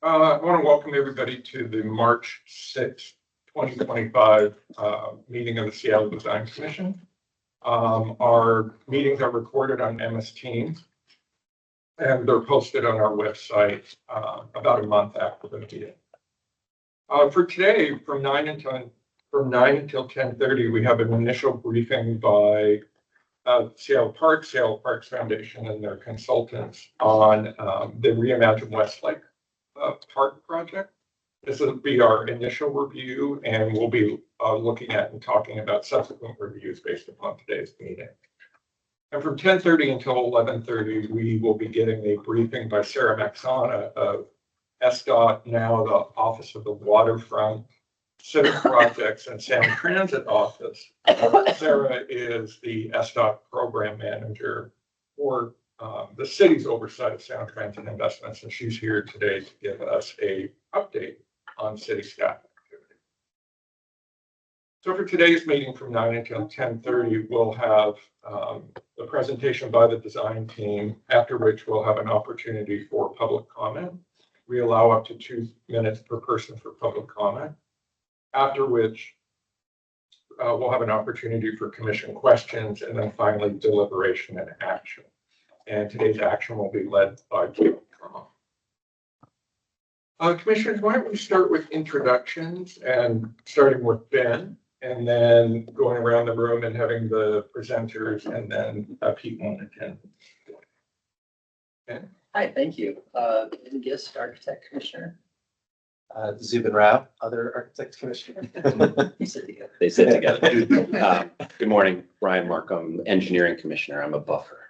I want to welcome everybody to the March 6th, 2025 meeting of the Seattle Design Commission. Our meetings are recorded on MS Teams and they're posted on our website about a month after the meeting. For today, from 9 until 10:30, we have an initial briefing by Seattle Parks Foundation and their consultants on the Reimagine Westlake park project. This will be our initial review, and we'll be looking at and talking about subsequent reviews based upon today's meeting. And from 10:30 until 11:30, we will be getting a briefing by Sarah Maxana of SDOT, now the Office of the Waterfront Civic Projects and Sound Transit Office. Sarah is the SDOT program manager for the city's oversight of sound transit investments, and she's here today to give us a update on city staff activity. So for today's meeting from 9 until 10:30, we'll have the presentation by the design team, after which we'll have an opportunity for public comment. We allow up to 2 minutes per person for public comment, after which we'll have an opportunity for commission questions, and then finally deliberation and action. And today's action will be led by Jill. Commissioners, why don't we start with introductions, and starting with Ben, and then going around the room and having the presenters, and then people in attendance. Ben? Hi, thank you. Guest Architect Commissioner. Zubin Rao, other Architect Commissioner. They sit together. Good morning, Brian Markham, Engineering Commissioner. I'm a buffer.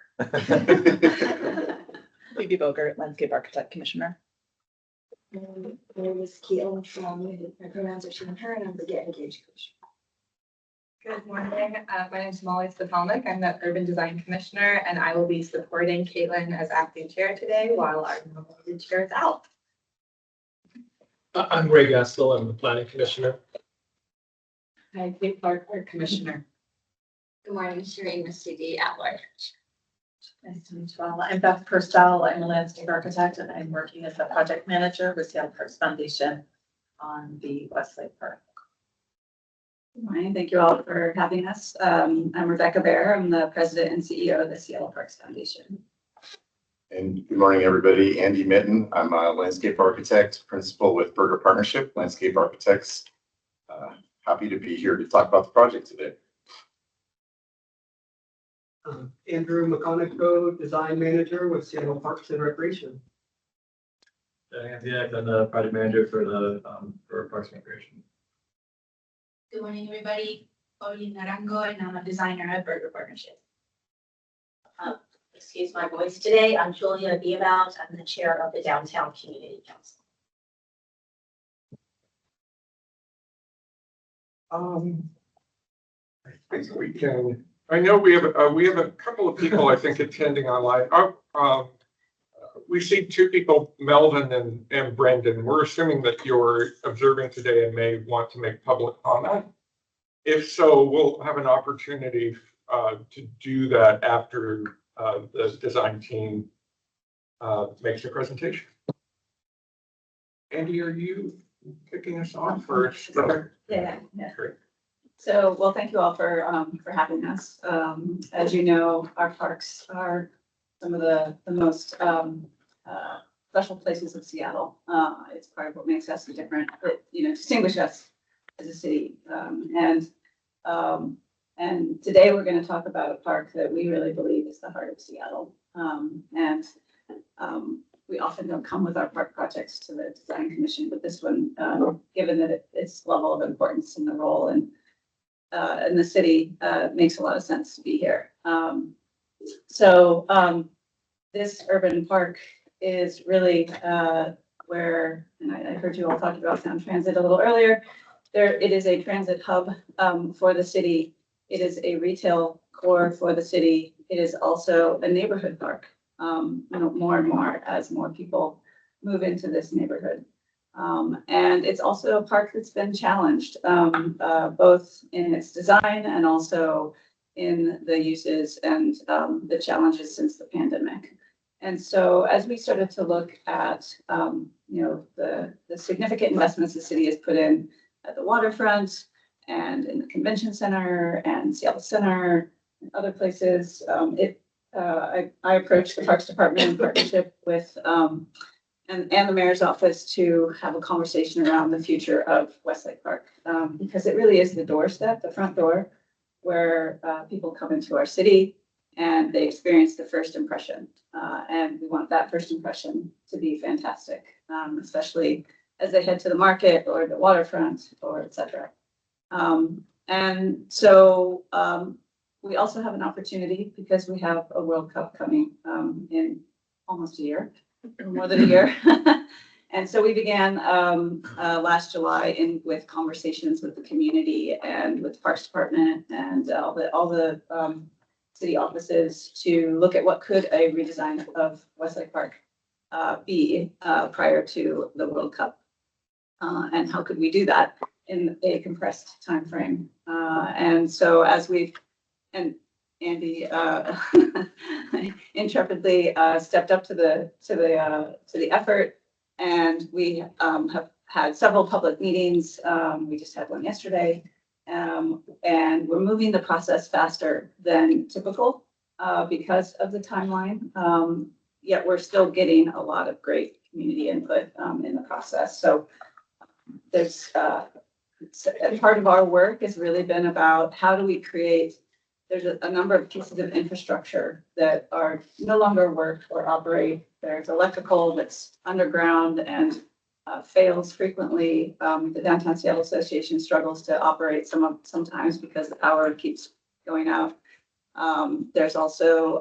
Phoebe Boger, Landscape Architect Commissioner. My name is Keil from my pronouns are she and her, and I'm the Get Engaged Commissioner. Good morning. My name is Molly Stefalnik. I'm the Urban Design Commissioner, and I will be supporting Caitlin as acting chair today while our nominated chair is out. I'm Ray Gastel. I'm the Planning Commissioner. Hi, Kate Clark, our Commissioner. Good morning, Shereen Mastidi at large. Nice to meet you all. I'm Beth Purstel. I'm a landscape architect, and I'm working as the project manager with Seattle Parks Foundation on the Westlake Park. Good morning. Thank you all for having us. I'm Rebecca Bear. I'm the president and CEO of the Seattle Parks Foundation. And good morning, everybody. Andy Mitten. I'm a landscape architect, principal with Berger Partnership Landscape Architects. Happy to be here to talk about the project today. Andrew McConaughey, design manager with Seattle Parks and Recreation. I'm the project manager for Parks and Recreation. Good morning, everybody. Pauline Naranjo, and I'm a designer at Berger Partnership. Excuse my voice today. I'm Julia Beabout. I'm the chair of the Downtown Community Council. I think we can. I know we have a couple of people I think attending online. We see 2 people, Melvin and Brendan. We're assuming that you're observing today and may want to make public comment. If so, we'll have an opportunity to do that after the design team makes their presentation. Andy, are you kicking us off first? Yeah. Great. So, well, thank you all for having us. As you know, our parks are some of the most special places of Seattle. It's part of what makes us different, distinguish us as a city. And today we're going to talk about a park that we really believe is the heart of Seattle. We often don't come with our park projects to the Design Commission, but this one, given that its level of importance in the role and in the city, makes a lot of sense to be here. This urban park is really where, and I heard you all talk about sound transit a little earlier. It is a transit hub for the city. It is a retail core for the city. It is also a neighborhood park. More and more as more people move into this neighborhood. And it's also a park that's been challenged, both in its design and also in the uses and the challenges since the pandemic. And so as we started to look at, the significant investments the city has put in at the waterfront and in the convention center and Seattle Center and other places, I approached the Parks Department in partnership with, and the mayor's office to have a conversation around the future of Westlake Park. Because it really is the doorstep, the front door, where people come into our city and they experience the first impression. And we want that first impression to be fantastic, especially as they head to the market or the waterfront or et cetera. And so we also have an opportunity because we have a World Cup coming in almost a year, more than a year. And so we began last July with conversations with the community and with the Parks Department and all the city offices to look at what could a redesign of Westlake Park be prior to the World Cup. And how could we do that in a compressed timeframe? And so and Andy intrepidly stepped up to the effort, and we have had several public meetings. We just had one yesterday, and we're moving the process faster than typical because of the timeline. Yet we're still getting a lot of great community input in the process. So there's part of our work has really been about how do we create. There's a number of pieces of infrastructure that are no longer work or operate. There's electrical that's underground and fails frequently. The Downtown Seattle Association struggles to operate sometimes because the power keeps going out. There's also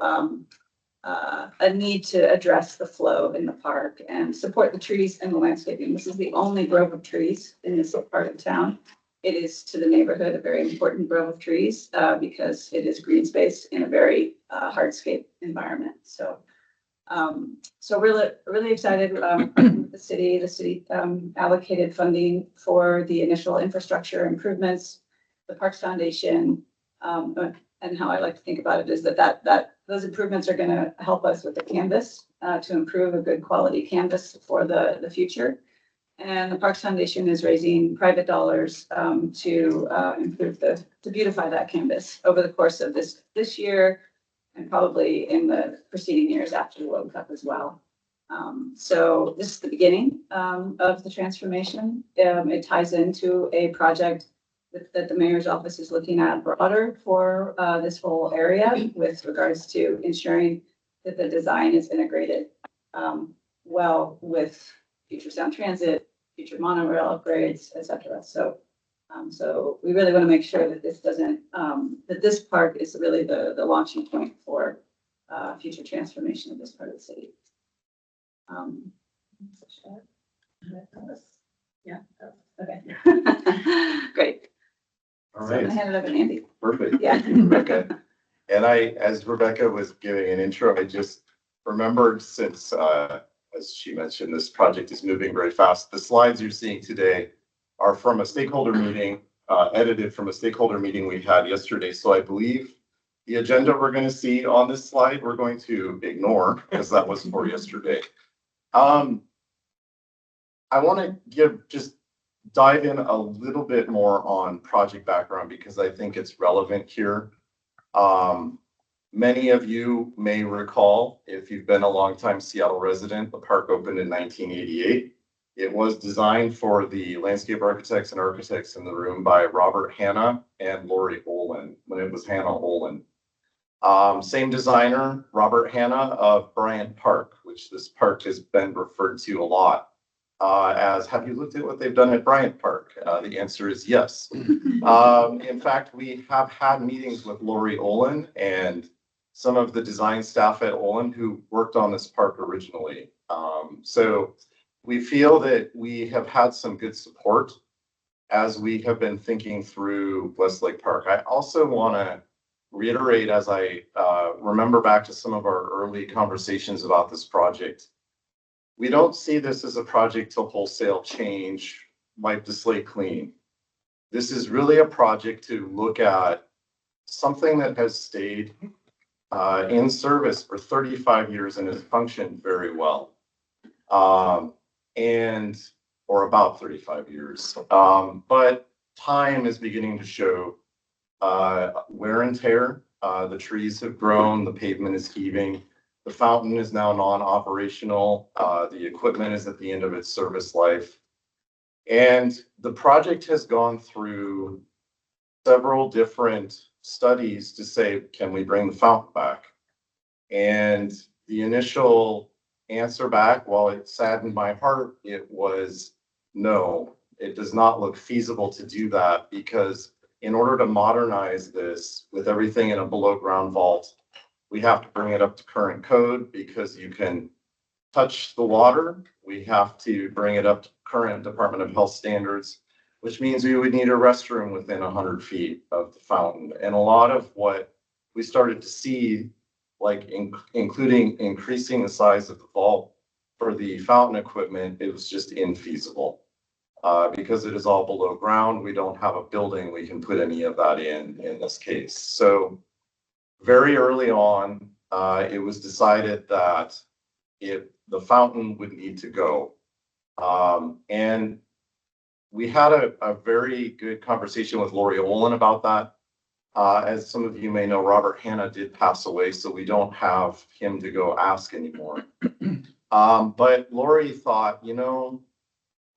a need to address the flow in the park and support the trees and the landscaping. This is the only grove of trees in this part of town. It is to the neighborhood a very important grove of trees because it is green space in a very hardscape environment. So really excited. The city allocated funding for the initial infrastructure improvements. The Parks Foundation, and how I like to think about it is that those improvements are going to help us with the canvas to improve a good quality canvas for the future. And the Parks Foundation is raising private dollars to improve to beautify that canvas over the course of this year and probably in the preceding years after the World Cup as well. So this is the beginning of the transformation. It ties into a project that the mayor's office is looking at broader for this whole area with regards to ensuring that the design is integrated well with future sound transit, future monorail upgrades, et cetera. So we really want to make sure that this doesn't, that this park is really the launching point for future transformation of this part of the city. Yeah. Okay. Great. All So I'm right, gonna hand it over to Andy. perfect. Yeah. Thank you, Rebecca. And as Rebecca was giving an intro, I just remembered since, as she mentioned, this project is moving very fast. The slides you're seeing today are from a stakeholder meeting, edited from a stakeholder meeting we had yesterday. So I believe the agenda we're going to see on this slide, we're going to ignore because that was for yesterday. I want to dive in a little bit more on project background because I think it's relevant here. Many of you may recall, if you've been a longtime Seattle resident, the park opened in 1988. It was designed for the landscape architects and architects in the room by Robert Hanna and Lori Olin, when it was Hanna Olin. Same designer, Robert Hanna of Bryant Park, which this park has been referred to a lot as, have you looked at what they've done at Bryant Park? The answer is yes. In fact, we have had meetings with Lori Olin and some of the design staff at Olin who worked on this park originally. So we feel that we have had some good support as we have been thinking through Westlake Park. I also want to reiterate, as I remember back to some of our early conversations about this project, we don't see this as a project to wholesale change, wipe the slate clean. This is really a project to look at something that has stayed in service for 35 years and has functioned very well. And, or about 35 years. But time is beginning to show wear and tear. The trees have grown, the pavement is heaving. The fountain is now non-operational. The equipment is at the end of its service life. And the project has gone through several different studies to say, can we bring the fountain back? And the initial answer back, while it saddened my heart, it was no, it does not look feasible to do that, because in order to modernize this with everything in a below ground vault, we have to bring it up to current code because you can touch the water. We have to bring it up to current Department of Health standards, which means we would need a restroom within 100 feet of the fountain. And a lot of what we started to see, like including increasing the size of the vault for the fountain equipment, it was just infeasible. Because it is all below ground, we don't have a building we can put any of that in this case. So very early on, it was decided that the fountain would need to go. And we had a very good conversation with Lori Olin about that. As some of you may know, Robert Hanna did pass away, so we don't have him to go ask anymore. But Lori thought, you know,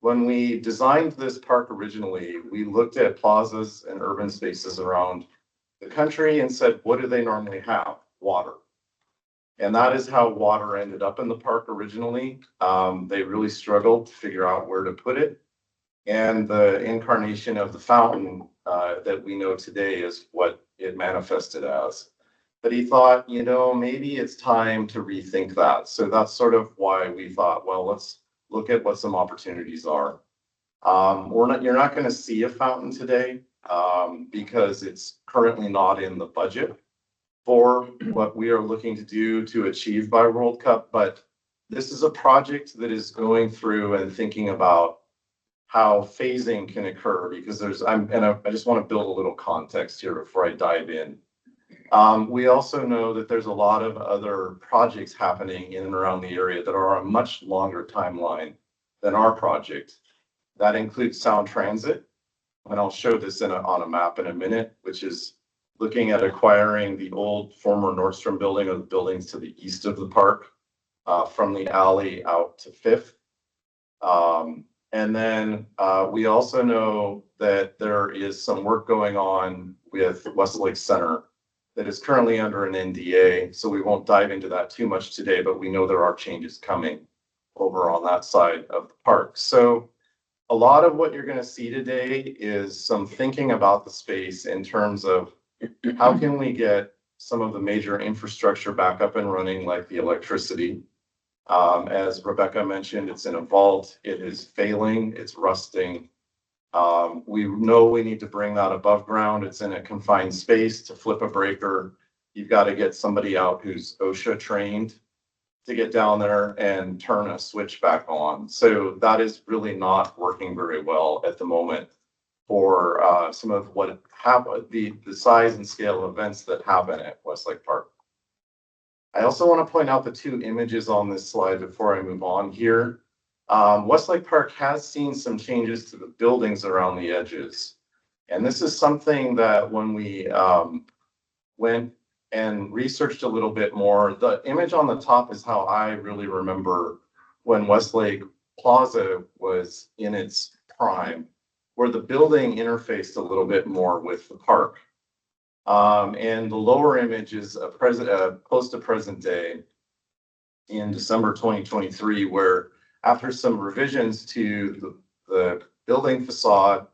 when we designed this park originally, we looked at plazas and urban spaces around the country and said, what do they normally have? Water. And that is how water ended up in the park originally. They really struggled to figure out where to put it. And the incarnation of the fountain that we know today is what it manifested as. But he thought, you know, maybe it's time to rethink that. So that's sort of why we thought, well, let's look at what some opportunities are. You're not going to see a fountain today because it's currently not in the budget for what we are looking to do to achieve by World Cup. But this is a project that is going through and thinking about how phasing can occur, because I just want to build a little context here before I dive in. We also know that there's a lot of other projects happening in and around the area that are on a much longer timeline than our project. That includes Sound Transit, and I'll show this on a map in a minute, which is looking at acquiring the old former Nordstrom building, or the buildings to the east of the park, from the alley out to Fifth. And then we also know that there is some work going on with Westlake Center that is currently under an NDA. So we won't dive into that too much today, but we know there are changes coming over on that side of the park. So a lot of what you're going to see today is some thinking about the space in terms of how can we get some of the major infrastructure back up and running, like the electricity. As Rebecca mentioned, it's in a vault. It is failing. It's rusting. We know we need to bring that above ground. It's in a confined space. To flip a breaker, you've got to get somebody out who's OSHA trained to get down there and turn a switch back on. So that is really not working very well at the moment for some of what happen, the size and scale of events that happen at Westlake Park. I also want to point out the two images on this slide before I move on here. Westlake Park has seen some changes to the buildings around the edges. And this is something that when we went and researched a little bit more, the image on the top is how I really remember when Westlake Plaza was in its prime, where the building interfaced a little bit more with the park. And the lower image is close to present day in December 2023, where after some revisions to the building facade,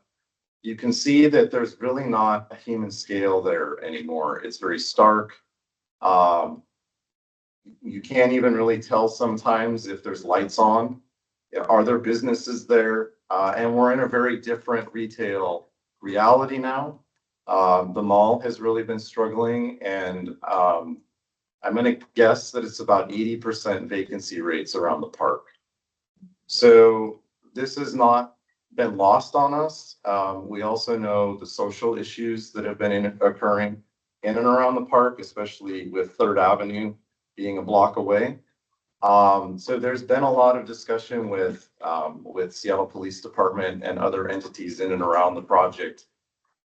you can see that there's really not a human scale there anymore. It's very stark. You can't even really tell sometimes if there's lights on. Are there businesses there? And we're in a very different retail reality now. The mall has really been struggling, and I'm going to guess that it's about 80% vacancy rates around the park. So this has not been lost on us. We also know the social issues that have been occurring. in and around the park, especially with Third Avenue being a block away. So there's been a lot of discussion with Seattle Police Department and other entities in and around the project.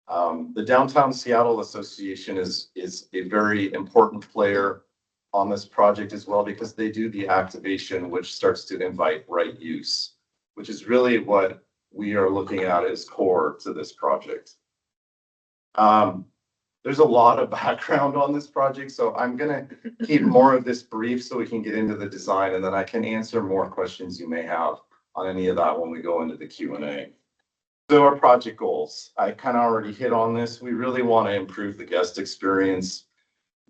The Downtown Seattle Association is a very important player on this project as well, because they do the activation, which starts to invite right use, which is really what we are looking at as core to this project. There's a lot of background on this project, so I'm gonna keep more of this brief so we can get into the design, and then I can answer more questions you may have on any of that when we go into the Q&A. So our project goals, I kind of already hit on this. We really want to improve the guest experience.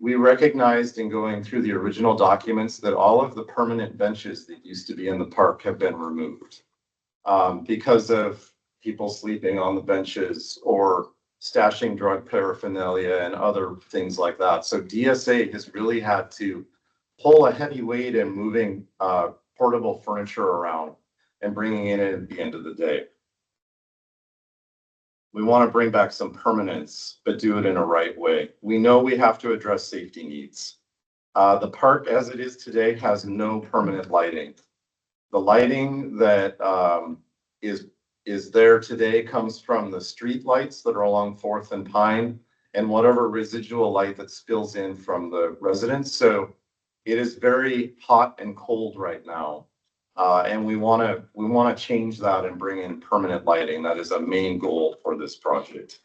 We recognized in going through the original documents that all of the permanent benches that used to be in the park have been removed because of people sleeping on the benches or stashing drug paraphernalia and other things like that. So DSA has really had to pull a heavy weight in moving portable furniture around and bringing it in at the end of the day. We want to bring back some permanence, but do it in a right way. We know we have to address safety needs. The park as it is today has no permanent lighting. The lighting that is there today comes from the street lights that are along 4th and Pine and whatever residual light that spills in from the residents. So it is very hot and cold right now. And we want to change that and bring in permanent lighting. That is a main goal for this project.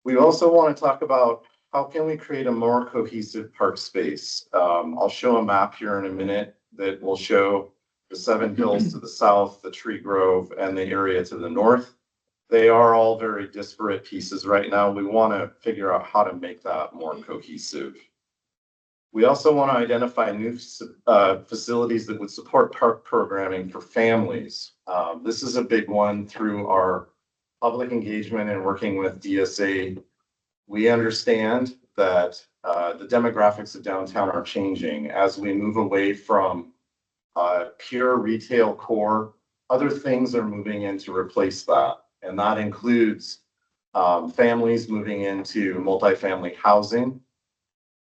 We also want to talk about how can we create a more cohesive park space. I'll show a map here in a minute that will show the 7 hills to the south, the tree grove, and the area to the north. They are all very disparate pieces right now. We want to figure out how to make that more cohesive. We also want to identify new facilities that would support park programming for families. This is a big one through our public engagement and working with DSA. We understand that the demographics of downtown are changing as we move away from pure retail core. Other things are moving in to replace that. And that includes families moving into multifamily housing.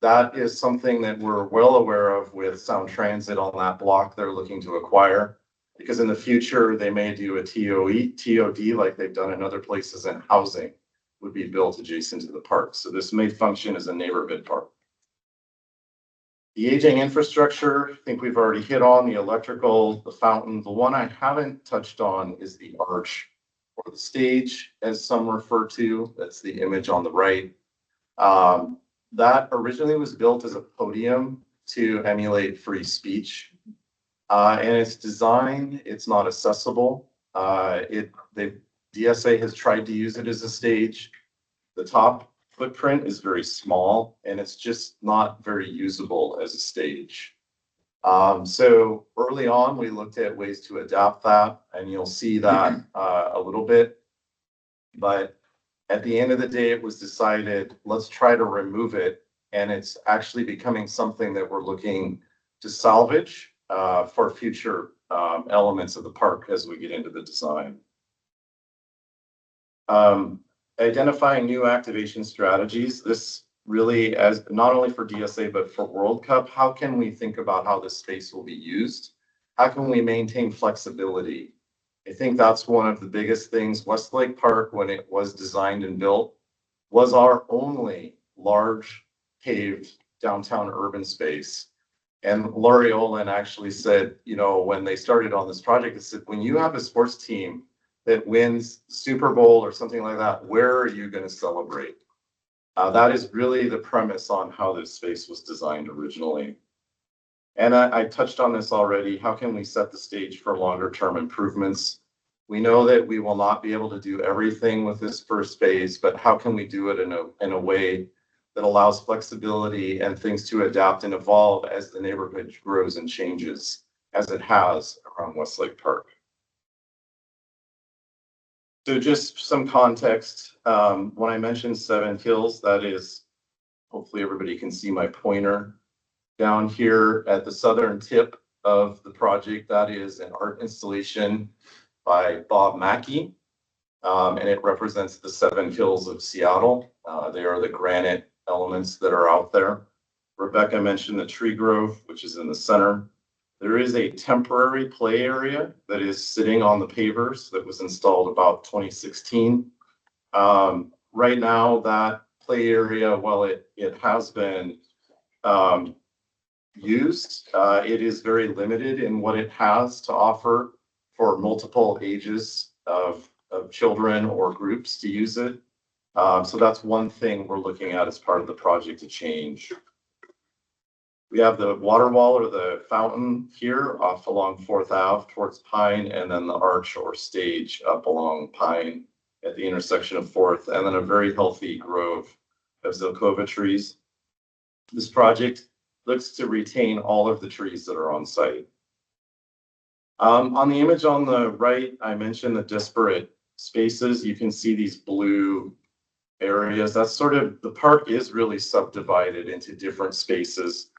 That is something that we're well aware of with Sound Transit on that block they're looking to acquire, because in the future they may do a TOD like they've done in other places, and housing would be built adjacent to the park. So this may function as a neighborhood park. The aging infrastructure, I think we've already hit on the electrical, the fountain. The one I haven't touched on is the arch or the stage, as some refer to. That's the image on the right. That originally was built as a podium to emulate free speech. And its design, it's not accessible. DSA has tried to use it as a stage. The top footprint is very small and it's just not very usable as a stage. So early on, we looked at ways to adapt that, and you'll see that a little bit. But at the end of the day, it was decided, let's try to remove it. And it's actually becoming something that we're looking to salvage for future elements of the park as we get into the design. Identifying new activation strategies. This really, as not only for DSA, but for World Cup, how can we think about how this space will be used? How can we maintain flexibility? I think that's one of the biggest things. Westlake Park, when it was designed and built, was our only large paved downtown urban space. And Laurie Olin actually said, you know, when they started on this project, it said, when you have a sports team that wins Super Bowl or something like that, where are you going to celebrate? That is really the premise on how this space was designed originally. And I touched on this already. How can we set the stage for longer term improvements? We know that we will not be able to do everything with this first phase, but how can we do it in a way that allows flexibility and things to adapt and evolve as the neighborhood grows and changes, as it has around Westlake Park? So just some context. When I mentioned 7 Hills, that is, hopefully everybody can see my pointer. Down here at the southern tip of the project, that is an art installation by Bob Mackey. and it represents the 7 hills of Seattle. They are the granite elements that are out there. Rebecca mentioned the tree grove, which is in the center. There is a temporary play area that is sitting on the pavers that was installed about 2016. Right now, that play area, while it has been used, it is very limited in what it has to offer for multiple ages of children or groups to use it. So that's one thing we're looking at as part of the project to change. We have the water wall or the fountain here off along 4th Ave towards Pine, and then the arch or stage up along Pine at the intersection of 4th, and then a very healthy grove of Zelkova trees. This project looks to retain all of the trees that are on site. On the image on the right, I mentioned the disparate spaces. You can see these blue areas. That's sort of, the park is really subdivided into different spaces.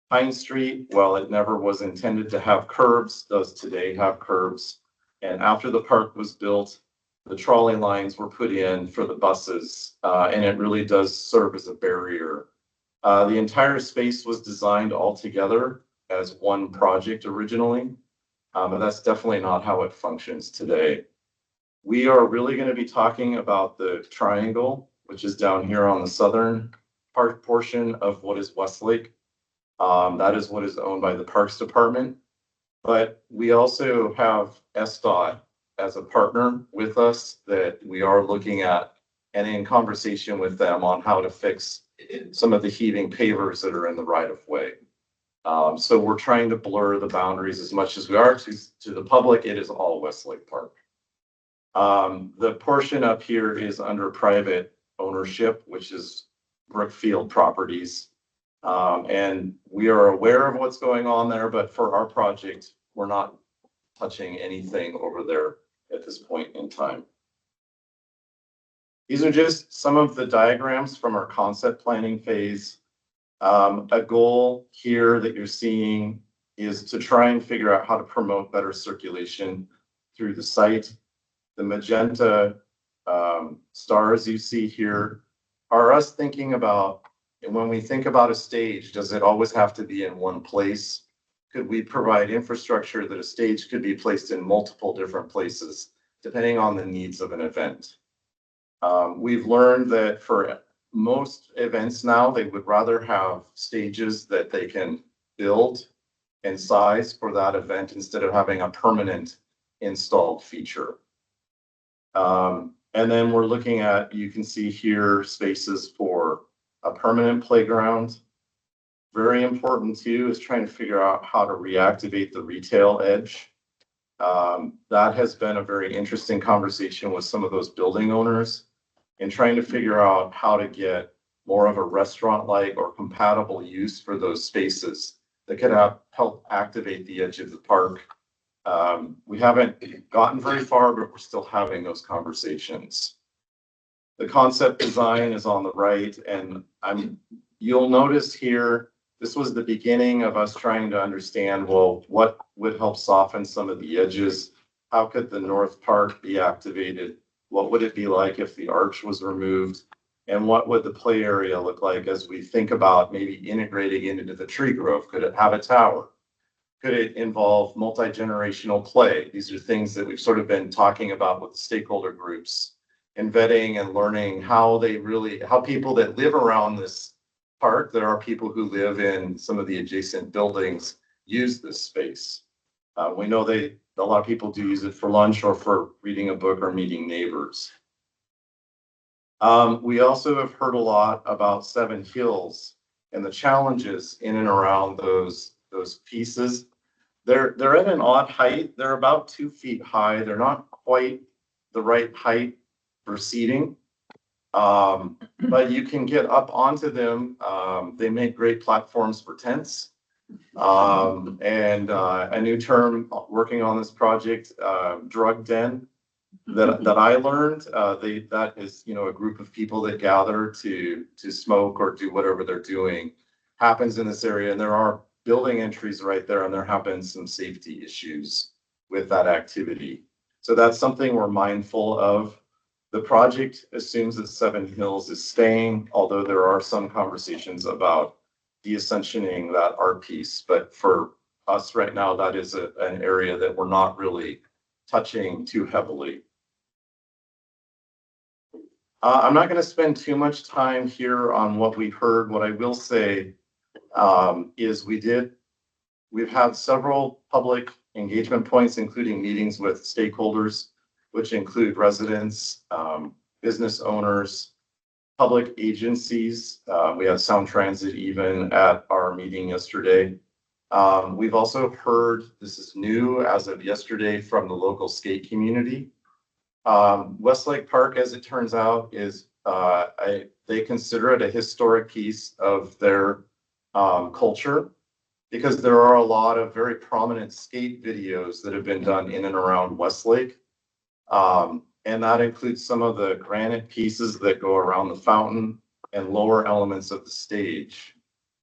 Pine Street, while it never was intended to have curbs, does today have curbs. And after the park was built, the trolley lines were put in for the buses, and it really does serve as a barrier. The entire space was designed all together as one project originally, but that's definitely not how it functions today. We are really going to be talking about the triangle, which is down here on the southern part portion of what is Westlake. That is what is owned by the Parks Department. But we also have SDOT as a partner with us that we are looking at and in conversation with them on how to fix some of the heaving pavers that are in the right of way. So we're trying to blur the boundaries as much as we are to the public. It is all Westlake Park. The portion up here is under private ownership, which is Brookfield Properties. And we are aware of what's going on there, but for our project, we're not touching anything over there at this point in time. These are just some of the diagrams from our concept planning phase. A goal here that you're seeing is to try and figure out how to promote better circulation through the site. The magenta stars you see here are us thinking about, and when we think about a stage, does it always have to be in one place? Could we provide infrastructure that a stage could be placed in multiple different places, depending on the needs of an event? We've learned that for most events now, they would rather have stages that they can build and size for that event instead of having a permanent installed feature. And then we're looking at, you can see here, spaces for a permanent playground. Very important too is trying to figure out how to reactivate the retail edge. That has been a very interesting conversation with some of those building owners in trying to figure out how to get more of a restaurant-like or compatible use for those spaces that could help activate the edge of the park. We haven't gotten very far, but we're still having those conversations. The concept design is on the right, and you'll notice here, this was the beginning of us trying to understand, well, what would help soften some of the edges? How could the North Park be activated? What would it be like if the arch was removed? And what would the play area look like as we think about maybe integrating it into the tree grove? Could it have a tower? Could it involve multi-generational play? These are things that we've sort of been talking about with the stakeholder groups and vetting and learning how people that live around this park, there are people who live in some of the adjacent buildings, use this space. We know a lot of people do use it for lunch or for reading a book or meeting neighbors. We also have heard a lot about 7 Hills and the challenges in and around those pieces. They're at an odd height. They're about 2 feet high. They're not quite the right height for seating, but you can get up onto them. They make great platforms for tents. And a new term working on this project, drug den, that I learned. That is, a group of people that gather to smoke or do whatever they're doing, happens in this area, and there are building entries right there, and there have been some safety issues with that activity. So that's something we're mindful of. The project assumes that Seven Hills is staying, although there are some conversations about de-ascensioning that art piece. But for us right now, that is an area that we're not really touching too heavily. I'm not going to spend too much time here on what we heard. What I will say is we've had several public engagement points, including meetings with stakeholders, which include residents, business owners, public agencies. We had Sound Transit even at our meeting yesterday. We've also heard, this is new as of yesterday, from the local skate community. Westlake Park, as it turns out, is they consider it a historic piece of their culture, because there are a lot of very prominent skate videos that have been done in and around Westlake. And that includes some of the granite pieces that go around the fountain and lower elements of the stage.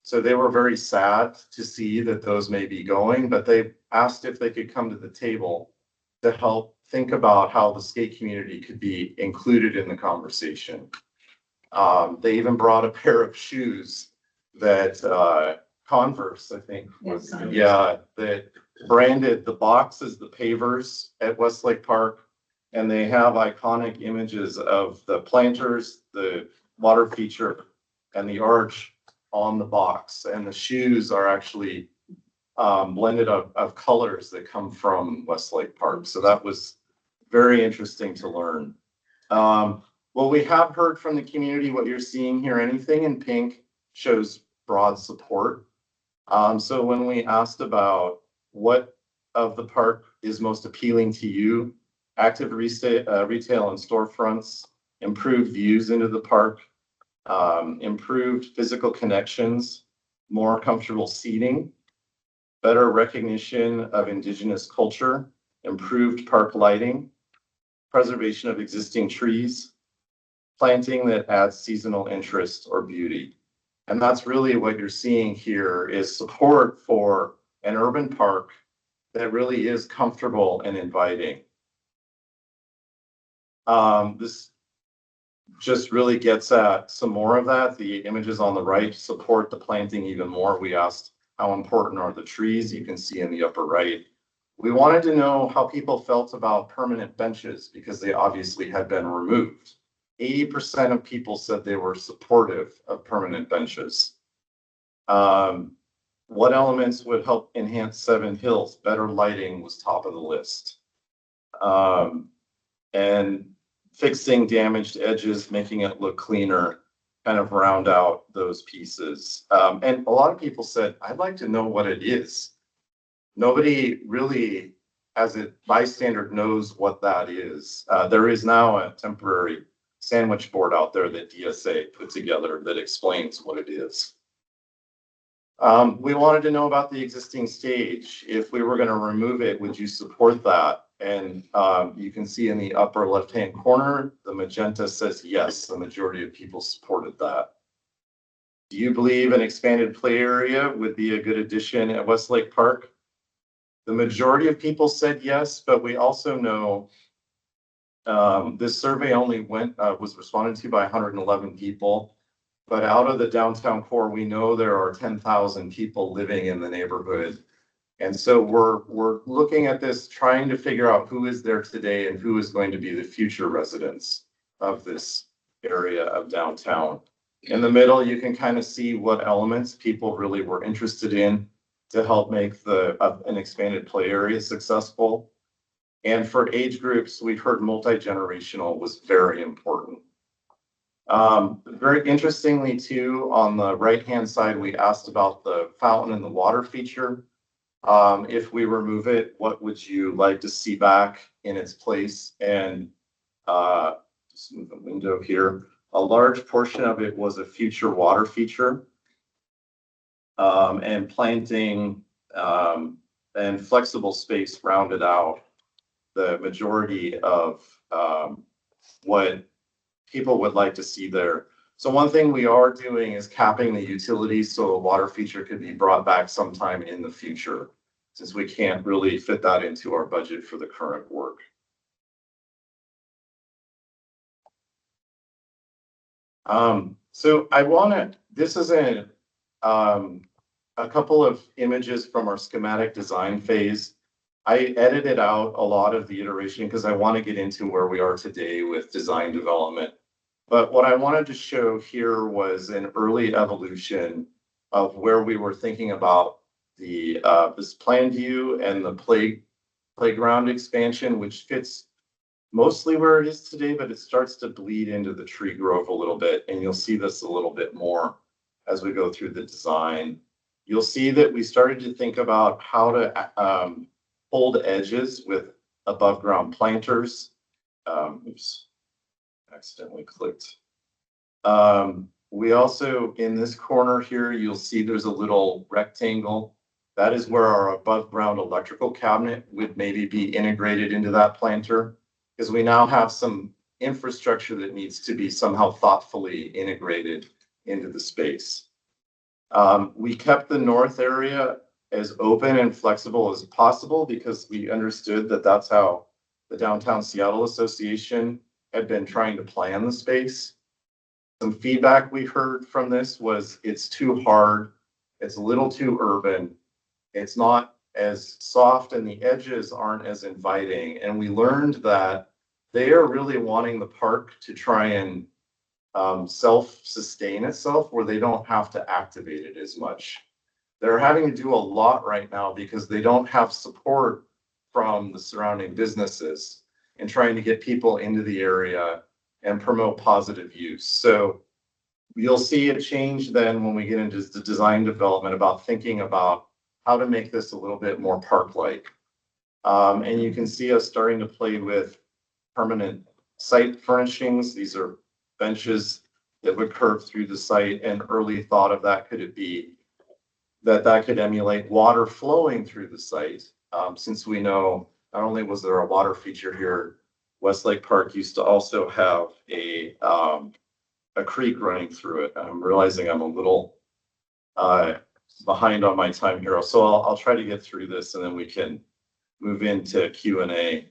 So they were very sad to see that those may be going, but they asked if they could come to the table to help think about how the skate community could be included in the conversation. They even brought a pair of shoes that Converse, I think, was, that branded the box as the pavers at Westlake Park. And they have iconic images of the planters, the water feature, and the arch on the box. And the shoes are actually blended of colors that come from Westlake Park. So that was very interesting to learn. Well, we have heard from the community. What you're seeing here, anything in pink shows broad support. So when we asked about what of the park is most appealing to you, active retail and storefronts, improved views into the park, improved physical connections, more comfortable seating, better recognition of indigenous culture, improved park lighting, preservation of existing trees, planting that adds seasonal interest or beauty. And that's really what you're seeing here, is support for an urban park that really is comfortable and inviting. This just really gets at some more of that. The images on the right support the planting even more. We asked how important are the trees, you can see in the upper right. We wanted to know how people felt about permanent benches, because they obviously had been removed. 80% of people said they were supportive of permanent benches. What elements would help enhance Seven Hills? Better lighting was top of the list. And fixing damaged edges, making it look cleaner, kind of round out those pieces. And a lot of people said, I'd like to know what it is. Nobody really, as a bystander, knows what that is. There is now a temporary sandwich board out there that DSA put together that explains what it is. We wanted to know about the existing stage. If we were going to remove it, would you support that? And you can see in the upper left-hand corner, the magenta says yes, the majority of people supported that. Do you believe an expanded play area would be a good addition at Westlake Park? The majority of people said yes, but we also know this survey only was responded to by 111 people. But out of the downtown core, we know there are 10,000 people living in the neighborhood. And so we're looking at this, trying to figure out who is there today and who is going to be the future residents of this area of downtown. In the middle, you can kind of see what elements people really were interested in to help make an expanded play area successful. And for age groups, we've heard multi-generational was very important. Very interestingly too, on the right-hand side, we asked about the fountain and the water feature. If we remove it, what would you like to see back in its place? And just move the window here. A large portion of it was a future water feature, and planting and flexible space rounded out the majority of what people would like to see there. So one thing we are doing is capping the utilities so a water feature could be brought back sometime in the future, since we can't really fit that into our budget for the current work. So this is a couple of images from our schematic design phase. I edited out a lot of the iteration because I want to get into where we are today with design development. But what I wanted to show here was an early evolution of where we were thinking about the this plan view and the playground expansion, which fits mostly where it is today, but it starts to bleed into the tree grove a little bit, and you'll see this a little bit more as we go through the design. You'll see that we started to think about how to hold edges with above ground planters. Oops, accidentally clicked. We also, in this corner here, you'll see there's a little rectangle. That is where our above ground electrical cabinet would maybe be integrated into that planter, because we now have some infrastructure that needs to be somehow thoughtfully integrated into the space. We kept the north area as open and flexible as possible because we understood that that's how the Downtown Seattle Association had been trying to plan the space. Some feedback we heard from this was it's too hard, it's a little too urban, it's not as soft and the edges aren't as inviting. And we learned that they are really wanting the park to try and self-sustain itself where they don't have to activate it as much. They're having to do a lot right now because they don't have support from the surrounding businesses and trying to get people into the area and promote positive use. So you'll see a change then when we get into the design development about thinking about how to make this a little bit more park-like. And you can see us starting to play with permanent site furnishings. These are benches that would curve through the site, and early thought of that could it be that could emulate water flowing through the site. Since we know not only was there a water feature here, Westlake Park used to also have a creek running through it. I'm realizing I'm a little behind on my time here, so I'll try to get through this and then we can move into Q&A.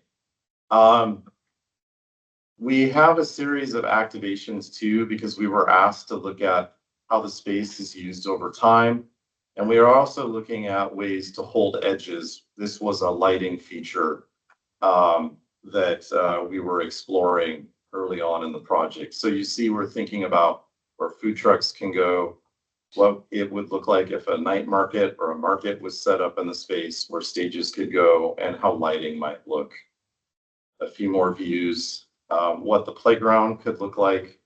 We have a series of activations too, because we were asked to look at how the space is used over time. And we are also looking at ways to hold edges. This was a lighting feature that we were exploring early on in the project. So you see, we're thinking about where food trucks can go, what it would look like if a night market or a market was set up in the space where stages could go, and how lighting might look. A few more views, what the playground could look like.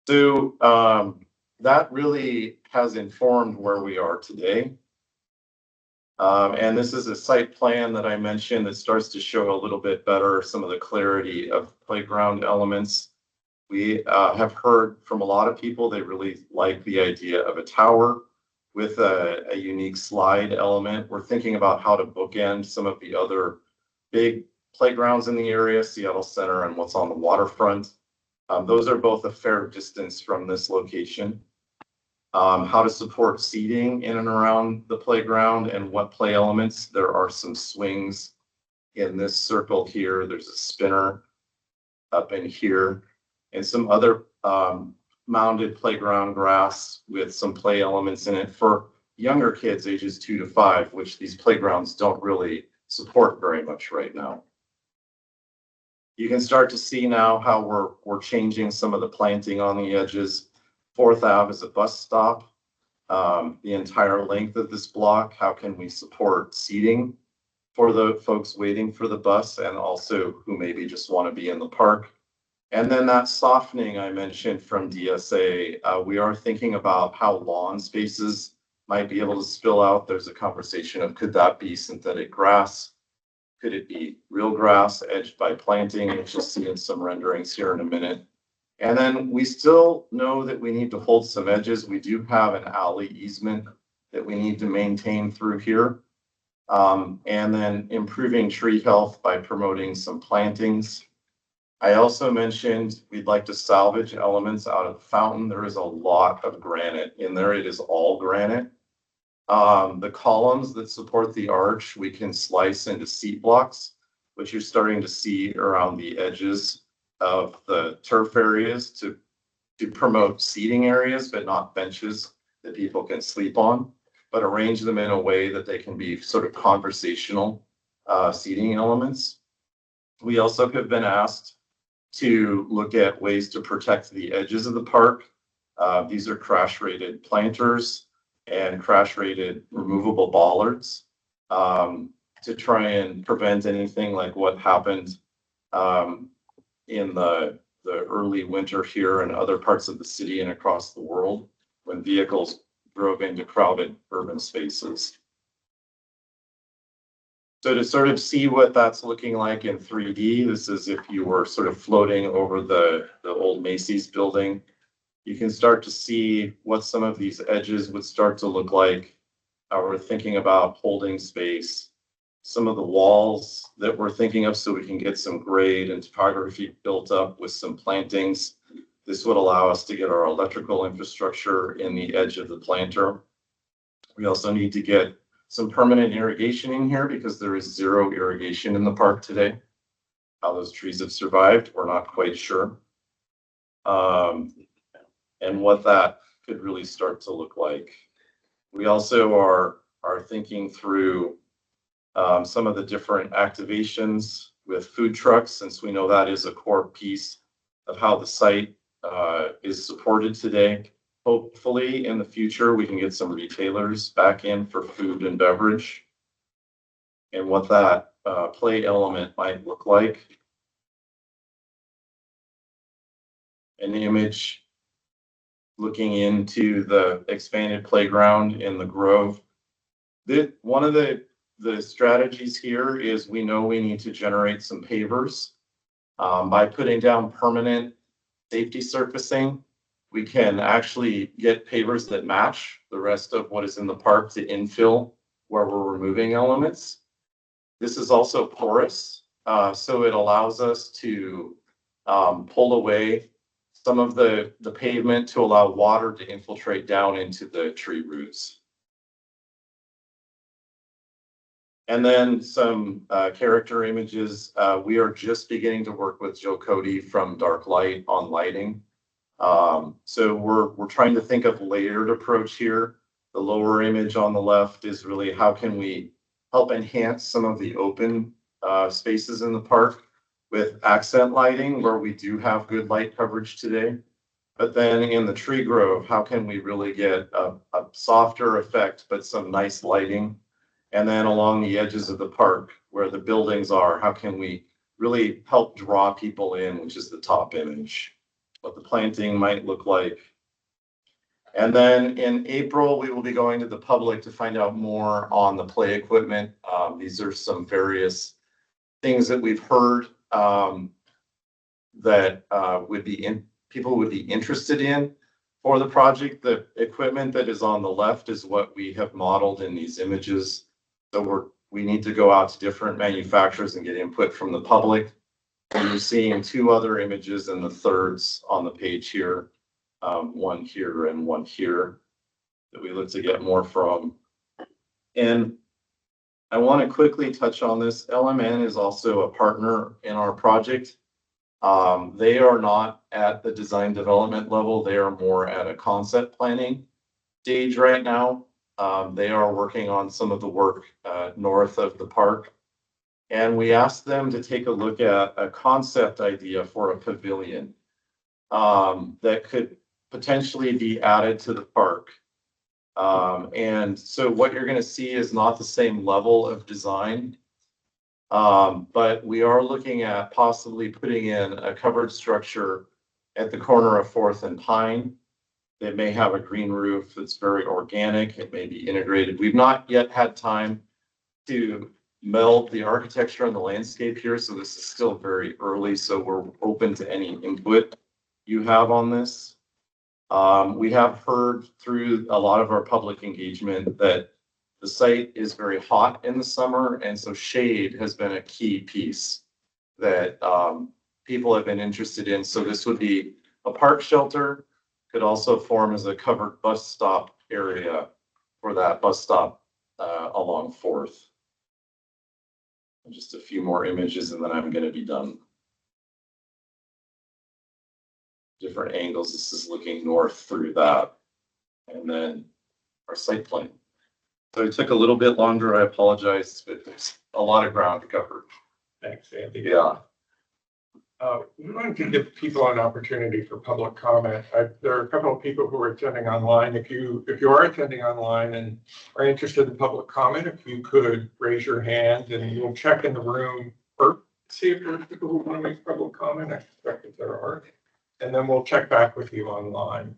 So that really has informed where we are today. And this is a site plan that I mentioned that starts to show a little bit better some of the clarity of playground elements. We have heard from a lot of people, they really like the idea of a tower with a unique slide element. We're thinking about how to bookend some of the other big playgrounds in the area, Seattle Center and what's on the waterfront. Those are both a fair distance from this location. How to support seating in and around the playground and what play elements. There are some swings in this circle here. There's a spinner up in here and some other mounded playground grass with some play elements in it for younger kids ages 2 to 5, which these playgrounds don't really support very much right now. You can start to see now how we're changing some of the planting on the edges. 4th Ave is a bus stop. The entire length of this block, how can we support seating for the folks waiting for the bus and also who maybe just want to be in the park? And then that softening I mentioned from DSA, we are thinking about how lawn spaces might be able to spill out. There's a conversation of could that be synthetic grass? Could it be real grass edged by planting? We'll just see in some renderings here in a minute. And then we still know that we need to hold some edges. We do have an alley easement that we need to maintain through here. And then improving tree health by promoting some plantings. I also mentioned we'd like to salvage elements out of the fountain. There is a lot of granite in there. It is all granite. The columns that support the arch, we can slice into seat blocks, which you're starting to see around the edges of the turf areas to promote seating areas, but not benches that people can sleep on, but arrange them in a way that they can be sort of conversational seating elements. We also have been asked to look at ways to protect the edges of the park. These are crash rated planters and crash rated removable bollards to try and prevent anything like what happened in the early winter here and other parts of the city and across the world when vehicles drove into crowded urban spaces. So to sort of see what that's looking like in 3D, this is if you were sort of floating over the old Macy's building. You can start to see what some of these edges would start to look like. We're thinking about holding space. Some of the walls that we're thinking of so we can get some grade and topography built up with some plantings. This would allow us to get our electrical infrastructure in the edge of the planter. We also need to get some permanent irrigation in here because there is zero irrigation in the park today. How those trees have survived, we're not quite sure. And what that could really start to look like. We also are thinking through some of the different activations with food trucks, since we know that is a core piece of how the site is supported today. Hopefully in the future, we can get some retailers back in for food and beverage and what that play element might look like. An image looking into the expanded playground in the Grove. One of the strategies here is we know we need to generate some pavers. By putting down permanent safety surfacing, we can actually get pavers that match the rest of what is in the park to infill where we're removing elements. This is also porous, so it allows us to pull away some of the pavement to allow water to infiltrate down into the tree roots. And then some character images. We are just beginning to work with Joe Cody from Dark Light on lighting. So we're trying to think of layered approach here. The lower image on the left is really how can we help enhance some of the open spaces in the park with accent lighting where we do have good light coverage today. But then in the tree grove, how can we really get a softer effect, but some nice lighting? And then along the edges of the park where the buildings are, how can we really help draw people in, which is the top image, what the planting might look like. And then in April, we will be going to the public to find out more on the play equipment. These are some various things that we've heard that people would be interested in for the project. The equipment that is on the left is what we have modeled in these images. So we need to go out to different manufacturers and get input from the public. And you're seeing two other images in the thirds on the page here, one here and one here that we look to get more from. And I want to quickly touch on this. LMN is also a partner in our project. They are not at the design development level. They are more at a concept planning stage right now. They are working on some of the work north of the park. And we asked them to take a look at a concept idea for a pavilion that could potentially be added to the park. And so what you're going to see is not the same level of design, but we are looking at possibly putting in a covered structure at the corner of 4th and Pine. It may have a green roof that's very organic. It may be integrated. We've not yet had time to meld the architecture and the landscape here, so this is still very early, so we're open to any input you have on this. We have heard through a lot of our public engagement that the site is very hot in the summer, and so shade has been a key piece that people have been interested in. So this would be a park shelter, could also form as a covered bus stop area for that bus stop along 4th. Just a few more images and then I'm going to be done. different angles. This is looking north through that. And then our site plan. So it took a little bit longer. I apologize, but there's a lot of ground to cover. Thanks, Andy. Yeah. We wanted to give people an opportunity for public comment. There are a couple of people who are attending online. If you are attending online and are interested in public comment, if you could raise your hand and we'll check in the room or see if there's people who want to make public comment. I suspect that there are. And then we'll check back with you online.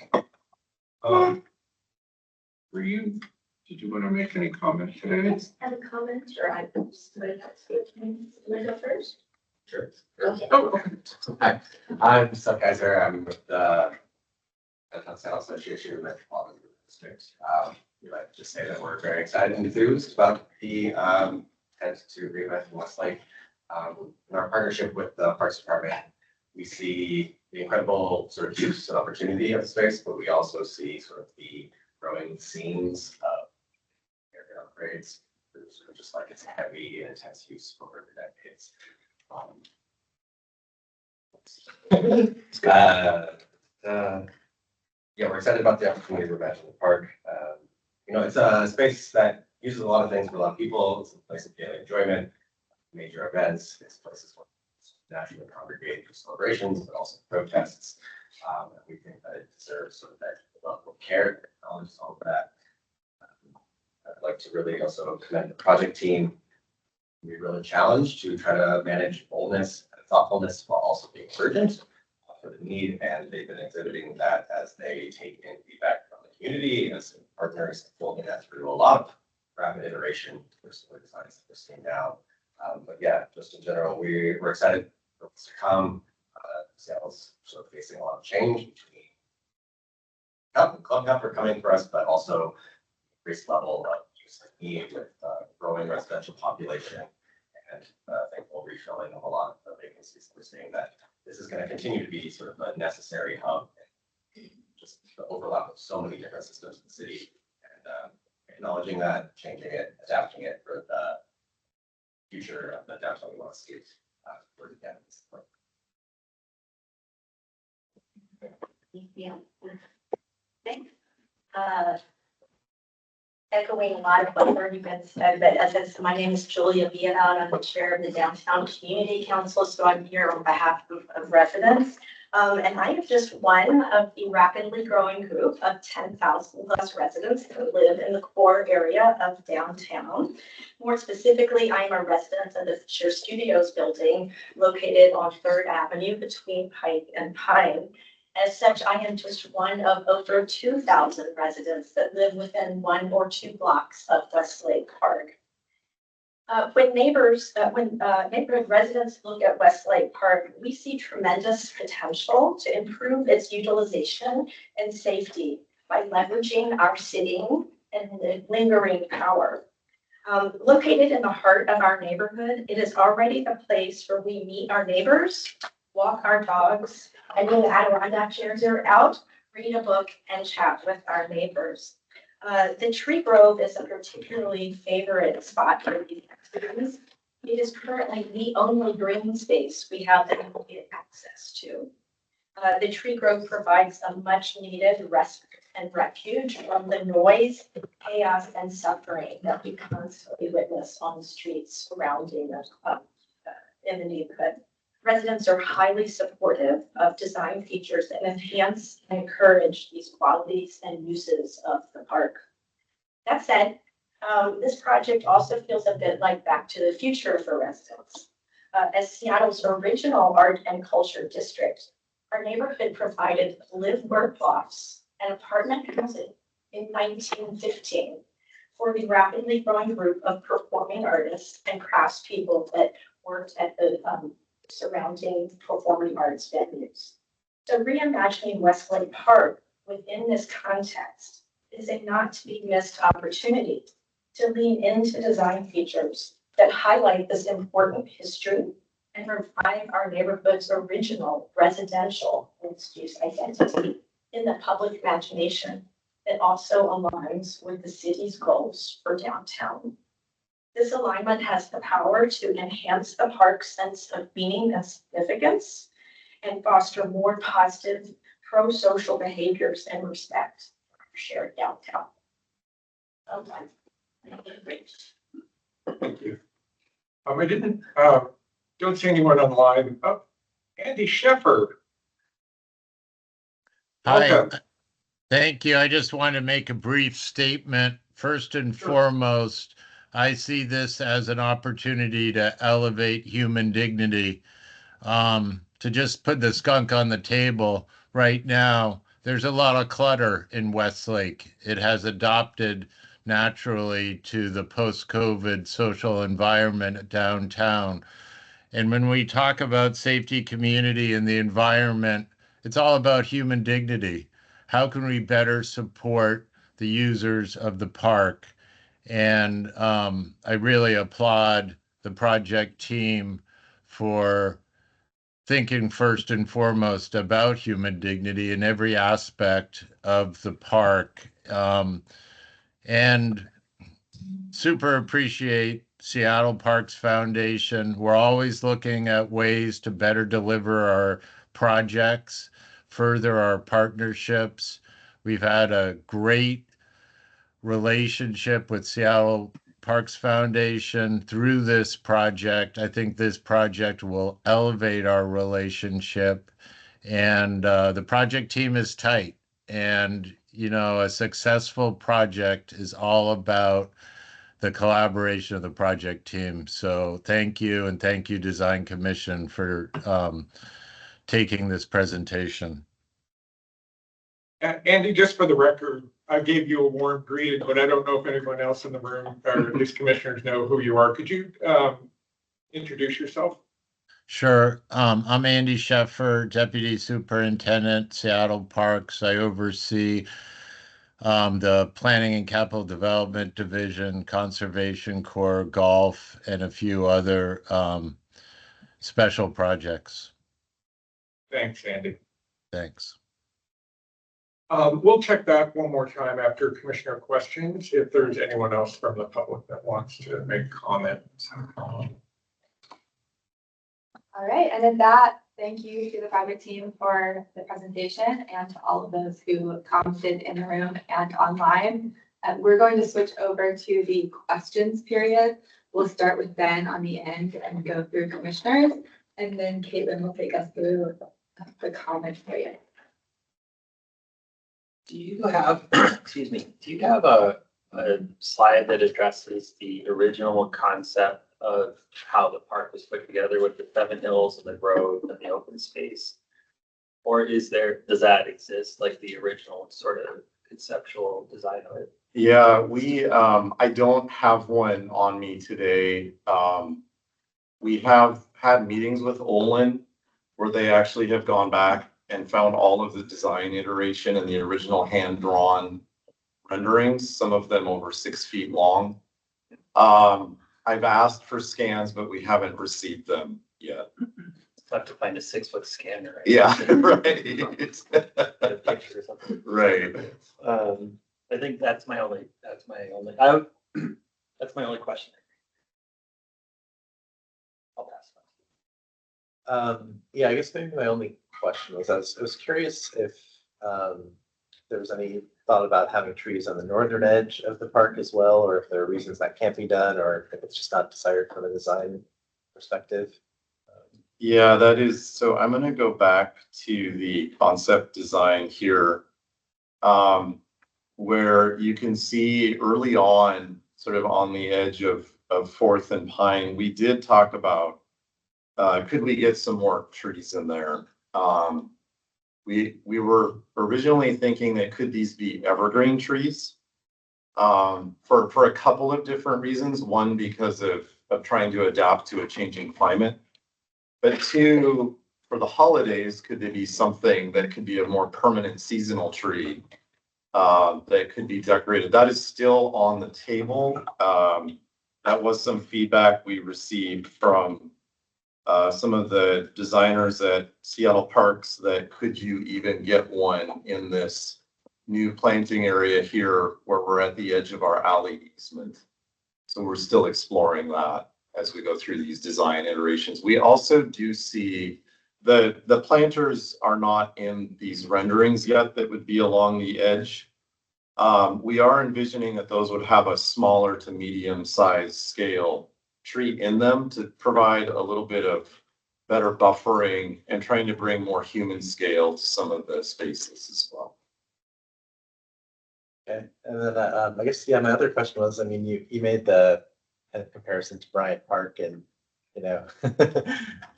Did you want to make any comments today? Have a comment or I just want to go first? Sure. Okay. Oh, Hi, I'm Seth Kaiser. I'm with the Downtown Seattle Association of Metropolitan Districts. We like to just say that we're very excited and enthused about the intent to reinvest in Westlake. In our partnership with the Parks Department, we see the incredible sort of use and opportunity of the space, but we also see sort of the growing seams of area upgrades. It's sort of just like it's heavy and intense use over the decades. Yeah, we're excited about the opportunity to imagine the park. It's a space that uses a lot of things for a lot of people. It's a place of daily enjoyment, major events. It's places where naturally congregate for celebrations, but also protests. And we think that it deserves sort of that level of care, knowledge, all of that. I'd like to really also commend the project team. We really challenged to try to manage boldness and thoughtfulness while also being urgent for the need, and they've been exhibiting that as they take in feedback from the community as partners, folding that through a lot of rapid iteration for some of the designs that we're seeing now. But yeah, just in general, we're excited for what's to come. Seattle's sort of facing a lot of change between club comfort coming for us, but also increased level of use and need with growing residential population and thankful refilling of a lot of the vacancies. We're seeing that this is going to continue to be sort of a necessary hub, and just the overlap of so many different systems in the city, and acknowledging that, changing it, adapting it for the future of the downtown we want to see. Yeah. Thanks. Echoing a lot of what already been said, but as I said, my name is Julia Vianot. I'm the chair of the Downtown Community Council, so I'm here on behalf of residents. And I am just one of the rapidly growing group of 10,000 plus residents who live in the core area of downtown. More specifically, I am a resident of the Fisher Studios building located on 3rd Avenue between Pike and Pine. As such, I am just one of over 2,000 residents that live within 1 or 2 blocks of Westlake Park. When neighborhood residents look at Westlake Park, we see tremendous potential to improve its utilization and safety by leveraging our sitting and lingering power. Located in the heart of our neighborhood, it is already the place where we meet our neighbors, walk our dogs, and when the Adirondack chairs are out, read a book and chat with our neighbors. The tree grove is a particularly favorite spot for these activities. It is currently the only green space we have immediate access to. The tree grove provides a much needed respite and refuge from the noise, chaos, and suffering that we constantly witness on the streets surrounding us in the neighborhood. Residents are highly supportive of design features that enhance and encourage these qualities and uses of the park. That said, this project also feels a bit like Back to the Future for residents. As Seattle's original art and culture district, our neighborhood provided live-work lofts and apartment housing in 1915 for the rapidly growing group of performing artists and craftspeople that worked at the surrounding performing arts venues. So reimagining Westlake Park within this context is a not to be missed opportunity to lean into design features that highlight this important history and revive our neighborhood's original residential mixed-use identity in the public imagination that also aligns with the city's goals for downtown. This alignment has the power to enhance the park's sense of meaning and significance and foster more positive pro-social behaviors and respect shared downtown. Okay. Thank you. I didn't, don't see anyone online. Oh, Andy Sheffer. Hi, Welcome. thank you. I just want to make a brief statement. First and foremost, I see this as an opportunity to elevate human dignity. To just put the skunk on the table right now, there's a lot of clutter in Westlake. It has adopted naturally to the post-COVID social environment downtown. And when we talk about safety, community, and the environment, it's all about human dignity. How can we better support the users of the park? And I really applaud the project team for thinking first and foremost about human dignity in every aspect of the park. And super appreciate Seattle Parks Foundation. We're always looking at ways to better deliver our projects, further our partnerships. We've had a great relationship with Seattle Parks Foundation through this project. I think this project will elevate our relationship, and the project team is tight. And, you know, a successful project is all about the collaboration of the project team. So thank you, and thank you, Design Commission, for taking this presentation. Andy, just for the record, I gave you a warm greeting, but I don't know if anyone else in the room or these commissioners know who you are. Could you introduce yourself? Sure. I'm Andy Sheffer, Deputy Superintendent, Seattle Parks. I oversee the Planning and Capital Development Division, Conservation Corps, Golf, and a few other special projects. Thanks, Andy. Thanks. We'll check back one more time after commissioner questions if there's anyone else from the public that wants to make comments. All right, and with that, thank you to the project team for the presentation and to all of those who commented in the room and online. We're going to switch over to the questions period. We'll start with Ben on the end and go through commissioners, and then Caitlin will take us through the comment period. Do you have, excuse me, do you have a slide that addresses the original concept of how the park was put together with the 7 hills and the grove and the open space? Or does that exist, like the original sort of conceptual design of it? Yeah, I don't have one on me today. We have had meetings with Olin where they actually have gone back and found all of the design iteration and the original hand-drawn renderings, some of them over 6 feet long. I've asked for scans, but we haven't received them yet. I have to find a 6-foot scanner. Right? Yeah, right. A picture or something. Right. I think that's my only question. I'll pass it. Yeah, I guess maybe my only question was, I was curious if there was any thought about having trees on the northern edge of the park as well, or if there are reasons that can't be done, or if it's just not desired from a design perspective. Yeah, that is. So I'm going to go back to the concept design here, where you can see early on, sort of on the edge of 4th and Pine, we did talk about, could we get some more trees in there? We were originally thinking that could these be evergreen trees, for a couple of different reasons. One, because of trying to adapt to a changing climate, but 2, for the holidays, could they be something that could be a more permanent seasonal tree that could be decorated? That is still on the table. That was some feedback we received from some of the designers at Seattle Parks, that could you even get one in this new planting area here where we're at the edge of our alley easement. So we're still exploring that as we go through these design iterations. We also do see The planters are not in these renderings yet that would be along the edge. We are envisioning that those would have a smaller to medium sized scale tree in them to provide a little bit of better buffering and trying to bring more human scale to some of the spaces as well. Okay, and then I guess, yeah, my other question was, I mean, you made the kind of comparison to Bryant Park, and you know,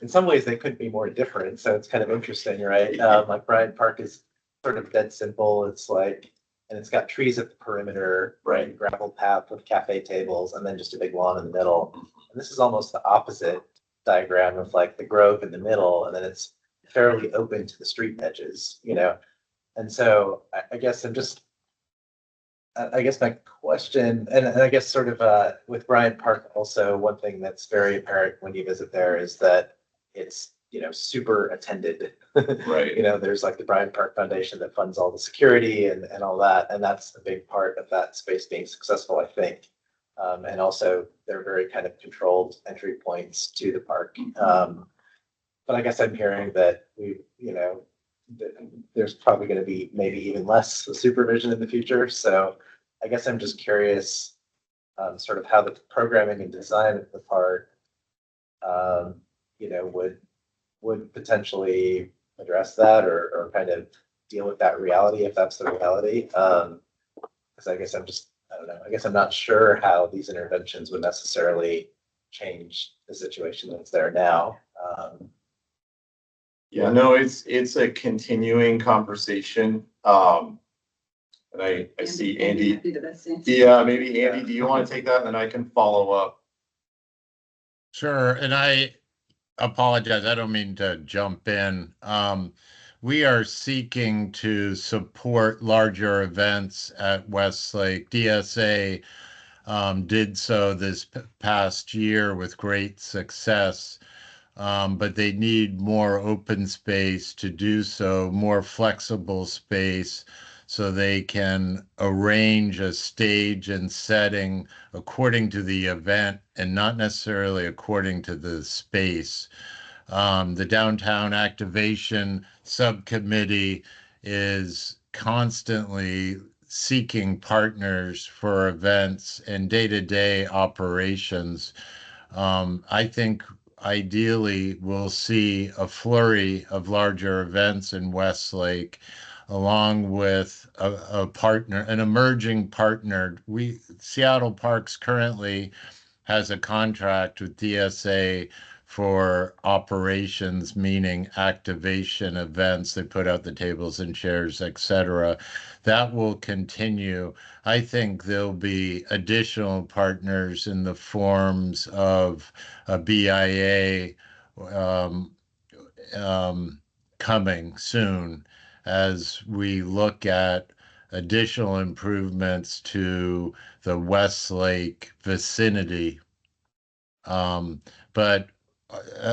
in some ways they couldn't be more different. So it's kind of interesting, right? Like Bryant Park is sort of dead simple. It's like, and it's got trees at the perimeter, right? Gravel path with cafe tables, and then just a big lawn in the middle. And this is almost the opposite diagram of like the grove in the middle, and then it's fairly open to the street edges, you know. And so I guess I guess my question, and I guess sort of with Bryant Park also, one thing that's very apparent when you visit there is that it's, you know, super attended. Right. You know, there's like the Bryant Park Foundation that funds all the security and all that, and that's a big part of that space being successful, I think. And also they're very kind of controlled entry points to the park. But I guess I'm hearing that you know, there's probably going to be maybe even less supervision in the future. So I guess I'm just curious, sort of how the programming and design of the park, you know, would potentially address that or kind of deal with that reality, if that's the reality. Because I guess I don't know. I guess I'm not sure how these interventions would necessarily change the situation that's there now. Yeah, no, it's a continuing conversation. And I see Andy. Yeah, maybe Andy, do you want to take that and then I can follow up? Sure, and I apologize, I don't mean to jump in. We are seeking to support larger events at Westlake. DSA did so this past year with great success. But they need more open space to do so, more flexible space, so they can arrange a stage and setting according to the event and not necessarily according to the space. The Downtown Activation Subcommittee is constantly seeking partners for events and day-to-day operations. I think ideally we'll see a flurry of larger events in Westlake, along with a partner, an emerging partner. Seattle Parks currently has a contract with DSA for operations, meaning activation events. They put out the tables and chairs, etc. That will continue. I think there'll be additional partners in the forms of a BIA coming soon as we look at additional improvements to the Westlake vicinity. But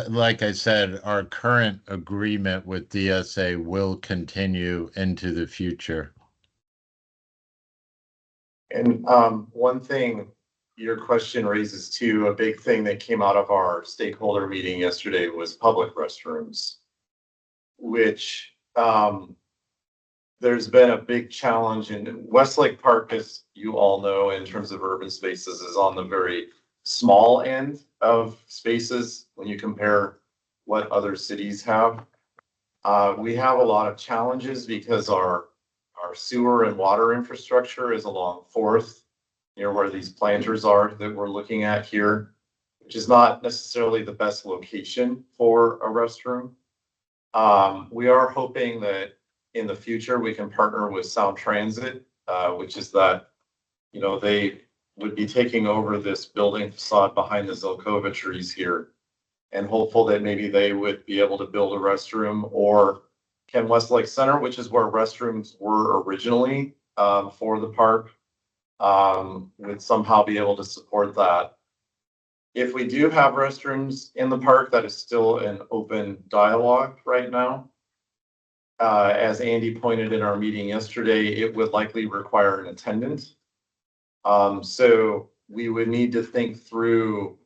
like I said, our current agreement with DSA will continue into the future. And one thing your question raises too, a big thing that came out of our stakeholder meeting yesterday was public restrooms, which there's been a big challenge in Westlake Park, as you all know, in terms of urban spaces, is on the very small end of spaces when you compare what other cities have. We have a lot of challenges because our sewer and water infrastructure is along 4th, near where these planters are that we're looking at here, which is not necessarily the best location for a restroom. We are hoping that in the future we can partner with Sound Transit, which is that, you know, they would be taking over this building facade behind the Zelkova trees here, and hopeful that maybe they would be able to build a restroom, or can Westlake Center, which is where restrooms were originally for the park, would somehow be able to support that. If we do have restrooms in the park, that is still an open dialogue right now. As Andy pointed in our meeting yesterday, it would likely require an attendant. So we would need to think through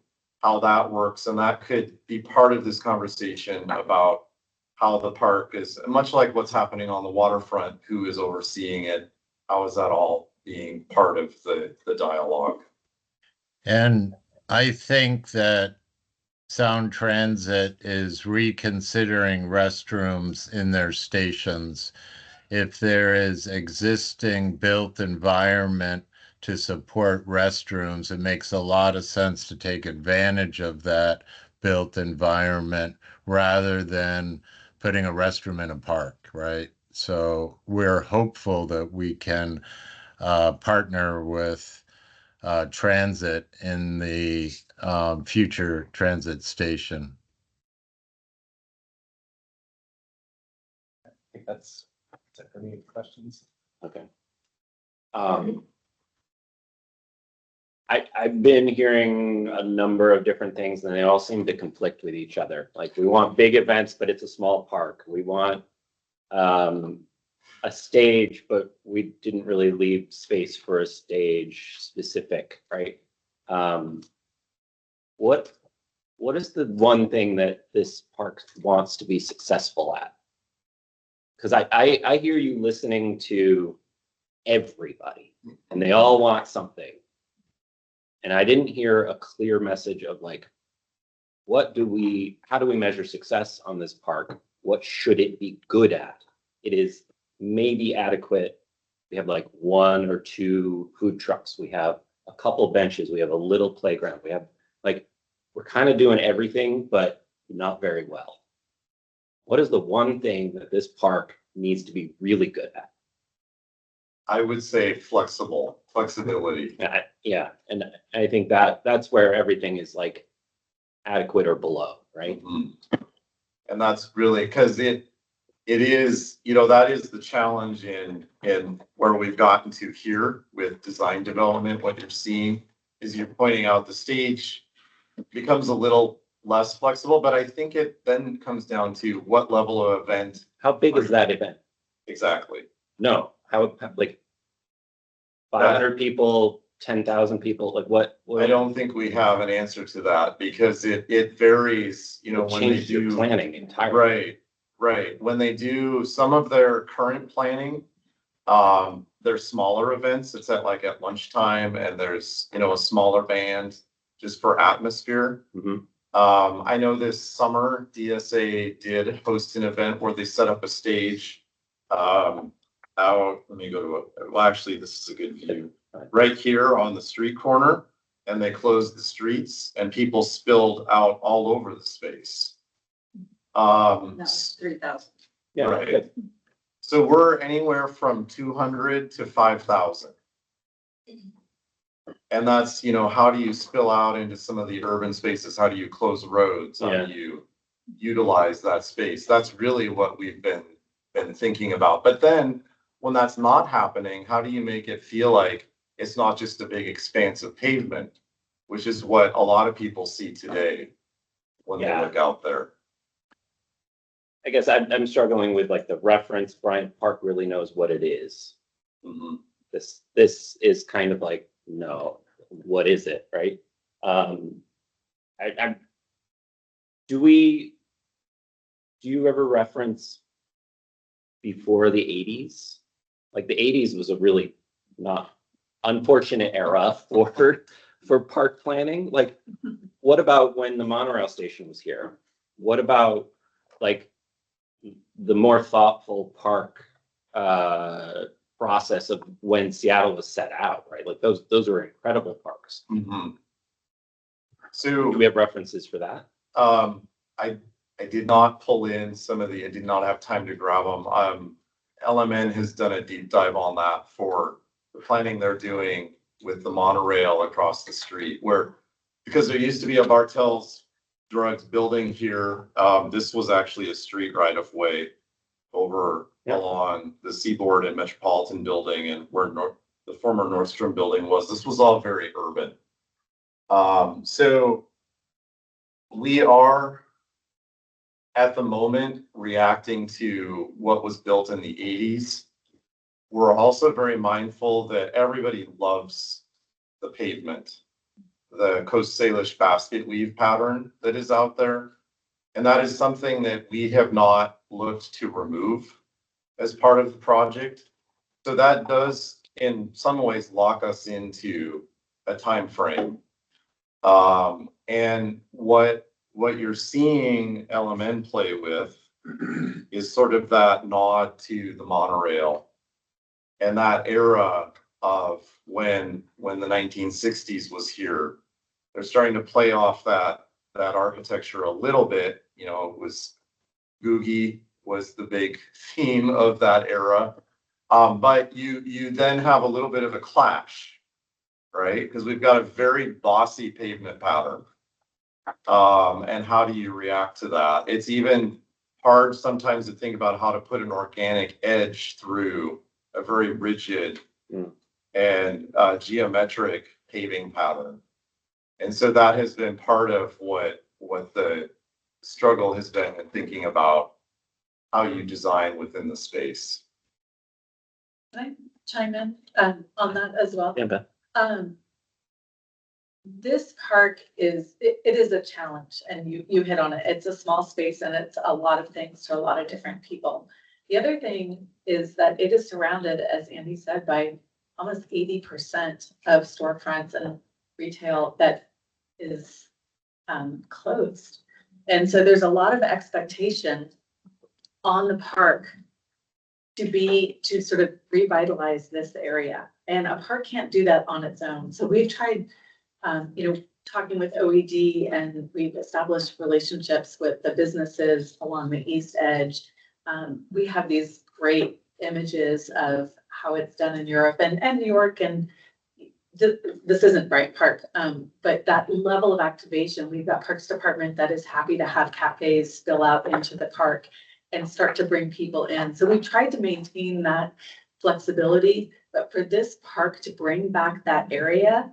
how that works, and that could be part of this conversation about how the park is, much like what's happening on the waterfront, who is overseeing it? How is that all being part of the dialogue? And I think that Sound Transit is reconsidering restrooms in their stations. If there is existing built environment to support restrooms, it makes a lot of sense to take advantage of that built environment rather than putting a restroom in a park, right? So we're hopeful that we can partner with transit in the future transit station. I think that's it for me. Questions? Okay. I've been hearing a number of different things and they all seem to conflict with each other. Like we want big events, but it's a small park. We want a stage, but we didn't really leave space for a stage specific, right? What is the one thing that this park wants to be successful at? Because I hear you listening to everybody and they all want something. And I didn't hear a clear message of like, how do we measure success on this park? What should it be good at? It is maybe adequate. We have like 1 or 2 food trucks. We have a couple benches. We have a little playground. We have like, we're kind of doing everything, but not very well. What is the one thing that this park needs to be really good at? I would say flexibility. Yeah, and I think that's where everything is like adequate or below, right? Mm-hmm. And that's really because it is, that is the challenge in where we've gotten to here with design development. What you're seeing is you're pointing out the stage becomes a little less flexible, but I think it then comes down to what level of event. How big is that event? Exactly. No, how like 500 people, 10,000 people, like what? I don't think we have an answer to that because it varies, when they do your planning entirely. Right. When they do some of their current planning, there's smaller events. It's at lunchtime and there's, a smaller band just for atmosphere. Mm-hmm. I know this summer DSA did host an event where they set up a stage. Let me go to actually, this is a good view. Right here on the street corner, and they closed the streets and people spilled out all over the space. No, it's 3,000. Yeah. Right. Good. So we're anywhere from 200 to 5,000. And that's, how do you spill out into some of the urban spaces? How do you close roads? How do you utilize that space? That's really what we've been thinking about. But then when that's not happening, how do you make it feel like it's not just a big expanse of pavement, which is what a lot of people see today when they look out there. I guess I'm struggling with like the reference. Bryant Park really knows what it is. Mm-hmm. This is kind of like, no, what is it, right? Do you ever reference before the 80s? Like the 80s was a really not unfortunate era for park planning. Like, what about when the monorail station was here? What about like the more thoughtful park process of when Seattle was set out, right? Like those were incredible parks. Mm-hmm. So do we have references for that? I did not pull in some of I did not have time to grab them. LMN has done a deep dive on that for the planning they're doing with the monorail across the street because there used to be a Bartell's Drugs building here. This was actually a street right of way over along the Seaboard and Metropolitan building and where the former Nordstrom building was. This was all very urban. So we are at the moment reacting to what was built in the 80s. We're also very mindful that everybody loves the pavement, the Coast Salish basket weave pattern that is out there. And that is something that we have not looked to remove as part of the project. So that does, in some ways, lock us into a time frame. And what you're seeing LMN play with is sort of that nod to the monorail and that era of when the 1960s was here. They're starting to play off that architecture a little bit. You know, it was Googie was the big theme of that era. But you then have a little bit of a clash, right? Because we've got a very bossy pavement pattern. And how do you react to that? It's even hard sometimes to think about how to put an organic edge through a very rigid and geometric paving pattern. And so that has been part of what the struggle has been in thinking about how you design within the space. Can I chime in on that as well? Yeah, Beth. This park is, it is a challenge, and you hit on it. It's a small space and it's a lot of things to a lot of different people. The other thing is that it is surrounded, as Andy said, by almost 80% of storefronts and retail that is closed. And so there's a lot of expectation on the park to sort of revitalize this area. And a park can't do that on its own. So we've tried, talking with OED, and we've established relationships with the businesses along the east edge. We have these great images of how it's done in Europe and New York, and this isn't Bryant Park, but that level of activation, we've got Parks Department that is happy to have cafes spill out into the park and start to bring people in. So we tried to maintain that flexibility, but for this park to bring back that area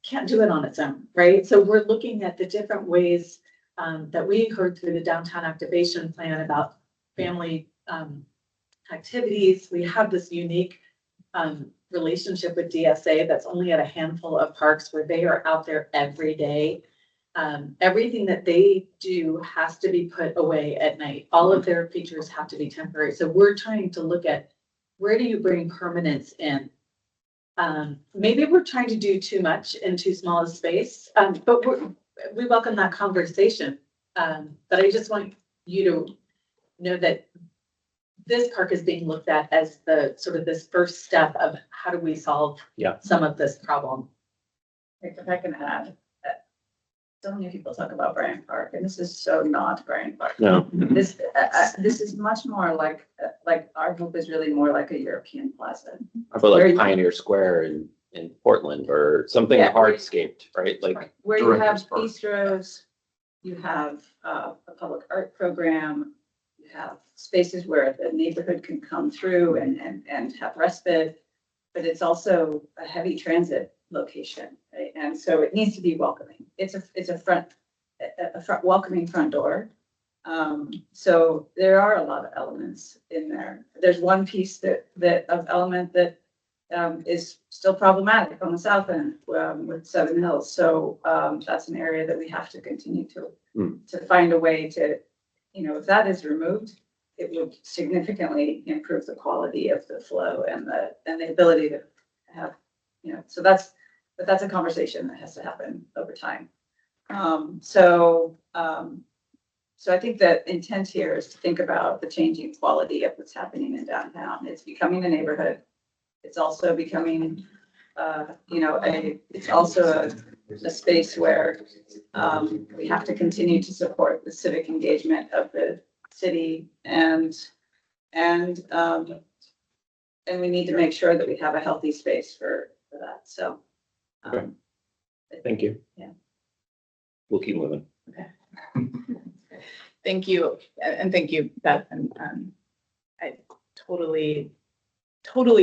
can't do it on its own, right? So we're looking at the different ways that we heard through the downtown activation plan about family activities. We have this unique relationship with DSA that's only at a handful of parks where they are out there every day. Everything that they do has to be put away at night. All of their features have to be temporary. So we're trying to look at, where do you bring permanence in? Maybe we're trying to do too much in too small a space, but we welcome that conversation. But I just want you to know that this park is being looked at as the sort of this first step of how do we solve some of this problem. If I can add, so many people talk about Bryant Park, and this is so not Bryant Park. No. This is much more like our hope is really more like a European plaza. How about like Pioneer Square in Portland or something hardscaped, right? Like where you have bistros, you have a public art program, you have spaces where the neighborhood can come through and have respite, but it's also a heavy transit location, right? And so it needs to be welcoming. It's a front welcoming front door. So there are a lot of elements in there. There's one piece that element that is still problematic on the south end with Seven Hills. So that's an area that we have to continue to find a way to, if that is removed, it would significantly improve the quality of the flow and the ability to have, so that's a conversation that has to happen over time. So I think that intent here is to think about the changing quality of what's happening in downtown. It's becoming a neighborhood. It's also becoming, it's also a space where we have to continue to support the civic engagement of the city, and we need to make sure that we have a healthy space for that. So, thank you. Yeah. We'll keep moving. Okay. Thank you. And thank you, Beth. And I totally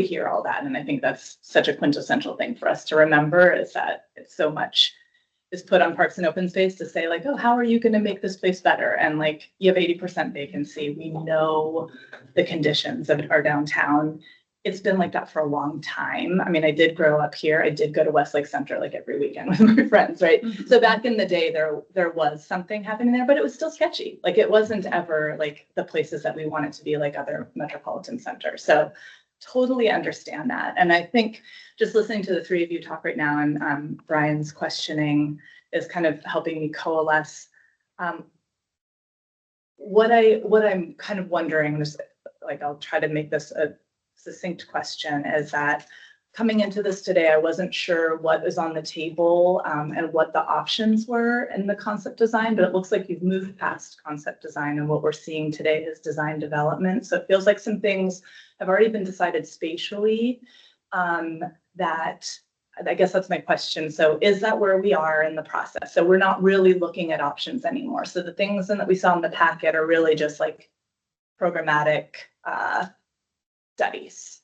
hear all that. And I think that's such a quintessential thing for us to remember, is that it's so much is put on Parks and Open Space to say like, oh, how are you going to make this place better? And like, you have 80% vacancy. We know the conditions of our downtown. it's been like that for a long time. I mean, I did grow up here. I did go to Westlake Center like every weekend with my friends, right? So back in the day, there was something happening there, but it was still sketchy. Like it wasn't ever like the places that we want it to be, like other metropolitan centers. So totally understand that. And I think just listening to the three of you talk right now and Brian's questioning is kind of helping me coalesce. What I'm kind of wondering, just like I'll try to make this a succinct question, is that coming into this today, I wasn't sure what is on the table and what the options were in the concept design, but it looks like you've moved past concept design, and what we're seeing today is design development. So it feels like some things have already been decided spatially. That I guess that's my question. So is that where we are in the process? So we're not really looking at options anymore. So the things that we saw in the packet are really just like programmatic studies.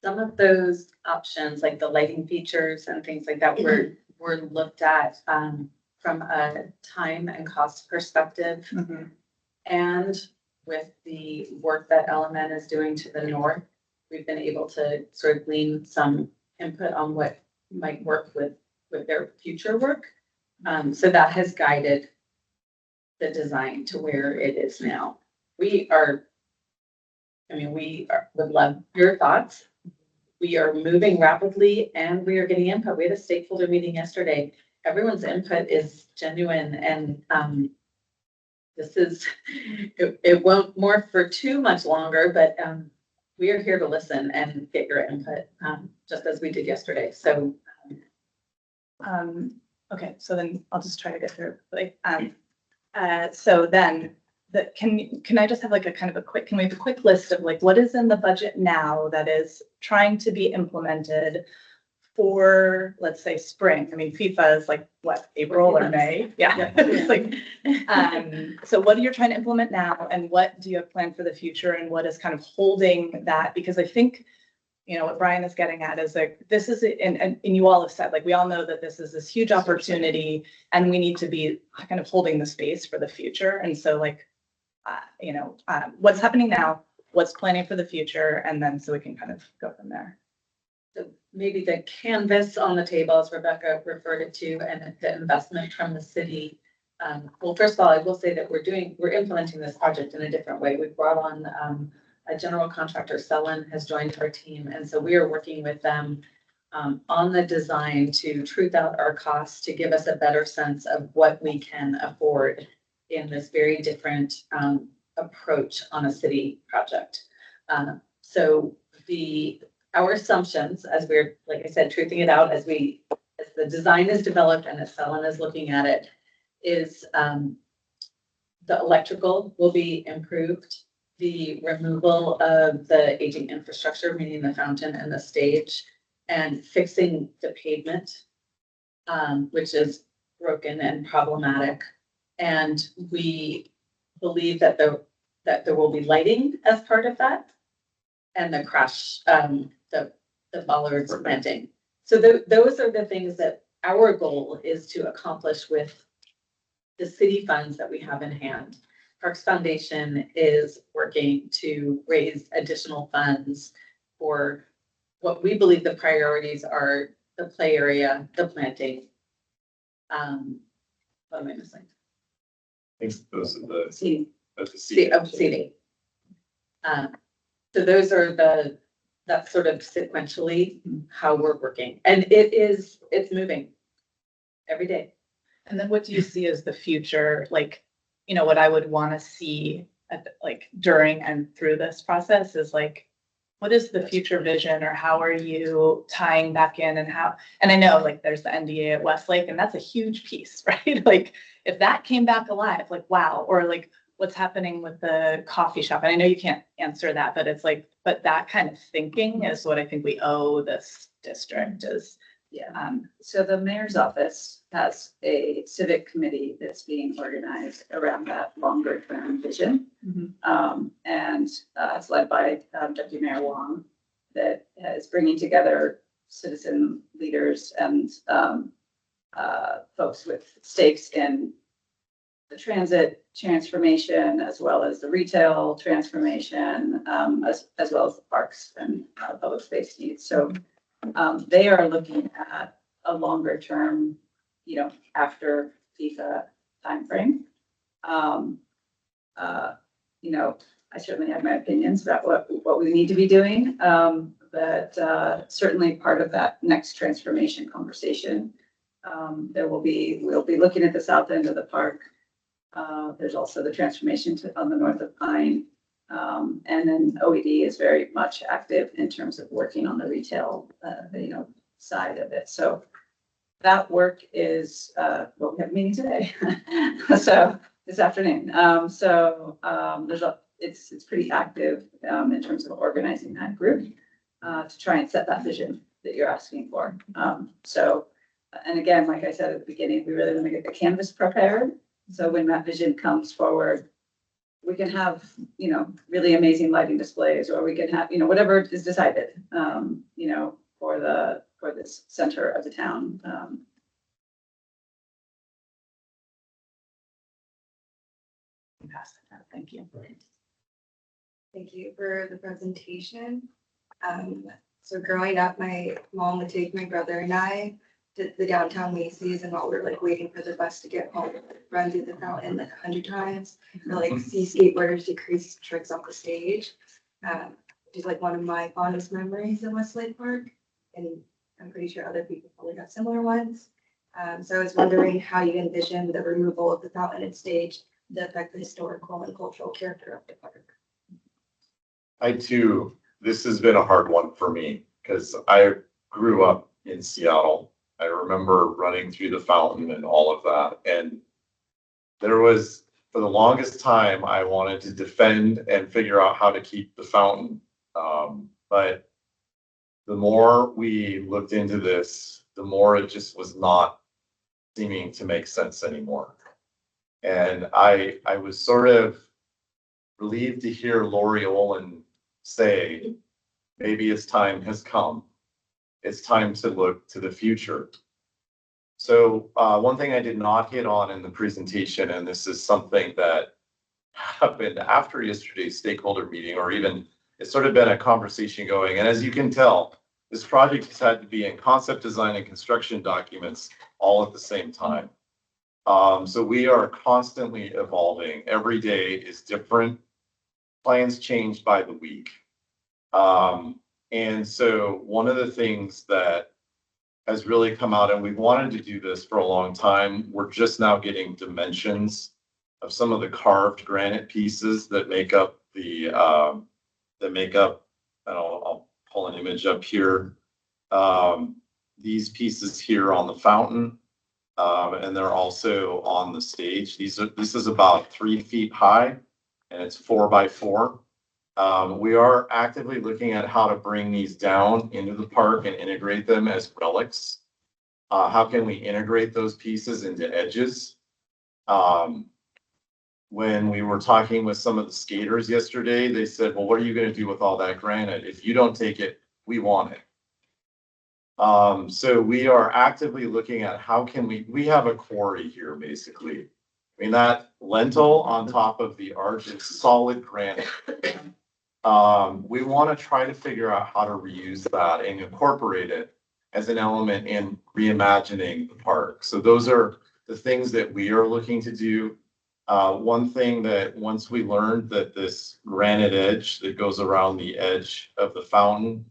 Some of those options, like the lighting features and things like that, were looked at from a time and cost perspective. And with the work that LMN is doing to the north, we've been able to sort of glean some input on what might work with their future work. So that has guided the design to where it is now. We would love your thoughts. We are moving rapidly and we are getting input. We had a stakeholder meeting yesterday. Everyone's input is genuine, and it won't morph for too much longer, but we are here to listen and get your input, just as we did yesterday. So, okay, so then I'll just try to get through. So then, can I just have like a kind of a quick, can we have a quick list of like what is in the budget now that is trying to be implemented for, let's say, spring? I mean, FIFA is like what, April or May? Yeah. It's like, so what are you trying to implement now, and what do you have planned for the future, and what is kind of holding that? Because I think, you know, what Brian is getting at is like, this is, and you all have said, like, we all know that this is this huge opportunity and we need to be kind of holding the space for the future. And so like, what's happening now, what's planning for the future, and then so we can kind of go from there. So maybe the canvas on the table, as Rebecca referred it to, and the investment from the city. Well, first of all, I will say that we're implementing this project in a different way. We brought on a general contractor, Sellen, has joined our team. And so we are working with them on the design to truth out our costs, to give us a better sense of what we can afford in this very different approach on a city project. So our assumptions, as we're, like I said, truthing it out as the design is developed and as Sellen is looking at it, is the electrical will be improved. The removal of the aging infrastructure, meaning the fountain and the stage, and fixing the pavement, which is broken and problematic. And we believe that there will be lighting as part of that, and the crash, the bollards planting. So those are the things that our goal is to accomplish with the city funds that we have in hand. Parks Foundation is working to raise additional funds for what we believe the priorities are: the play area, the planting. What am I missing? I think those are the Seating. seating. So those are that's sort of sequentially how we're working. And it's moving every day. And then what do you see as the future? Like, you know, what I would want to see like during and through this process is like, what is the future vision, or how are you tying back in, and I know like there's the NDA at Westlake, and that's a huge piece, right? Like if that came back alive, like, wow, or like what's happening with the coffee shop. And I know you can't answer that, but it's like, but that kind of thinking is what I think we owe this district is. Yeah. So the mayor's office has a civic committee that's being organized around that longer term vision. And it's led by Deputy Mayor Wong, that is bringing together citizen leaders and folks with stakes in the transit transformation as well as the retail transformation, as well as the parks and public space needs. So they are looking at a longer term, after FIFA timeframe. I certainly have my opinions about what we need to be doing. But certainly part of that next transformation conversation, we'll be looking at the south end of the park. There's also the transformation on the north of Pine. And then OED is very much active in terms of working on the retail, side of it. So that work is, we have a meeting today. So this afternoon. It's pretty active, in terms of organizing that group, to try and set that vision that you're asking for. And again, like I said at the beginning, we really want to get the canvas prepared. So when that vision comes forward, we can have, really amazing lighting displays, or we can have, whatever is decided, for this center of the town. Thank you. Thank you for the presentation. So growing up, my mom would take my brother and I to the downtown Macy's, and while we're like waiting for the bus to get home, run through the fountain like 100 times, or like see skateboarders do crazy tricks off the stage. Which is like one of my fondest memories of Westlake Park, and I'm pretty sure other people probably got similar ones. So I was wondering how you envision the removal of the fountain and stage to affect the historical and cultural character of the park. This has been a hard one for me because I grew up in Seattle. I remember running through the fountain and all of that. And there was, for the longest time, I wanted to defend and figure out how to keep the fountain. But the more we looked into this, the more it just was not seeming to make sense anymore. And I was sort of relieved to hear Lori Olin say, maybe its time has come. It's time to look to the future. So one thing I did not hit on in the presentation, and this is something that happened after yesterday's stakeholder meeting, or even it's sort of been a conversation going. And as you can tell, this project has had to be in concept design and construction documents all at the same time. So we are constantly evolving. Every day is different. Plans change by the week. And so one of the things that has really come out, and we've wanted to do this for a long time, we're just now getting dimensions of some of the carved granite pieces that make up I'll pull an image up here. These pieces here on the fountain, and they're also on the stage. This is about 3 feet high, and it's 4 by 4. We are actively looking at how to bring these down into the park and integrate them as relics. How can we integrate those pieces into edges? When we were talking with some of the skaters yesterday, they said, well, what are you going to do with all that granite? If you don't take it, we want it. So we are actively looking at how can we have a quarry here, basically. I mean, that lentil on top of the arch is solid granite. We want to try to figure out how to reuse that and incorporate it as an element in reimagining the park. So those are the things that we are looking to do. One thing that once we learned that this granite edge that goes around the edge of the fountain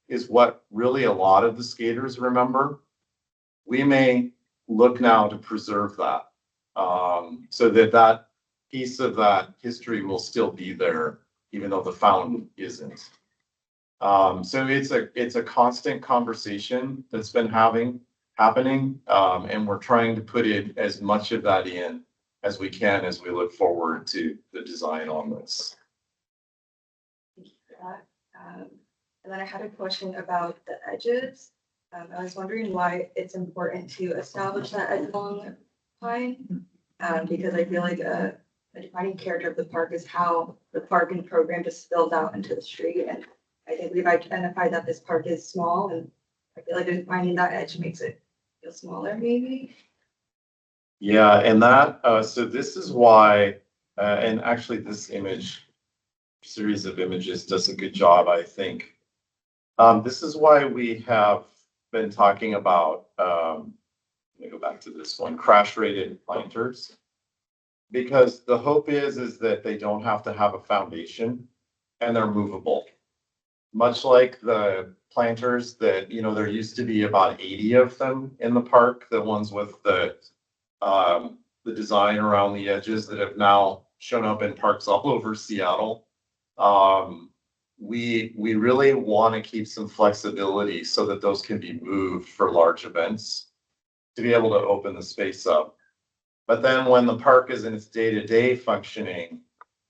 is what really a lot of the skaters remember, we may look now to preserve that, so that that piece of that history will still be there, even though the fountain isn't. So it's a constant conversation that's been happening, and we're trying to put in as much of that in as we can as we look forward to the design on this. Thank you for that. And then I had a question about the edges. I was wondering why it's important to establish that edge along Pine, because I feel like a defining character of the park is how the parking program just spills out into the street. And I think we've identified that this park is small, and I feel like finding that edge makes it feel smaller, maybe. Yeah, and that, so this is why, and actually this series of images does a good job, I think. This is why we have been talking about, let me go back to this one, crash rated planters. Because the hope is that they don't have to have a foundation and they're movable. Much like the planters that, there used to be about 80 of them in the park, the ones with the design around the edges that have now shown up in parks all over Seattle. We really want to keep some flexibility so that those can be moved for large events to be able to open the space up. But then when the park is in its day-to-day functioning,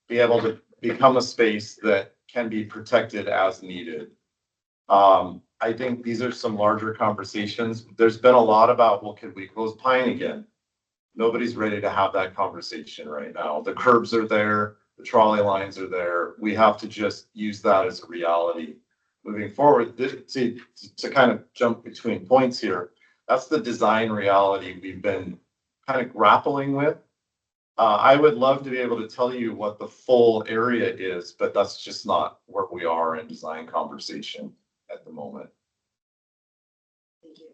be able to become a space that can be protected as needed. I think these are some larger conversations. There's been a lot about, well, could we close Pine again? Nobody's ready to have that conversation right now. The curbs are there, the trolley lines are there. We have to just use that as a reality. Moving forward, to kind of jump between points here, that's the design reality we've been kind of grappling with. I would love to be able to tell you what the full area is, but that's just not where we are in design conversation at the moment. Thank you.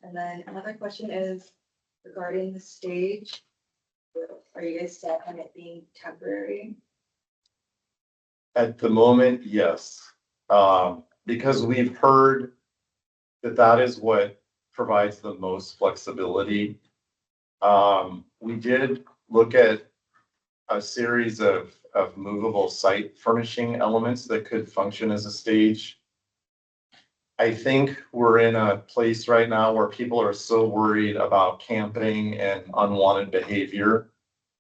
And then another question is regarding the stage. Are you guys set on it being temporary? At the moment, yes. Because we've heard that is what provides the most flexibility. We did look at a series of movable site furnishing elements that could function as a stage. I think we're in a place right now where people are so worried about camping and unwanted behavior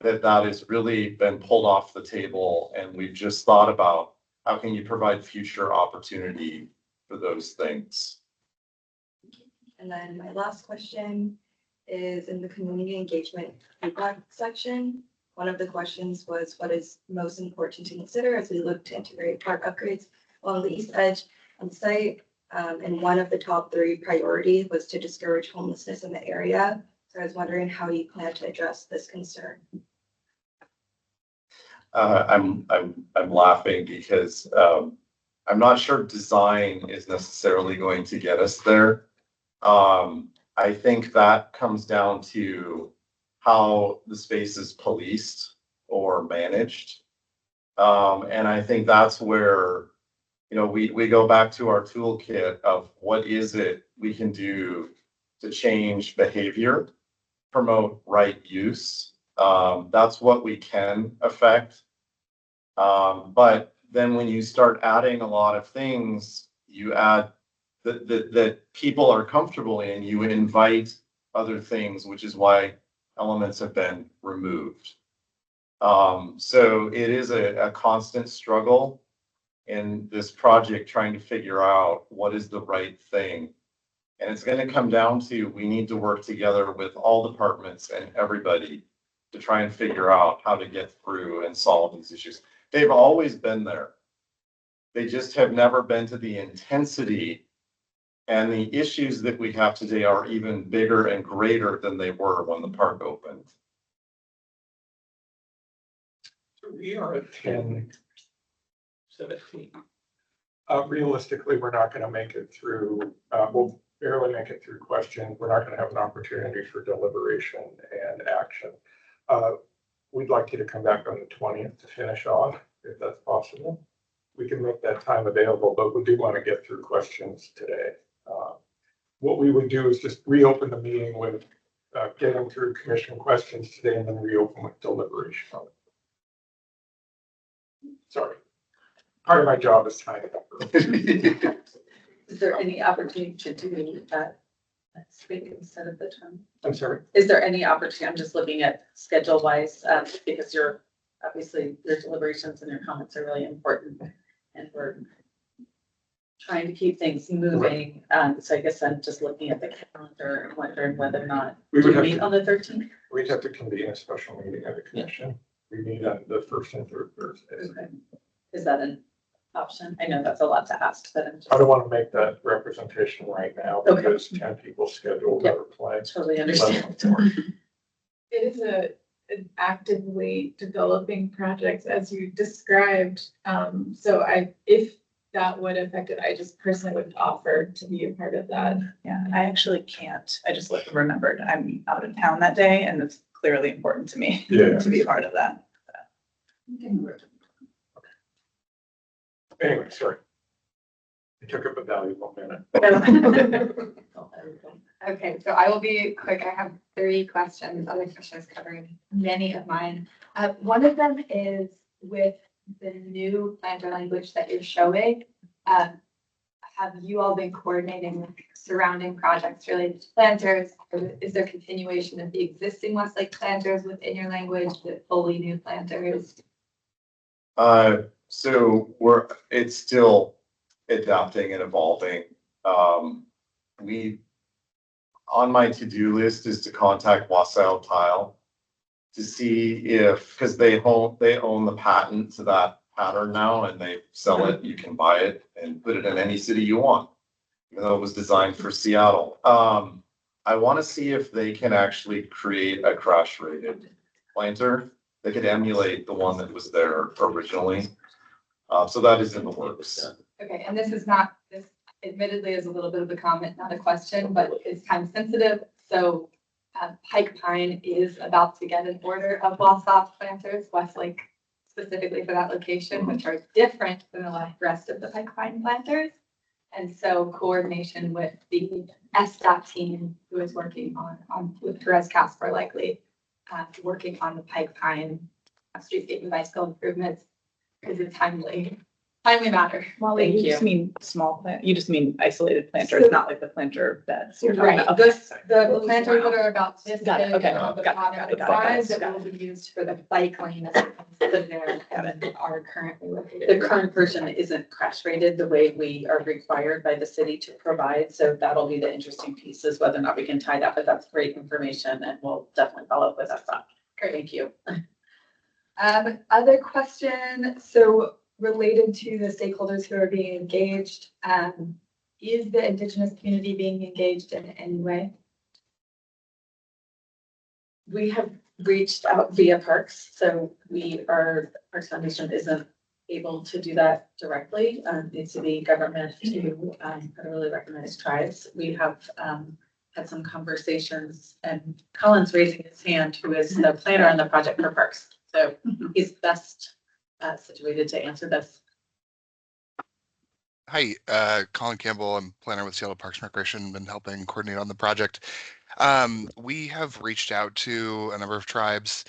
that has really been pulled off the table. And we've just thought about how can you provide future opportunity for those things. And then my last question is in the community engagement feedback section. One of the questions was what is most important to consider as we look to integrate park upgrades along the east edge of the site. And one of the top 3 priorities was to discourage homelessness in the area. So I was wondering how you plan to address this concern. I'm laughing because I'm not sure design is necessarily going to get us there. I think that comes down to how the space is policed or managed. And I think that's where, we go back to our toolkit of what is it we can do to change behavior, promote right use. That's what we can affect. But then when you start adding a lot of things, you add that people are comfortable in, you invite other things, which is why elements have been removed. So it is a constant struggle in this project trying to figure out what is the right thing. And it's going to come down to, we need to work together with all departments and everybody to try and figure out how to get through and solve these issues. They've always been there. They just have never been to the intensity, and the issues that we have today are even bigger and greater than they were when the park opened. So we are at 10:17. Realistically, we're not going to make it through, we'll barely make it through questions. We're not going to have an opportunity for deliberation and action. We'd like you to come back on the 20th to finish off, if that's possible. We can make that time available, but we do want to get through questions today. What we would do is just reopen the meeting with getting through commission questions today and then reopen with deliberation on it. Sorry. Part of my job is tying it up. Is there any opportunity to do that next week instead of the 20th? I'm sorry? Is there any opportunity, I'm just looking at schedule wise, because obviously your deliberations and your comments are really important and we're trying to keep things moving. So I guess I'm just looking at the calendar and wondering whether or not we would meet on the 13th. We'd have to convene a special meeting of the commission. We meet on the 1st and 3rd Thursdays. Okay. Is that an option? I know that's a lot to ask, but I don't want to make that representation right now because 10 people scheduled Yep. are playing. Totally understand. It is an actively developing project as you described. So if that would affect it, I just personally would offer to be a part of that. Yeah, I actually can't. I just remembered I'm out of town that day and it's clearly important to me to be a part of that. Anyway, sorry. I took up a valuable minute. Okay, so I will be quick. I have 3 questions. Other questions covered many of mine. One of them is with the new planter language that you're showing. Have you all been coordinating with surrounding projects related to planters? Or is there continuation of the existing Westlake planters within your language, the fully new planters? So it's still adapting and evolving. On my to-do list is to contact Wassail Tile to see if, because they own the patent to that pattern now and they sell it, you can buy it and put it in any city you want, even though it was designed for Seattle. I want to see if they can actually create a crash rated planter that could emulate the one that was there originally. So that is in the works. Okay, and this admittedly is a little bit of a comment, not a question, but it's time sensitive. So Pike Pine is about to get an order of Wausau planters, Westlake specifically for that location, which are different than the rest of the Pike Pine planters. And so coordination with the SDOT team who is working with Perez Casper likely working on the Pike Pine streetscape and bicycle improvements is a timely matter. Molly, Thank you just you. mean small plant, you just mean isolated planters, So- not like the planter beds. You're talking Right, about. Okay, sorry. the planters that are about this big Got it, okay. and on the Got it, bottom got of it, the got it, size got that it. will be used for the bike lane that is there and are currently located. The current version isn't crash rated the way we are required by the city to provide, so that'll be the interesting piece is whether or not we can tie that, but that's great information and we'll definitely follow up with that. Great. Thank you. Other question, so related to the stakeholders who are being engaged, is the Indigenous community being engaged in any way? We have reached out via Parks, so Parks Foundation isn't able to do that directly. Needs to be government to federally recognized tribes. We have had some conversations and Colin's raising his hand, who is the planner on the project for Parks. So he's best situated to answer this. Hi, Colin Campbell. I'm planner with Seattle Parks and Recreation, been helping coordinate on the project. We have reached out to a number of tribes.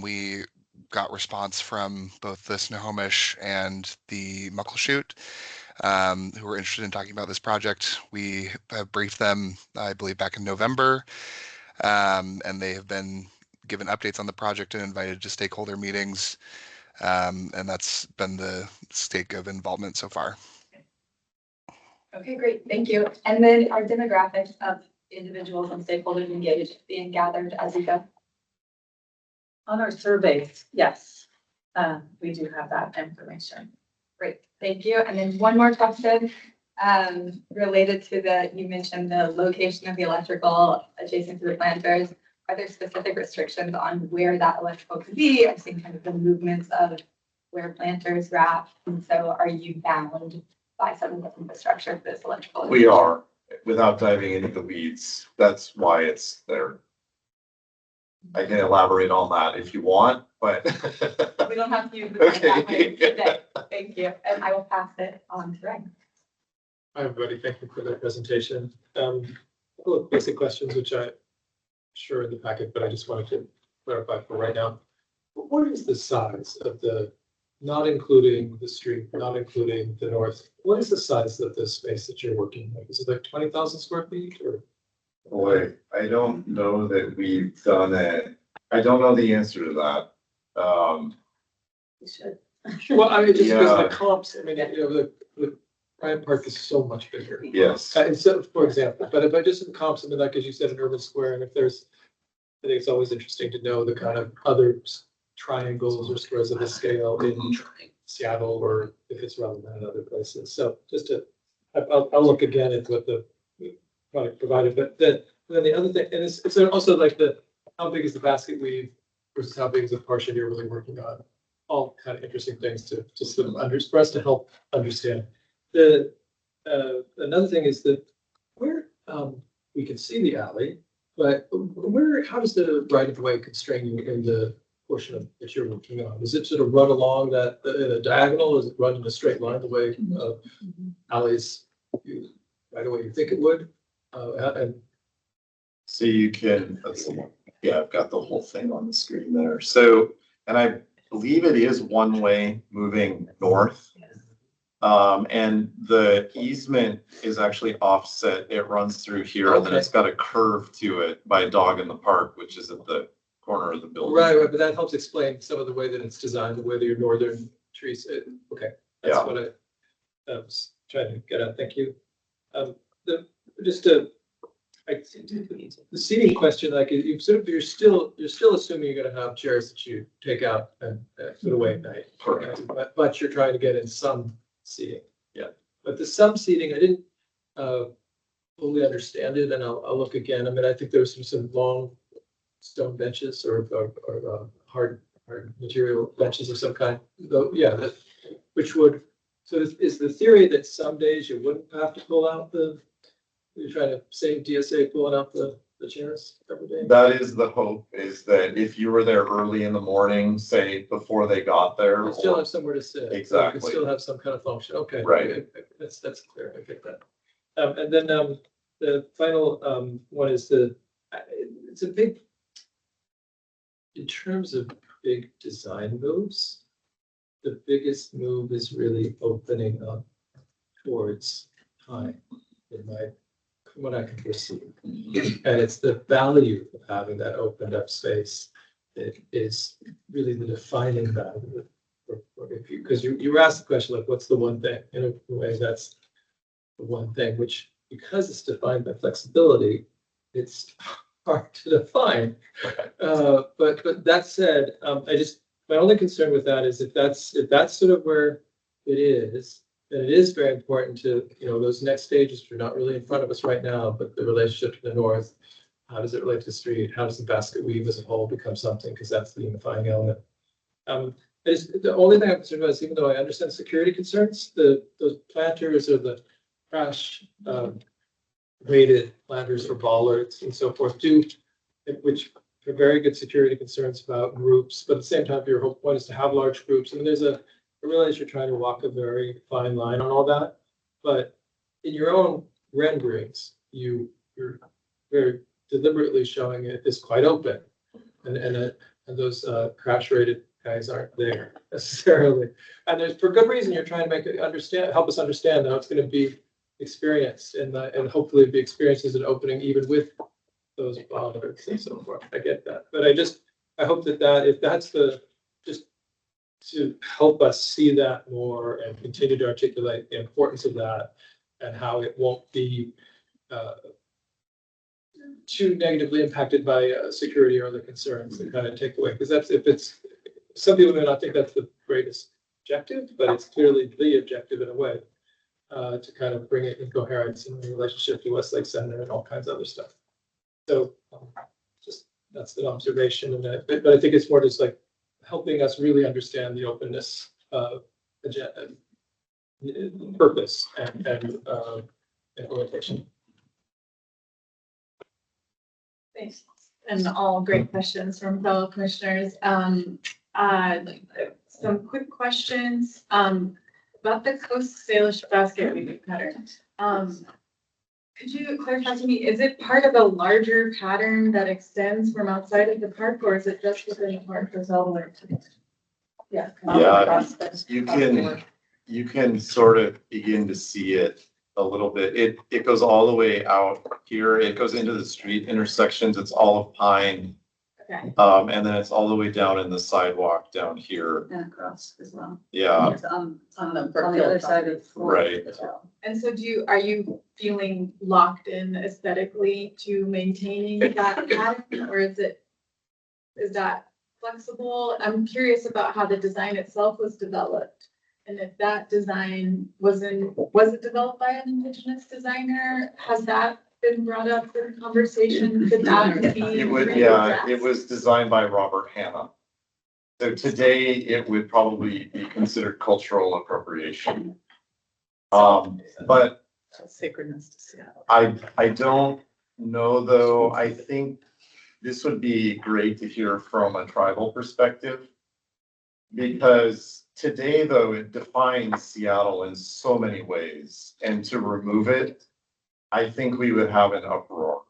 We got response from both the Snohomish and the Muckleshoot, who were interested in talking about this project. We have briefed them, I believe, back in November, and they have been given updates on the project and invited to stakeholder meetings. And that's been the stake of involvement so far. Okay, great, thank you. And then our demographics of individuals and stakeholders engaged being gathered as we go. On our surveys, yes, we do have that information. Great, thank you. And then one more question related to you mentioned the location of the electrical adjacent to the planters. Are there specific restrictions on where that electrical could be? I've seen kind of the movements of where planters wrap. And so are you bound by some of the infrastructure for this electrical? We are, without diving into the weeds. That's why it's there. I can elaborate on that if you want, but. We don't have to use the time that way Okay. today. Thank you. And I will pass it on to Greg. Hi, everybody. Thank you for the presentation. A couple of basic questions, which I'm sure in the packet, but I just wanted to clarify for right now. What is the size of not including the street, not including the north, what is the size of the space that you're working with? Is it like 20,000 square feet or? Boy, I don't know that we've done it. I don't know the answer to that. We should. Well, I mean, just because Yeah. the comps, I mean, the Bryant Park is so much bigger. Yes. And so, for example, but if I just comp something like, as you said, an urban square, and if there's, I think it's always interesting to know the kind of other triangles or squares of the scale in Seattle, or if it's relevant in other places. So just I'll look again at what the product provided, but then the other thing, and it's also like how big is the basket weave versus how big is the portion you're really working on? All kind of interesting things to sort of for us to help understand. The another thing is that where we can see the alley, but how does the right of way constrain you in the portion of that you're working on? Does it sort of run along that in a diagonal? Does it run in a straight line the way alleys right away you think it would? And So you can, let's see, yeah, I've got the whole thing on the screen there. So, and I believe it is one way moving north. And the easement is actually offset. It runs through here and then it's got a curve to it by Dog in the Park, which is at the corner of the building. Right, but that helps explain some of the way that it's designed, the way that your northern trees, okay. That's what I was trying to get at. Thank you. The seating question, like you're still assuming you're gonna have chairs that you take out and put away at night. But you're trying to get in some seating. Yeah. But the some seating, I didn't fully understand it, and I'll look again. I mean, I think there was some long stone benches or hard material benches of some kind. Though, yeah, which would. So is the theory that some days you wouldn't have to pull out you're trying to save DSA pulling out the chairs every day? That is the hope, is that if you were there early in the morning, say before they got there. You still have somewhere to sit. Exactly. You still have some kind of function. Okay. Right. That's clear. I get that. And then the final one is it's a big, in terms of big design moves, the biggest move is really opening up towards time from what I can perceive. And it's the value of having that opened up space that is really the defining value. Because you were asked the question, like, what's the one thing? In a way, that's the one thing, which, because it's defined by flexibility, it's hard to define. But that said, my only concern with that is if that's sort of where it is, then it is very important to, those next stages, which are not really in front of us right now, but the relationship to the north, how does it relate to the street? How does the basket weave as a whole become something? Because that's the unifying element. The only thing I'm concerned about is, even though I understand security concerns, those planters or the crash rated planters for bollards and so forth which are very good security concerns about groups, but at the same time, your whole point is to have large groups. And I realize you're trying to walk a very fine line on all that, but in your own renderings, you're very deliberately showing it is quite open, and those crash rated guys aren't there necessarily. And there's, for good reason, you're trying to help us understand how it's going to be experienced, and hopefully be experienced as an opening even with those bollards and so forth. I get that, but I hope that if that's just to help us see that more and continue to articulate the importance of that and how it won't be too negatively impacted by security or other concerns and kind of take away. Because some people may not think that's the greatest objective, but it's clearly the objective in a way to kind of bring it in coherence in relationship to Westlake Center and all kinds of other stuff. So that's an observation, but I think it's more just like helping us really understand the openness agenda, purpose, and implementation. Thanks. And all great questions from fellow commissioners. Some quick questions about the Coast Salish basket weaving pattern. Could you clarify to me, is it part of a larger pattern that extends from outside of the park, or is it just within the park goes all the way to? Yeah. You can sort of begin to see it a little bit. It goes all the way out here. It goes into the street intersections. It's olive pine. Okay. And then it's all the way down in the sidewalk down here. And across as well. Yeah. It's on the other side of. Right. As well. And so are you feeling locked in aesthetically to maintaining that pattern, or is that flexible? I'm curious about how the design itself was developed, and if that design was it developed by an Indigenous designer? Has that been brought up for conversation? Could that be? It would, yeah, it was designed by Robert Hanna. So today it would probably be considered cultural appropriation. But Sacredness to Seattle. I don't know, though. I think this would be great to hear from a tribal perspective. Because today, though, it defines Seattle in so many ways, and to remove it, I think we would have an uproar.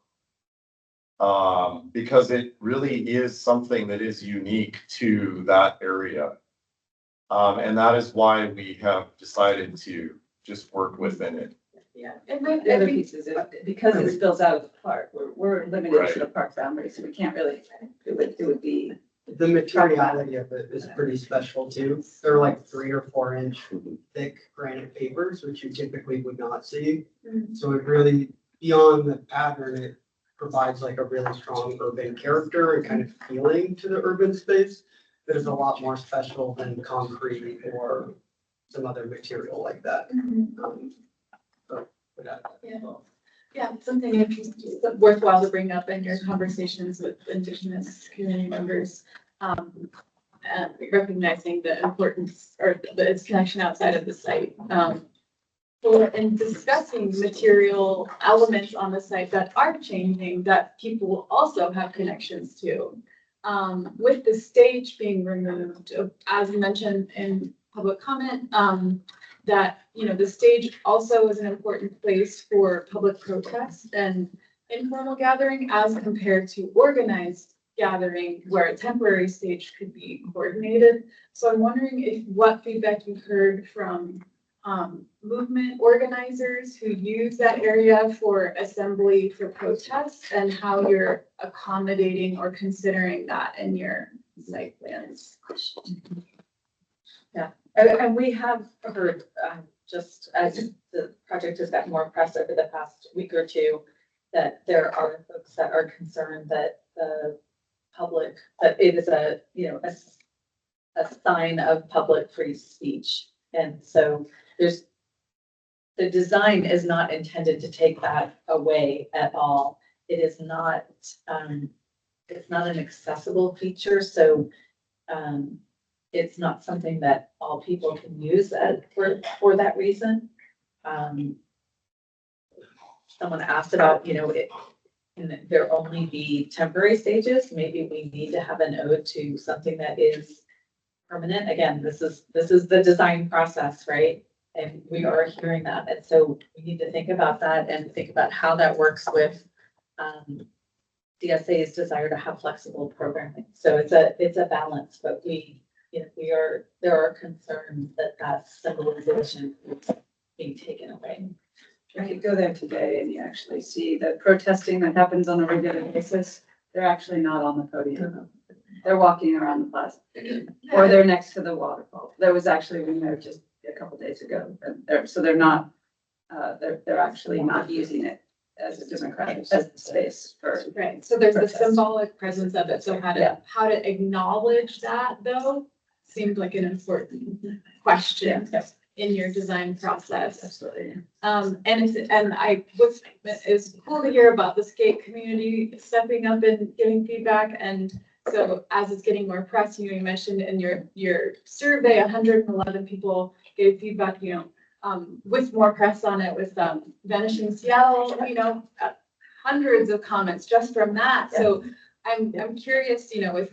Because it really is something that is unique to that area. And that is why we have decided to just work within it. Yeah, and the other piece is because it spills out of the park, we're limited to the park boundary, so we can't really, it would be. The materiality of it is pretty special too. They're like 3 or 4 inch thick granite papers, which you typically would not see. So it really, beyond the pattern, it provides like a really strong urban character and kind of feeling to the urban space that is a lot more special than concrete or some other material like that. Yeah, something worthwhile to bring up in your conversations with Indigenous community members. Recognizing the importance or its connection outside of the site. And discussing material elements on the site that are changing that people will also have connections to. With the stage being removed, as mentioned in public comment, that, the stage also is an important place for public protest and informal gathering as compared to organized gathering where a temporary stage could be coordinated. So I'm wondering what feedback you've heard from movement organizers who use that area for assembly for protests and how you're accommodating or considering that in your site plans. Yeah, and we have heard, just as the project has gotten more press over the past week or two, that there are folks that are concerned that the public, that it is a sign of public free speech. And so the design is not intended to take that away at all. It is not, it's not an accessible feature. So, it's not something that all people can use for that reason. Someone asked about, can there only be temporary stages? Maybe we need to have an ode to something that is permanent. Again, this is the design process, right? And we are hearing that. And so we need to think about that and think about how that works with DSA's desire to have flexible programming. So it's a balance, but there are concerns that symbolization is being taken away. If you go there today and you actually see the protesting that happens on a regular basis, they're actually not on the podium. They're walking around the plaza or they're next to the waterfall. There was actually one there just a couple days ago. And they're not, they're actually not using it as a democratic space for. Right. So there's protest. the symbolic presence of it. So how to acknowledge that though seemed like an important question in your design process. Absolutely. It's cool to hear about the skate community stepping up and giving feedback. And so as it's getting more press, you mentioned in your survey, 111 people gave feedback, with more press on it with Vanishing Seattle, hundreds of comments just from that. Yeah. So I'm curious, with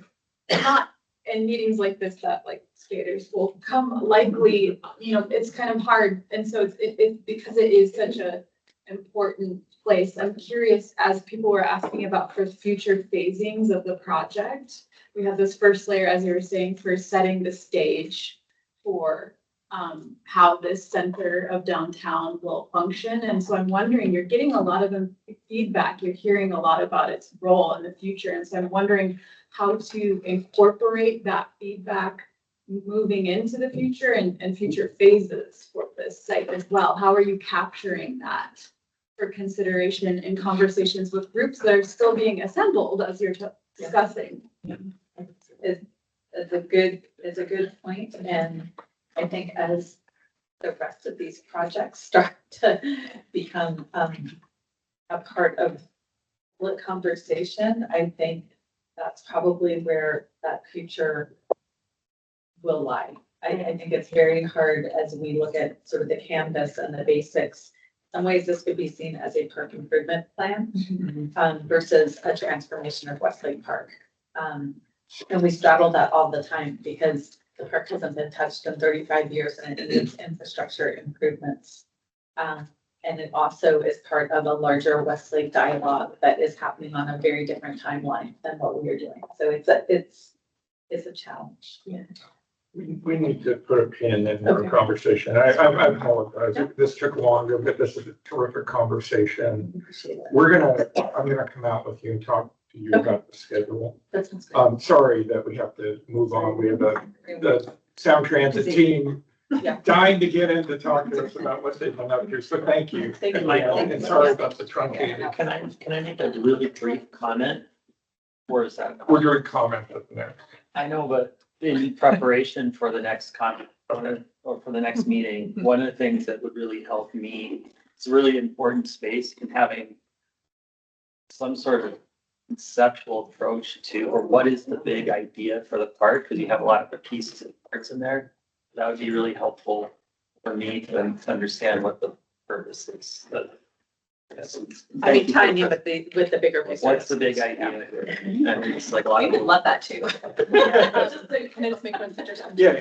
not in meetings like this that like skaters will come likely, it's kind of hard. And so it's because it is such a important place. I'm curious, as people were asking about for future phasings of the project, we have this first layer, as you were saying, for setting the stage for how this center of downtown will function. And so I'm wondering, you're getting a lot of feedback, you're hearing a lot about its role in the future. And so I'm wondering how to incorporate that feedback moving into the future and future phases for this site as well. How are you capturing that for consideration in conversations with groups that are still being assembled as you're discussing? It's a good point. And I think as the rest of these projects start to become a part of public conversation, I think that's probably where that future will lie. I think it's very hard as we look at sort of the canvas and the basics. In some ways, this could be seen as a park improvement plan versus a transformation of Westlake Park. And we straddle that all the time because the park hasn't been touched in 35 years and it needs infrastructure improvements. And it also is part of a larger Westlake dialogue that is happening on a very different timeline than what we are doing. So it's a challenge. Yeah. We need to put a pin in our conversation. I apologize. This took longer, but this is a terrific conversation. Appreciate it. I'm gonna come out with you and talk to you about the schedule. That sounds good. I'm sorry that we have to move on. We have the Sound Transit team dying to get in to talk to us about what they've been up to. So thank you. Thank you. And sorry about the truncated. Can I make a really brief comment? Or is that? We're doing comment at the next. I know, but in preparation for the next or for the next meeting, one of the things that would really help me, it's a really important space in having some sort of conceptual approach to, or what is the big idea for the park? Because you have a lot of the pieces and parts in there. That would be really helpful for me to understand what the purpose is. I mean, tying in with the bigger picture. What's the big idea? And it's like a lot We of would people. love that too. Can I just make one suggestion? Yeah.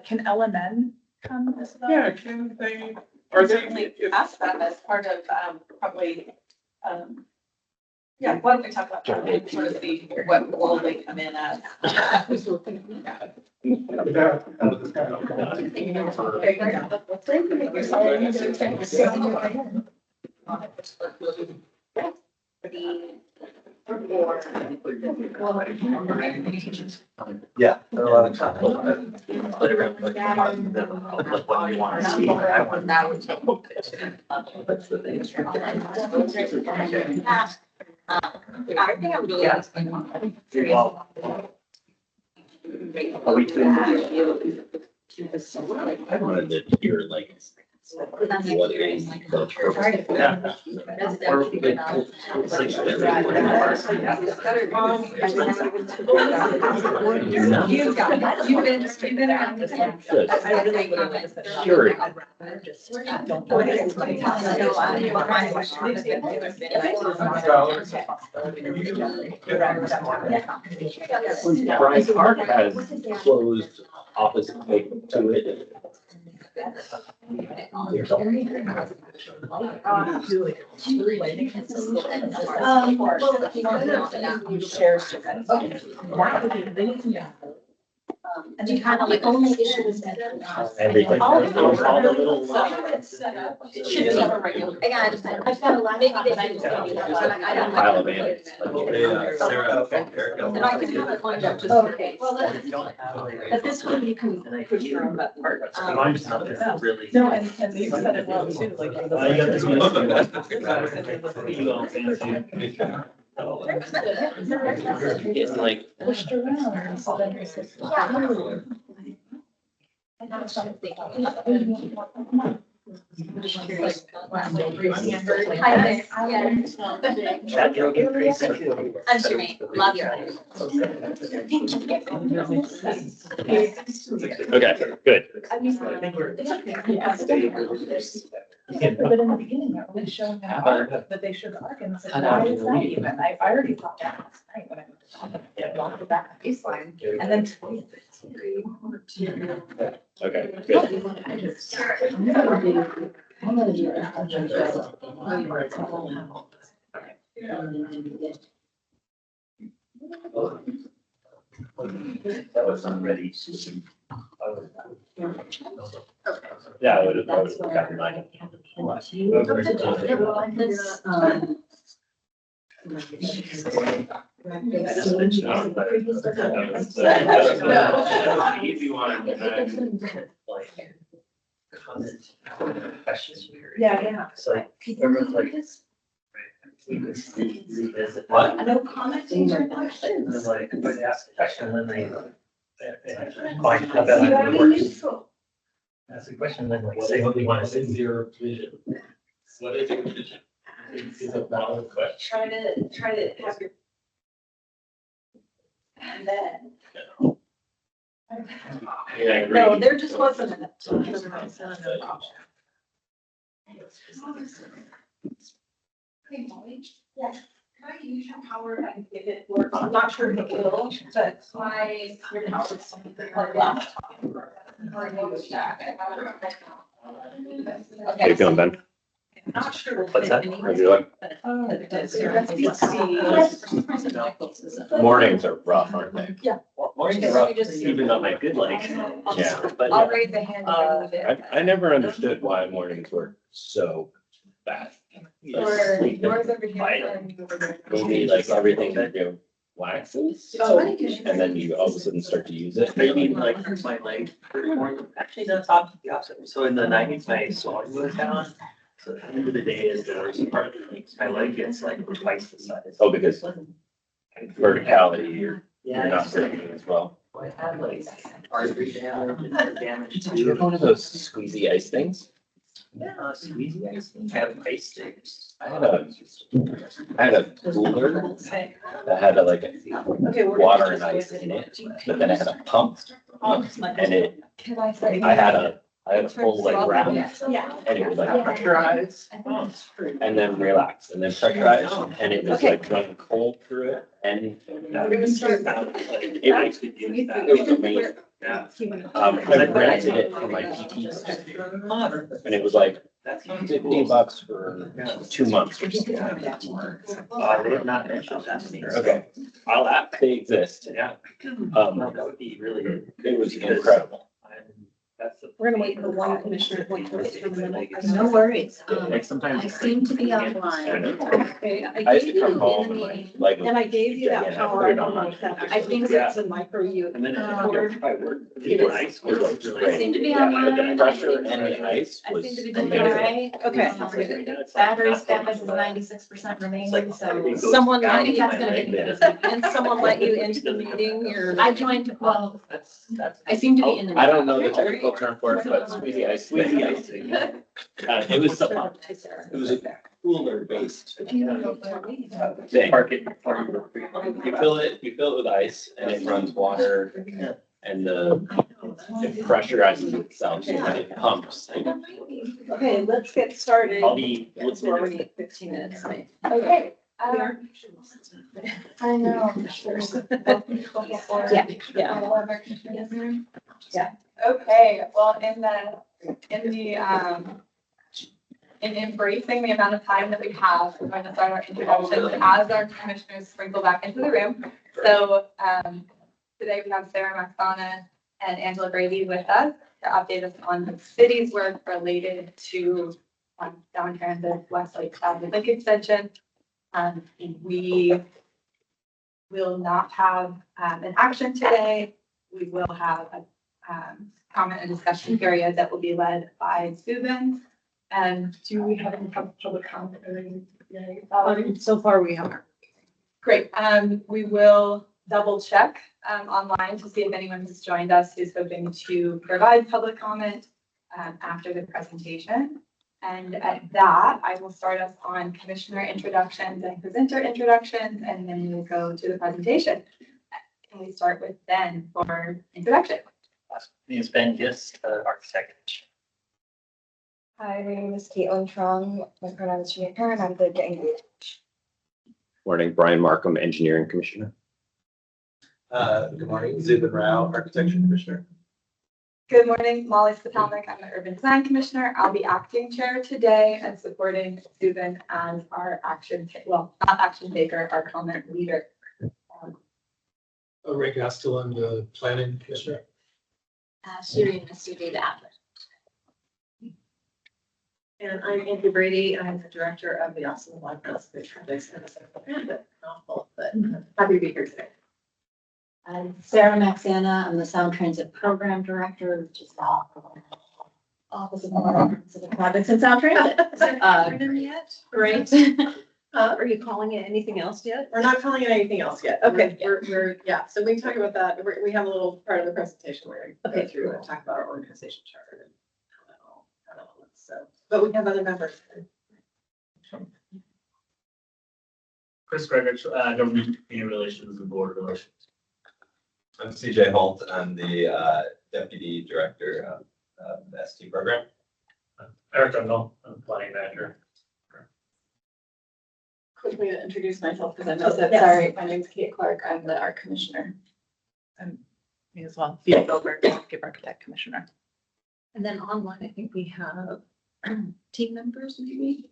Can LMN come as well? Yeah, can they, are they? Certainly ask them as part of, probably, yeah, why don't we talk about that, sort of see what role they come in as. Yeah, there are a lot of times. What you want to see. I want I think I'm really Are we doing? I wanted to hear like what is the purpose. You've been around this long. Good. I really would. Sure. Bryce Park has closed office to it. And you kind of like only issues that. Everything. All the little. It should be a regular. Again, I've got a lot, maybe they might just do that, but I don't. Pile of ants. And I can have it lined up just in case. Well, At this point, you can push around that part. Mine's not really. No, and you said it well too, like. I got this It's like. Pushed around, so then it's just. Chad, you're okay, Grace? I'm Jermaine, love you. Okay, good. But in the beginning, I was showing them arc, that they showed arc and I said, why is that even? I already thought that last night when I went to talk, it walked it back baseline and then. Okay, good. That was unready. Yeah, I would have gotten mine. If you want to, like, comment, questions. Yeah. So everyone's like. We could revisit. What? No commenting or And then questions. like, if I ask a question, then they. Like, how that works. Ask a question, then like, say what we want to say. Your vision. What is your vision? Try to have your. And then. No, there just wasn't enough. Hey, Molly. Yes. Can I use your power and if it works? I'm not sure if it will, but my. Your power is something like laptop. Or no stack. How you feeling, Ben? Not sure. What's that? How you doing? Mornings are rough, aren't they? Yeah. Mornings are rough, even on my good legs. Yeah. But I'll raise the hand. I never understood why mornings were so bad. Yours over here. Maybe like everything that you waxes. And then you all of a sudden start to use it. Maybe like my leg. Actually, no, it's the opposite. So in the 90s, my swelling was down. So at the end of the day, is the worst part. My leg gets like twice the size. Oh, because verticality, you're not breathing as well. I had like artery damage and nerve damage Do you have too. one of those squeezy ice things? Yeah, squeezy ice thing. I have ice sticks. I had a cooler that had like a water and ice in it, but then it had a pump. And it, Can I say? I had a full like wrap, Yeah. and it would like pressurize and then relax and then pressurize, and it was like running cold through it, and it was amazing. I rented it for my PTs, and it was like $50 for 2 months or something. They have not mentioned that to me. Okay, I'll ask, they exist. Yeah. That would be really good. It was incredible. We're gonna wait for one commissioner point for us. No worries. Like sometimes. I seem to be online. Okay, I used to come home and like. And I gave you that power. I don't know if that, I think it's a micro U. And then Uh, I worked. The ice was I really. seem to be Yeah, online. the pressure and the ice I was seem to be doing amazing. all right. Okay. Battery status is 96% remaining, so. Someone I let think you, that's gonna be good. and someone let you into the meeting, or? I joined, well, That's. I seem to be in the. I don't know the technical term for it, but squeezy ice. Squeezy ice thing. It was a cooler based thing. Park it. You fill it with ice and it runs water and it pressurizes itself so that it pumps. Okay, let's get started. I'll be. That's where we need 15 minutes. Okay. I know. Yeah, yeah. Yeah. Okay, well, in embracing the amount of time that we have, we're going to start our introductions as our commissioners sprinkle back into the room. So, today we have Sarah Maxana and Angela Brady with us to update us on the city's work related to down transit Westlake Link extension. We will not have an action today. We will have a comment and discussion period that will be led by Susan. And do we have any public comment? So far we haven't. Great. We will double check online to see if anyone has joined us who's hoping to provide public comment after the presentation. And at that, I will start us on commissioner introductions and presenter introductions, and then we'll go to the presentation. Can we start with Ben for introduction? Me is Ben Gist, architect. Hi, my name is Caitlin Trong. My pronouns is she and her, and I'm the getting. Morning, Brian Markham, Engineering Commissioner. Good morning, Zubin Rao, Architecture Commissioner. Good morning, Molly Spatalnik. I'm the Urban Design Commissioner. I'll be acting chair today and supporting Susan as our not action taker, our comment leader. Ray Gastelum, the Planning Commissioner. Shireen, Mr. David Adler. And I'm Andy Brady. I'm the director of the Austin Water Conservation Projects. Mouthful, but happy to be here today. I'm Sarah Maxana. I'm the Sound Transit Program Director, which is the Office of Water Projects and Sound Transit. Yet? Great. Are you calling it anything else yet? We're not calling it anything else yet. Okay, we're so we can talk about that. We have a little part of the presentation where we go through and talk about our organization chart and how that all looks. So, but we have other members. Chris Gregor, Government Community Relations and Board Relations. I'm CJ Holt. I'm the Deputy Director of the ST program. Eric Rundle, I'm Planning Manager. Quickly to introduce myself because I missed it. Yes. Sorry, my name's Kate Clark. I'm the art commissioner. And me as well, Phoebe Goldberg, Landscape Architect Commissioner. And then online, I think we have team members maybe,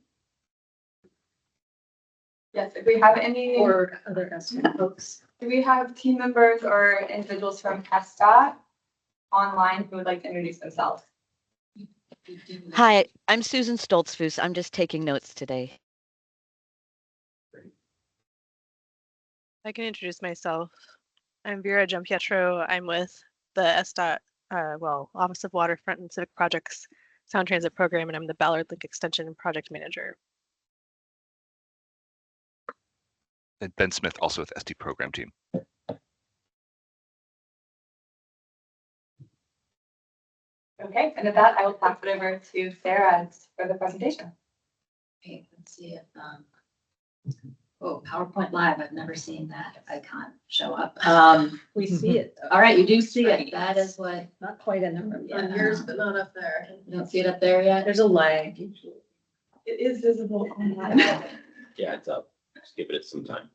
Yes, if we have any, or other STEM folks. do we have team members or individuals from SDOT online who would like to introduce themselves? Hi, I'm Susan Stoltzfus. I'm just taking notes today. I can introduce myself. I'm Vera Giampietro. I'm with the SDOT, Office of Waterfront and Civic Projects Sound Transit Program, and I'm the Ballard Link Extension Project Manager. And Ben Smith, also with SD Program Team. Okay, and with that, I will pass it over to Sarah for the presentation. Okay, let's see if, oh, PowerPoint Live, I've never seen that icon show up. We see it though. All right, you do see it. That is what, Not quite in the room Yeah. on yours, but not up there. you don't see it up there yet? There's a lag usually. It is visible on that. Yeah, it's up. Just give it some time.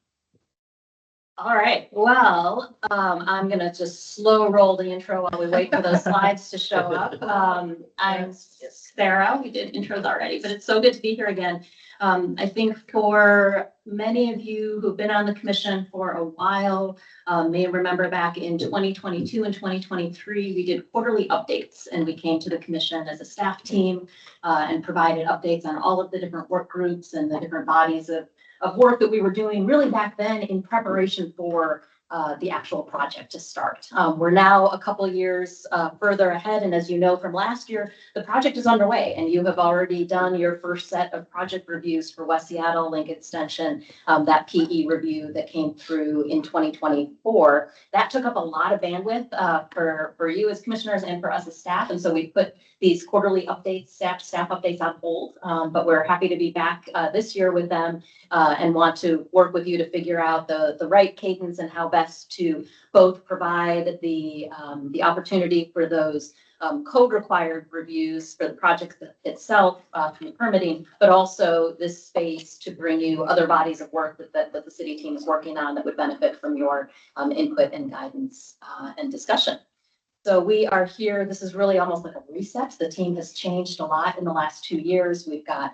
All right, well, I'm gonna just slow roll the intro while we wait for those slides to show up. I'm Sarah, we did intros already, but it's so good to be here again. I think for many of you who've been on the commission for a while, may remember back in 2022 and 2023, we did quarterly updates and we came to the commission as a staff team and provided updates on all of the different work groups and the different bodies of work that we were doing really back then in preparation for the actual project to start. We're now a couple years further ahead, and as you know from last year, the project is underway, and you have already done your first set of project reviews for West Seattle Link Extension, that PE review that came through in 2024. That took up a lot of bandwidth for you as commissioners and for us as staff, and so we put these quarterly updates, staff updates on hold, but we're happy to be back this year with them and want to work with you to figure out the right cadence and how best to both provide the opportunity for those code required reviews for the project itself through permitting, but also this space to bring you other bodies of work that the city team is working on that would benefit from your input and guidance and discussion. So we are here, this is really almost like a reset. The team has changed a lot in the last 2 years. We've got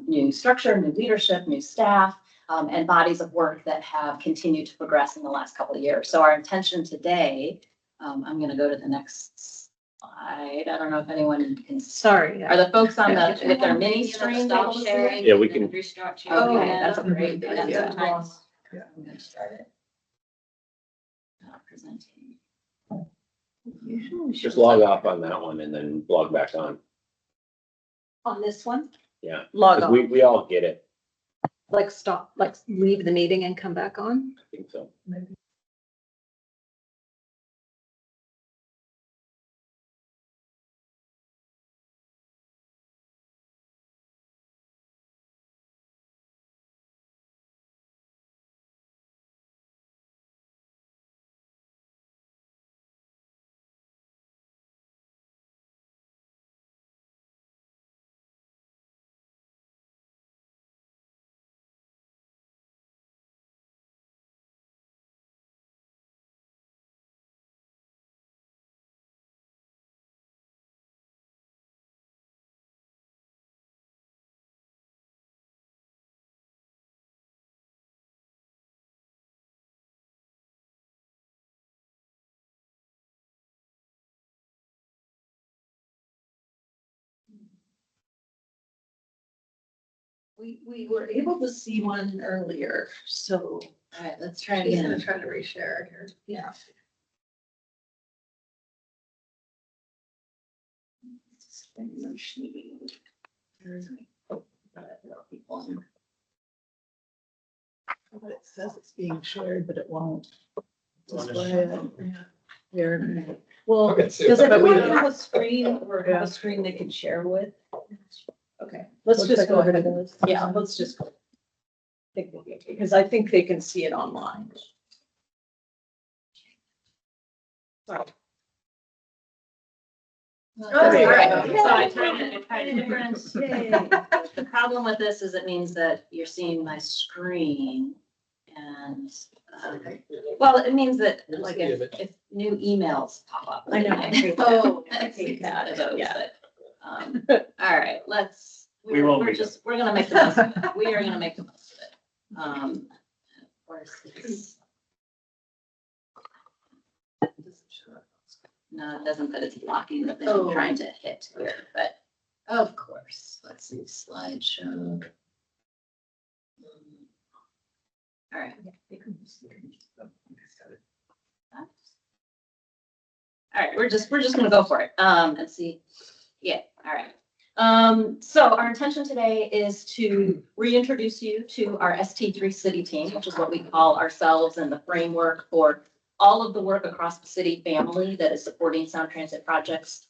new structure, new leadership, new staff, and bodies of work that have continued to progress in the last couple of years. So our intention today, I'm gonna go to the next slide. I don't know if anyone can. Sorry. Are the folks on the, with their mini screen able to see? Yeah, we can. Oh, okay, that's great. Yeah. Sometimes I'm gonna start it. Presenting. Just log off on that one and then log back on. On this one? Yeah. Log 'Cause on. We all get it. Like stop, like leave the meeting and come back on? I think so. We were able to see one earlier, so. All right, let's try it She's again. gonna try to reshare here. Yeah. But it says it's being shared, but it won't. Display it. Yeah. Well, Okay, does so- everyone have a screen or have a screen they can share with? Okay, let's Looks just like go ahead. everybody does. Yeah, let's just go. think we'll be okay, because I think they can see it online. So. All There you right, go. so I tried different. The problem with this is it means that you're seeing my screen and, well, it means that like if new emails pop up. I know. Oh, I hate that. those Yeah. that, all right, we're gonna make the most of it. We are gonna make the most of it. Of course, no, it doesn't, but it's blocking the thing I'm trying to hit here, but of course, let's see, slideshow. All right. All right, we're just gonna go for it, and see. Yeah, all right. So our intention today is to reintroduce you to our ST3 city team, which is what we call ourselves and the framework for all of the work across the city family that is supporting sound transit projects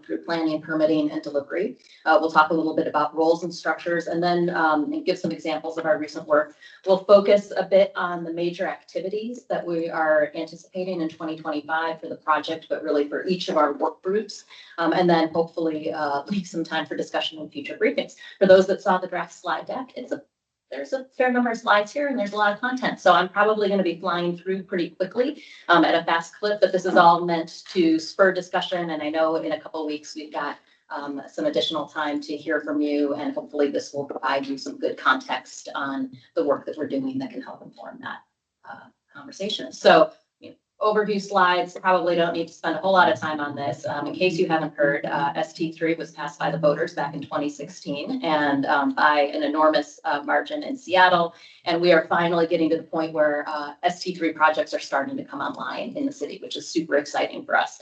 through planning, permitting, and delivery. We'll talk a little bit about roles and structures, and then and give some examples of our recent work. We'll focus a bit on the major activities that we are anticipating in 2025 for the project, but really for each of our work groups, and then hopefully leave some time for discussion in future briefings. For those that saw the draft slide deck, there's a fair number of slides here and there's a lot of content. So I'm probably going to be flying through pretty quickly at a fast clip, but this is all meant to spur discussion. And I know in a couple of weeks, we've got some additional time to hear from you. And hopefully this will provide you some good context on the work that we're doing that can help inform that conversation. So overview slides, probably don't need to spend a whole lot of time on this. In case you haven't heard, ST3 was passed by the voters back in 2016 and by an enormous margin in Seattle. And we are finally getting to the point where ST3 projects are starting to come online in the city, which is super exciting for us.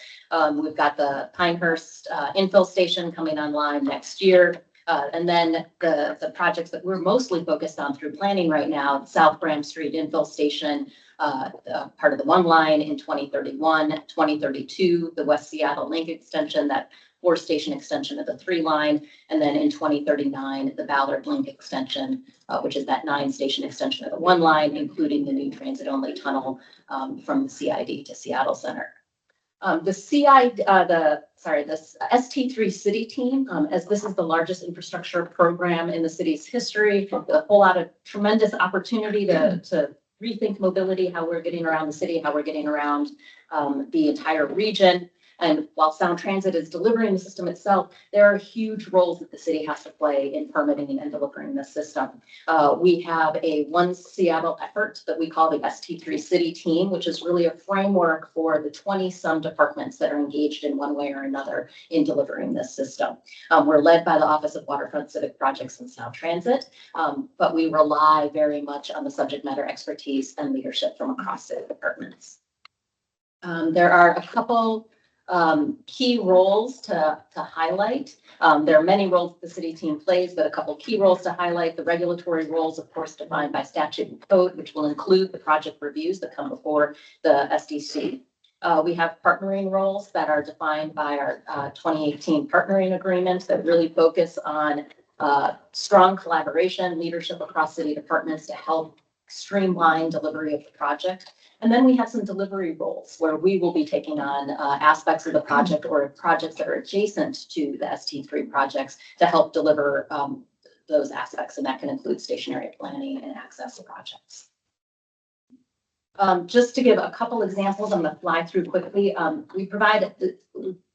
We've got the Pinehurst infill station coming online next year. And then the projects that we're mostly focused on through planning right now, South Graham Street infill station, part of the 1 line in 2031, 2032, the West Seattle Link extension, that 4-station extension of the 3 line, and then in 2039, the Ballard Link extension, which is that 9-station extension of the 1 line, including the new transit-only tunnel from the CID to Seattle Center. This ST3 city team, as this is the largest infrastructure program in the city's history, a whole lot of tremendous opportunity to rethink mobility, how we're getting around the city, how we're getting around the entire region. And while Sound Transit is delivering the system itself, there are huge roles that the city has to play in permitting and delivering this system. We have a One Seattle effort that we call the ST3 City Team, which is really a framework for the 20-some departments that are engaged in one way or another in delivering this system. We're led by the Office of Waterfront Civic Projects and Sound Transit, but we rely very much on the subject matter expertise and leadership from across city departments. There are a couple key roles to highlight. There are many roles the city team plays, but a couple key roles to highlight. The regulatory roles, of course, defined by statute and code, which will include the project reviews that come before the SDC. We have partnering roles that are defined by our 2018 partnering agreement that really focus on strong collaboration, leadership across city departments to help streamline delivery of the project. And then we have some delivery roles where we will be taking on aspects of the project or projects that are adjacent to the ST3 projects to help deliver those aspects. And that can include stationary planning and access to projects. Just to give a couple examples, I'm going to fly through quickly. We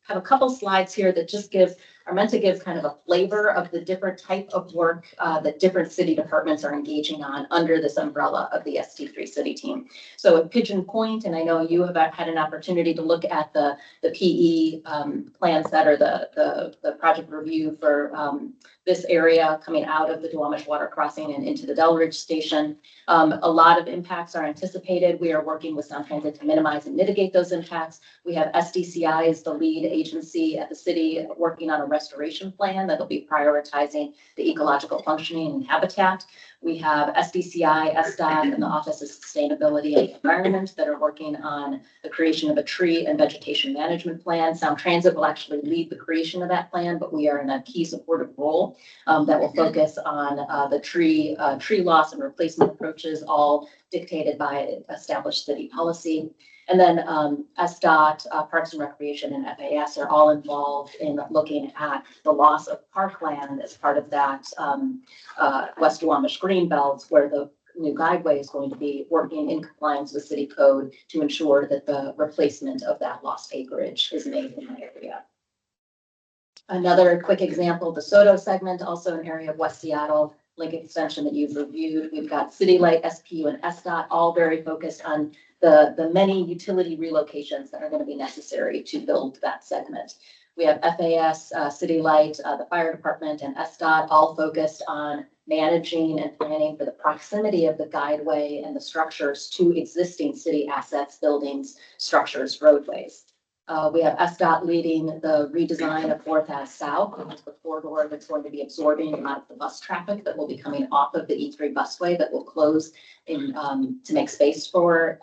have a couple slides here that just are meant to give kind of a flavor of the different type of work that different city departments are engaging on under this umbrella of the ST3 city team. So at Pigeon Point, and I know you have had an opportunity to look at the PE plan set or the project review for this area coming out of the Duwamish Water Crossing and into the Delridge Station. A lot of impacts are anticipated. We are working with Sound Transit to minimize and mitigate those impacts. We have SDCI as the lead agency at the city working on a restoration plan that'll be prioritizing the ecological functioning and habitat. We have SDCI, SDOT, and the Office of Sustainability and Environment that are working on the creation of a tree and vegetation management plan. Sound Transit will actually lead the creation of that plan, but we are in a key supportive role. that will focus on the tree loss and replacement approaches, all dictated by established city policy. And then SDOT, Parks and Recreation, and FAS are all involved in looking at the loss of parkland as part of that West Duwamish Greenbelt, where the new guideway is going to be working in compliance with city code to ensure that the replacement of that lost acreage is made in the area. Another quick example, the Soto segment, also an area of West Seattle, link extension that you've reviewed. We've got City Light, SPU, and SDOT, all very focused on the many utility relocations that are going to be necessary to build that segment. We have FAS, City Light, the fire department, and SDOT all focused on managing and planning for the proximity of the guideway and the structures to existing city assets, buildings, structures, roadways. We have SDOT leading the redesign of 4th Ave South, which is the corridor that's going to be absorbing a lot of the bus traffic that will be coming off of the E3 busway that will close in to make space for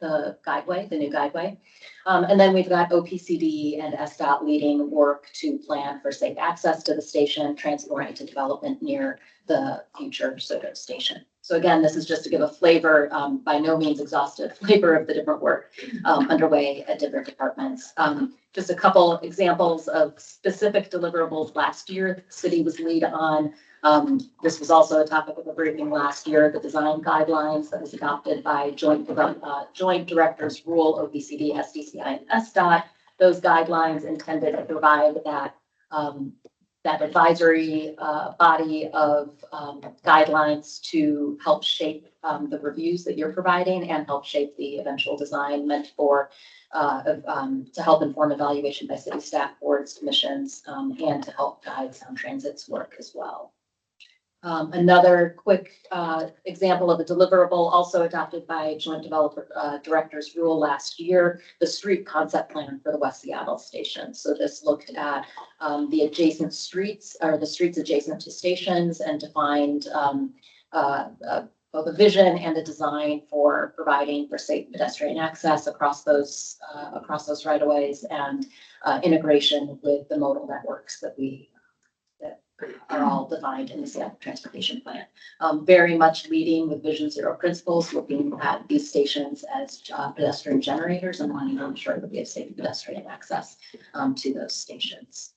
the guideway, the new guideway. And then we've got OPCD and SDOT leading work to plan for safe access to the station, transit-oriented development near the future Soto station. So again, this is just to give a flavor, by no means exhaustive flavor of the different work underway at different departments. Just a couple examples of specific deliverables last year. The city was lead on. This was also a topic of a briefing last year, the design guidelines that was adopted by Joint Directors Rule, OPCD, SDCI, and SDOT. Those guidelines intended to provide that that advisory body of guidelines to help shape the reviews that you're providing and help shape the eventual design meant for to help inform evaluation by city staff, boards, commissions, and to help guide Sound Transit's work as well. Another quick example of a deliverable also adopted by Joint Directors Rule last year, the street concept plan for the West Seattle station. So this looked at the adjacent streets or the streets adjacent to stations and defined both a vision and a design for providing for safe pedestrian access across those right-of-ways and integration with the modal networks that are all defined in the Seattle Transportation Plan. Very much leading with Vision Zero principles, looking at these stations as pedestrian generators and wanting to ensure that we have safe pedestrian access to those stations.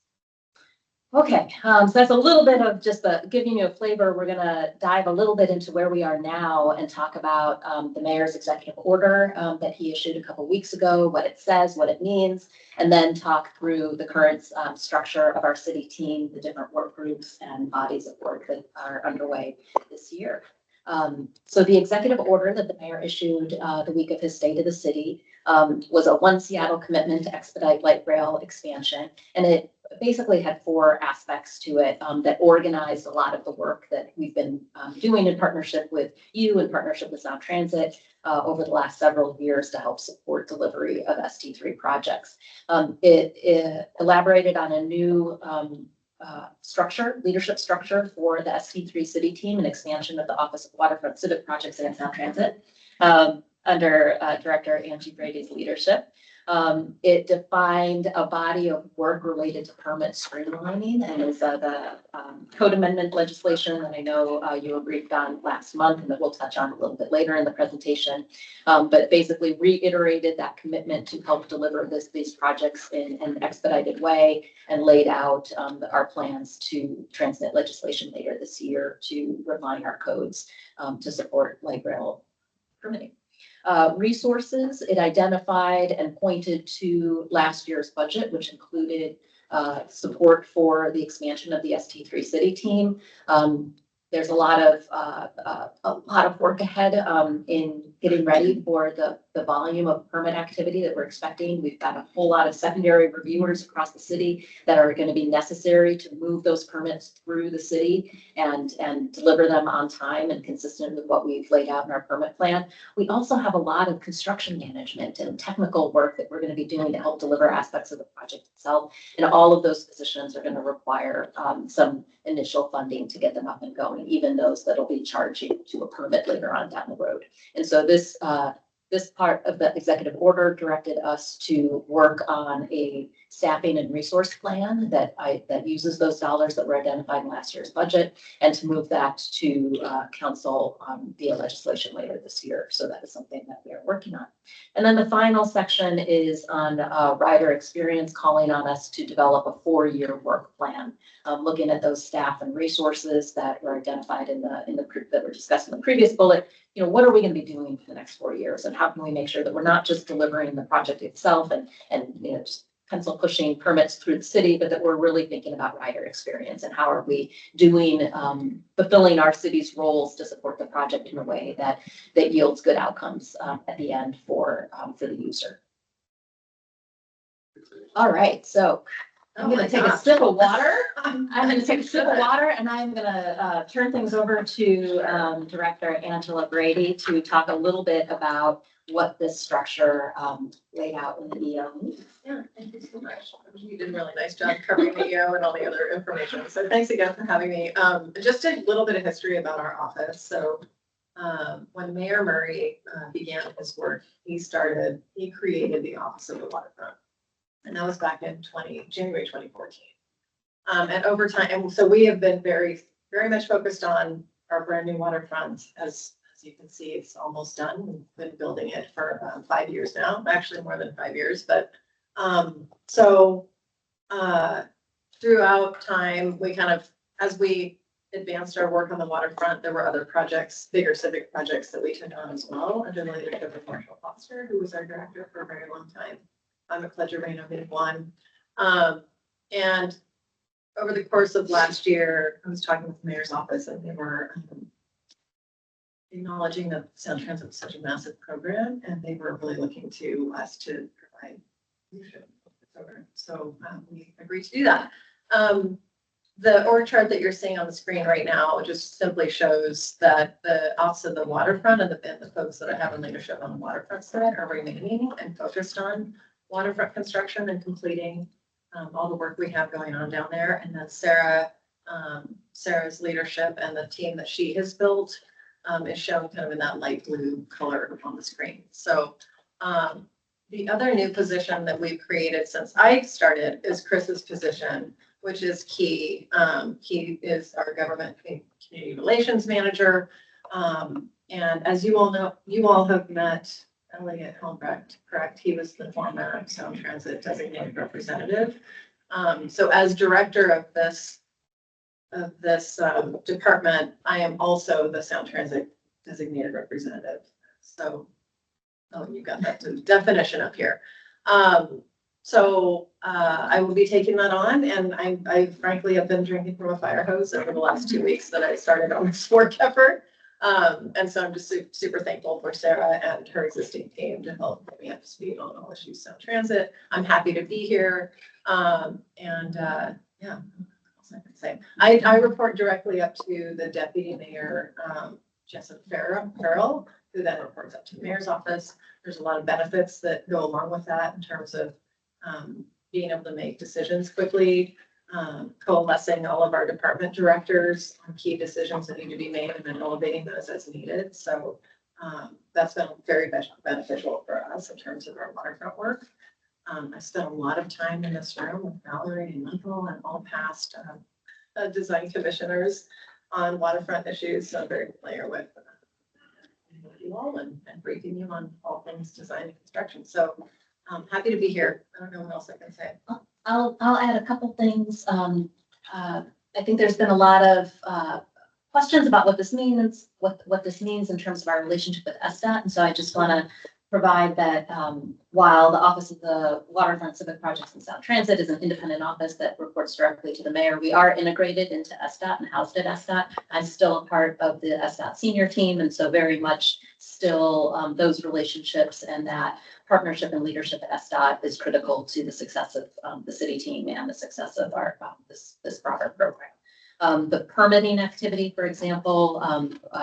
Okay, so that's a little bit of just giving you a flavor. We're going to dive a little bit into where we are now and talk about the mayor's executive order that he issued a couple weeks ago, what it says, what it means, and then talk through the current structure of our city team, the different work groups and bodies of work that are underway this year. So the executive order that the mayor issued the week of his stay to the city was a One Seattle commitment to expedite light rail expansion, and it basically had 4 aspects to it that organized a lot of the work that we've been doing in partnership with you, in partnership with Sound Transit over the last several years to help support delivery of ST3 projects. It elaborated on a new leadership structure for the ST3 city team and expansion of the Office of Waterfront Civic Projects and Sound Transit under Director Angie Brady's leadership. It defined a body of work related to permit streamlining and is the code amendment legislation that I know you were briefed on last month and that we'll touch on a little bit later in the presentation. But basically reiterated that commitment to help deliver these projects in an expedited way and laid out our plans to transmit legislation later this year to refine our codes to support light rail permitting. Resources, it identified and pointed to last year's budget, which included support for the expansion of the ST3 city team. There's a lot of work ahead in getting ready for the volume of permit activity that we're expecting. We've got a whole lot of secondary reviewers across the city that are going to be necessary to move those permits through the city and deliver them on time and consistent with what we've laid out in our permit plan. We also have a lot of construction management and technical work that we're going to be doing to help deliver aspects of the project itself. And all of those positions are going to require some initial funding to get them up and going, even those that'll be charging to a permit later on down the road. And so this This part of the executive order directed us to work on a staffing and resource plan that uses those dollars that were identified in last year's budget and to move that to council via legislation later this year. So that is something that we are working on. And then the final section is on rider experience, calling on us to develop a 4-year work plan, looking at those staff and resources that were identified that were discussed in the previous bullet. You know, what are we going to be doing for the next 4 years, and how can we make sure that we're not just delivering the project itself and you know, just pencil pushing permits through the city, but that we're really thinking about rider experience and how are we doing, fulfilling our city's roles to support the project in a way that yields good outcomes at the end for the user. All right, so I'm going to take a sip of water. I'm going to take a sip of water, and I'm going to turn things over to Director Angela Brady to talk a little bit about what this structure laid out in the EO. Yeah, thank you so much. You did a really nice job covering the EO and all the other information. So thanks again for having me. Just a little bit of history about our office. So when Mayor Murray began his work, he created the Office of the Waterfront. And that was back in January 2014. And over time, and so we have been very, very much focused on our brand new waterfront. As you can see, it's almost done. We've been building it for 5 years now, actually more than 5 years. But throughout time, we kind of, as we advanced our work on the waterfront, there were other projects, bigger civic projects that we took on as well under the leadership of Marshall Foster, who was our director for a very long time. I'm a Pledge Arena being one. And over the course of last year, I was talking with the mayor's office and they were acknowledging that Sound Transit was such a massive program and they were really looking to us to provide leadership of the program. So we agreed to do that. The org chart that you're seeing on the screen right now just simply shows that the Office of the Waterfront and the folks that I have in leadership on the waterfront side are remaining and focused on waterfront construction and completing all the work we have going on down there. And then Sarah's leadership and the team that she has built is shown kind of in that light blue color on the screen. So the other new position that we've created since I started is Chris's position, which is key. He is our government community relations manager. And as you all know, you all have met Elliot Helmbrecht, correct? He was the former Sound Transit designated representative. So as director of this department, I am also the Sound Transit designated representative. So, oh, you got that definition up here. I will be taking that on, and I frankly have been drinking from a fire hose over the last 2 weeks that I started on this work effort. And so I'm just super thankful for Sarah and her existing team to help get me up to speed on all issues Sound Transit. I'm happy to be here. Yeah, what else I can say? I report directly up to the deputy mayor, Jessup Farrell, who then reports up to the mayor's office. There's a lot of benefits that go along with that in terms of being able to make decisions quickly, coalescing all of our department directors on key decisions that need to be made and then elevating those as needed. So that's been very beneficial for us in terms of our waterfront work. I spent a lot of time in this room with Valerie and Michael and all past design commissioners on waterfront issues. So I'm very familiar with you all and briefing you on all things design and construction. So I'm happy to be here. I don't know what else I can say. I'll add a couple things. I think there's been a lot of questions about what this means, what this means in terms of our relationship with SDOT. And so I just want to provide that while the Office of the Waterfront Civic Projects and Sound Transit is an independent office that reports directly to the mayor, we are integrated into SDOT and housed at SDOT. I'm still a part of the SDOT senior team, and so very much still those relationships and that partnership and leadership at SDOT is critical to the success of the city team and the success of our this broader program. The permitting activity, for example,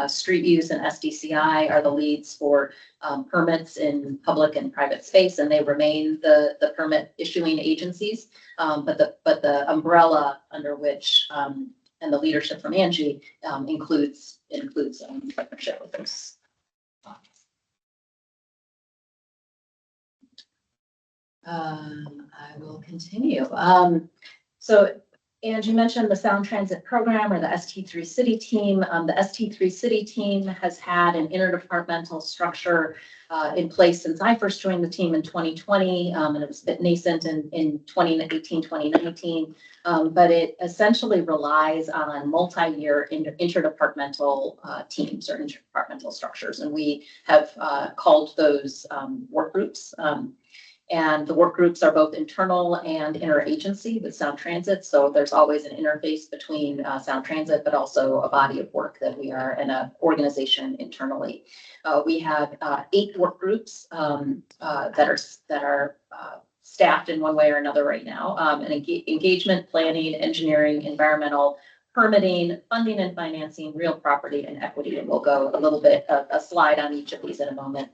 street use and SDCI are the leads for permits in public and private space, and they remain the permit issuing agencies. But the umbrella under which and the leadership from Angie includes partnership with those. I will continue. So Angie mentioned the Sound Transit Program or the ST3 City Team. The ST3 City Team has had an interdepartmental structure in place since I first joined the team in 2020, and it was a bit nascent in 2018, 2019. But it essentially relies on multi-year interdepartmental teams or interdepartmental structures, and we have called those work groups. And the work groups are both internal and interagency with Sound Transit. So there's always an interface between Sound Transit, but also a body of work that we are in an organization internally. We have 8 work groups that are staffed in one way or another right now. And engagement, planning, engineering, environmental, permitting, funding and financing, real property, and equity. And we'll go a little bit, a slide on each of these in a moment.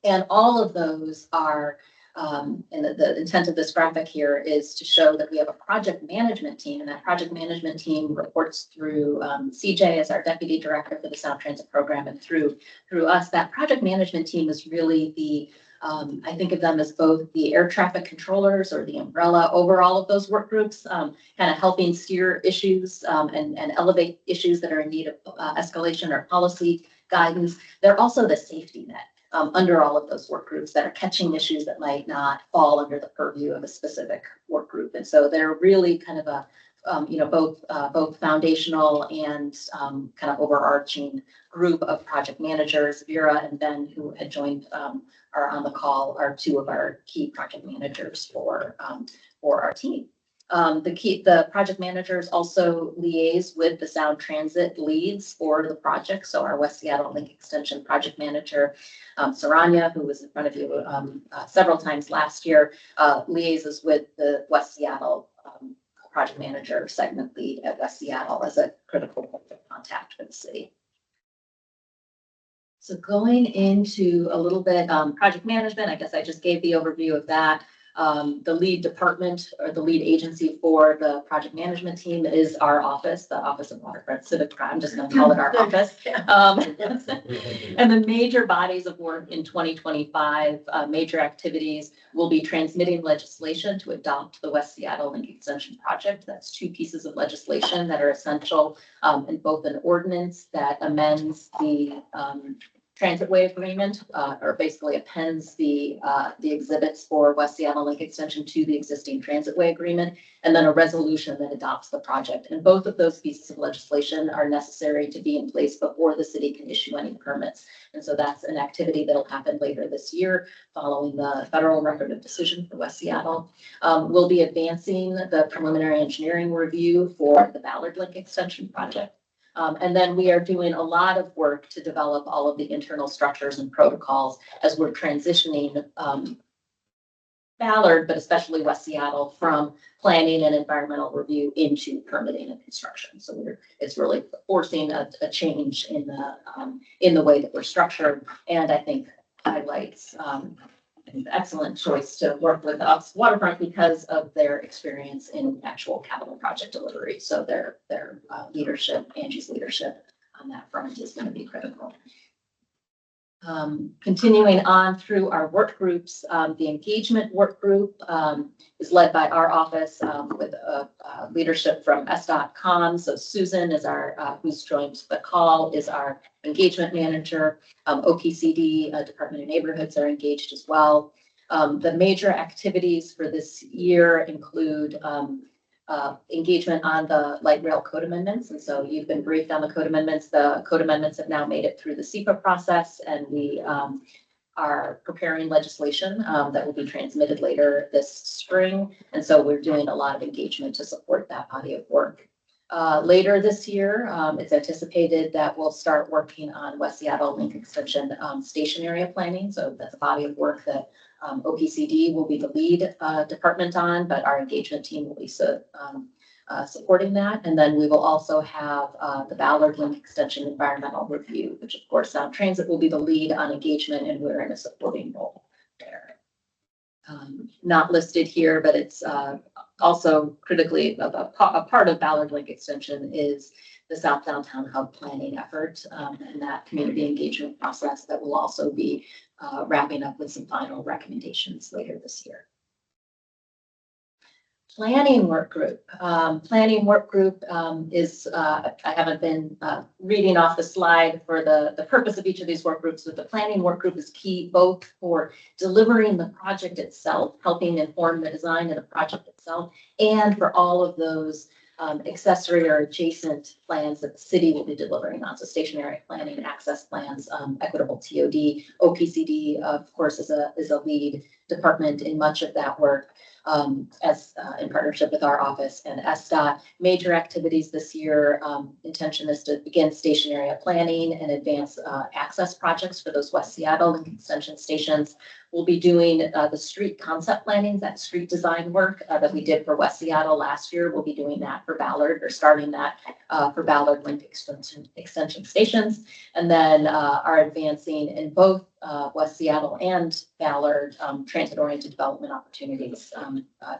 And all of those are, and the intent of this graphic here is to show that we have a project management team, and that project management team reports through CJ as our deputy director for the Sound Transit Program, and through us. That project management team is really the, I think of them as both the air traffic controllers or the umbrella over all of those work groups, kind of helping steer issues and elevate issues that are in need of escalation or policy guidance. They're also the safety net under all of those work groups that are catching issues that might not fall under the purview of a specific work group. And so they're really kind of a, both foundational and kind of overarching group of project managers. Vera and Ben, who had joined, are on the call, are 2 of our key project managers for our team. The project managers also liaise with the Sound Transit leads for the project. So our West Seattle Link Extension project manager, Saranya, who was in front of you several times last year, liaises with the West Seattle project manager segment lead at West Seattle as a critical point of contact for the city. So going into a little bit project management, I guess I just gave the overview of that. The lead department or the lead agency for the project management team is our office, the Office of Waterfront Civic Crime. I'm just going to call it our office. And the major bodies of work in 2025, major activities will be transmitting legislation to adopt the West Seattle Link Extension project. That's 2 pieces of legislation that are essential in both an ordinance that amends the Transitway Agreement, or basically appends the exhibits for West Seattle Link Extension to the existing Transitway Agreement, and then a resolution that adopts the project. And both of those pieces of legislation are necessary to be in place before the city can issue any permits. And so that's an activity that'll happen later this year following the federal record of decision for West Seattle. We'll be advancing the preliminary engineering review for the Ballard Link Extension project. And then we are doing a lot of work to develop all of the internal structures and protocols as we're transitioning Ballard, but especially West Seattle, from planning and environmental review into permitting and construction. So it's really forcing a change in the way that we're structured, and I think highlights an excellent choice to work with us Waterfront because of their experience in actual capital project delivery. So their leadership, Angie's leadership on that front is going to be critical. Continuing on through our work groups, the engagement work group is led by our office with leadership from SDOT.com. So Susan is our, who's joined the call, is our engagement manager. OPCD, Department of Neighborhoods, are engaged as well. The major activities for this year include engagement on the light rail code amendments. And so you've been briefed on the code amendments. The code amendments have now made it through the SEPA process, and we are preparing legislation that will be transmitted later this spring. And so we're doing a lot of engagement to support that body of work. Later this year, it's anticipated that we'll start working on West Seattle Link Extension station area planning. So that's a body of work that OPCD will be the lead department on, but our engagement team will be supporting that. And then we will also have the Ballard Link Extension environmental review, which of course Sound Transit will be the lead on engagement, and we're in a supporting role there. Not listed here, but it's also critically a part of Ballard Link Extension is the South Downtown Hub planning effort, and that community engagement process that will also be wrapping up with some final recommendations later this year. Planning work group. Planning work group is, I haven't been reading off the slide for the purpose of each of these work groups, but the planning work group is key both for delivering the project itself, helping inform the design of the project itself, and for all of those accessory or adjacent plans that the city will be delivering on. So stationary planning, access plans, equitable TOD, OPCD, of course, is a lead department in much of that work. As in partnership with our office and SDOT. Major activities this year, intention is to begin station area planning and advance access projects for those West Seattle and extension stations. We'll be doing the street concept planning, that street design work that we did for West Seattle last year. We'll be doing that for Ballard, or starting that for Ballard Link extension stations, and then are advancing in both West Seattle and Ballard transit-oriented development opportunities,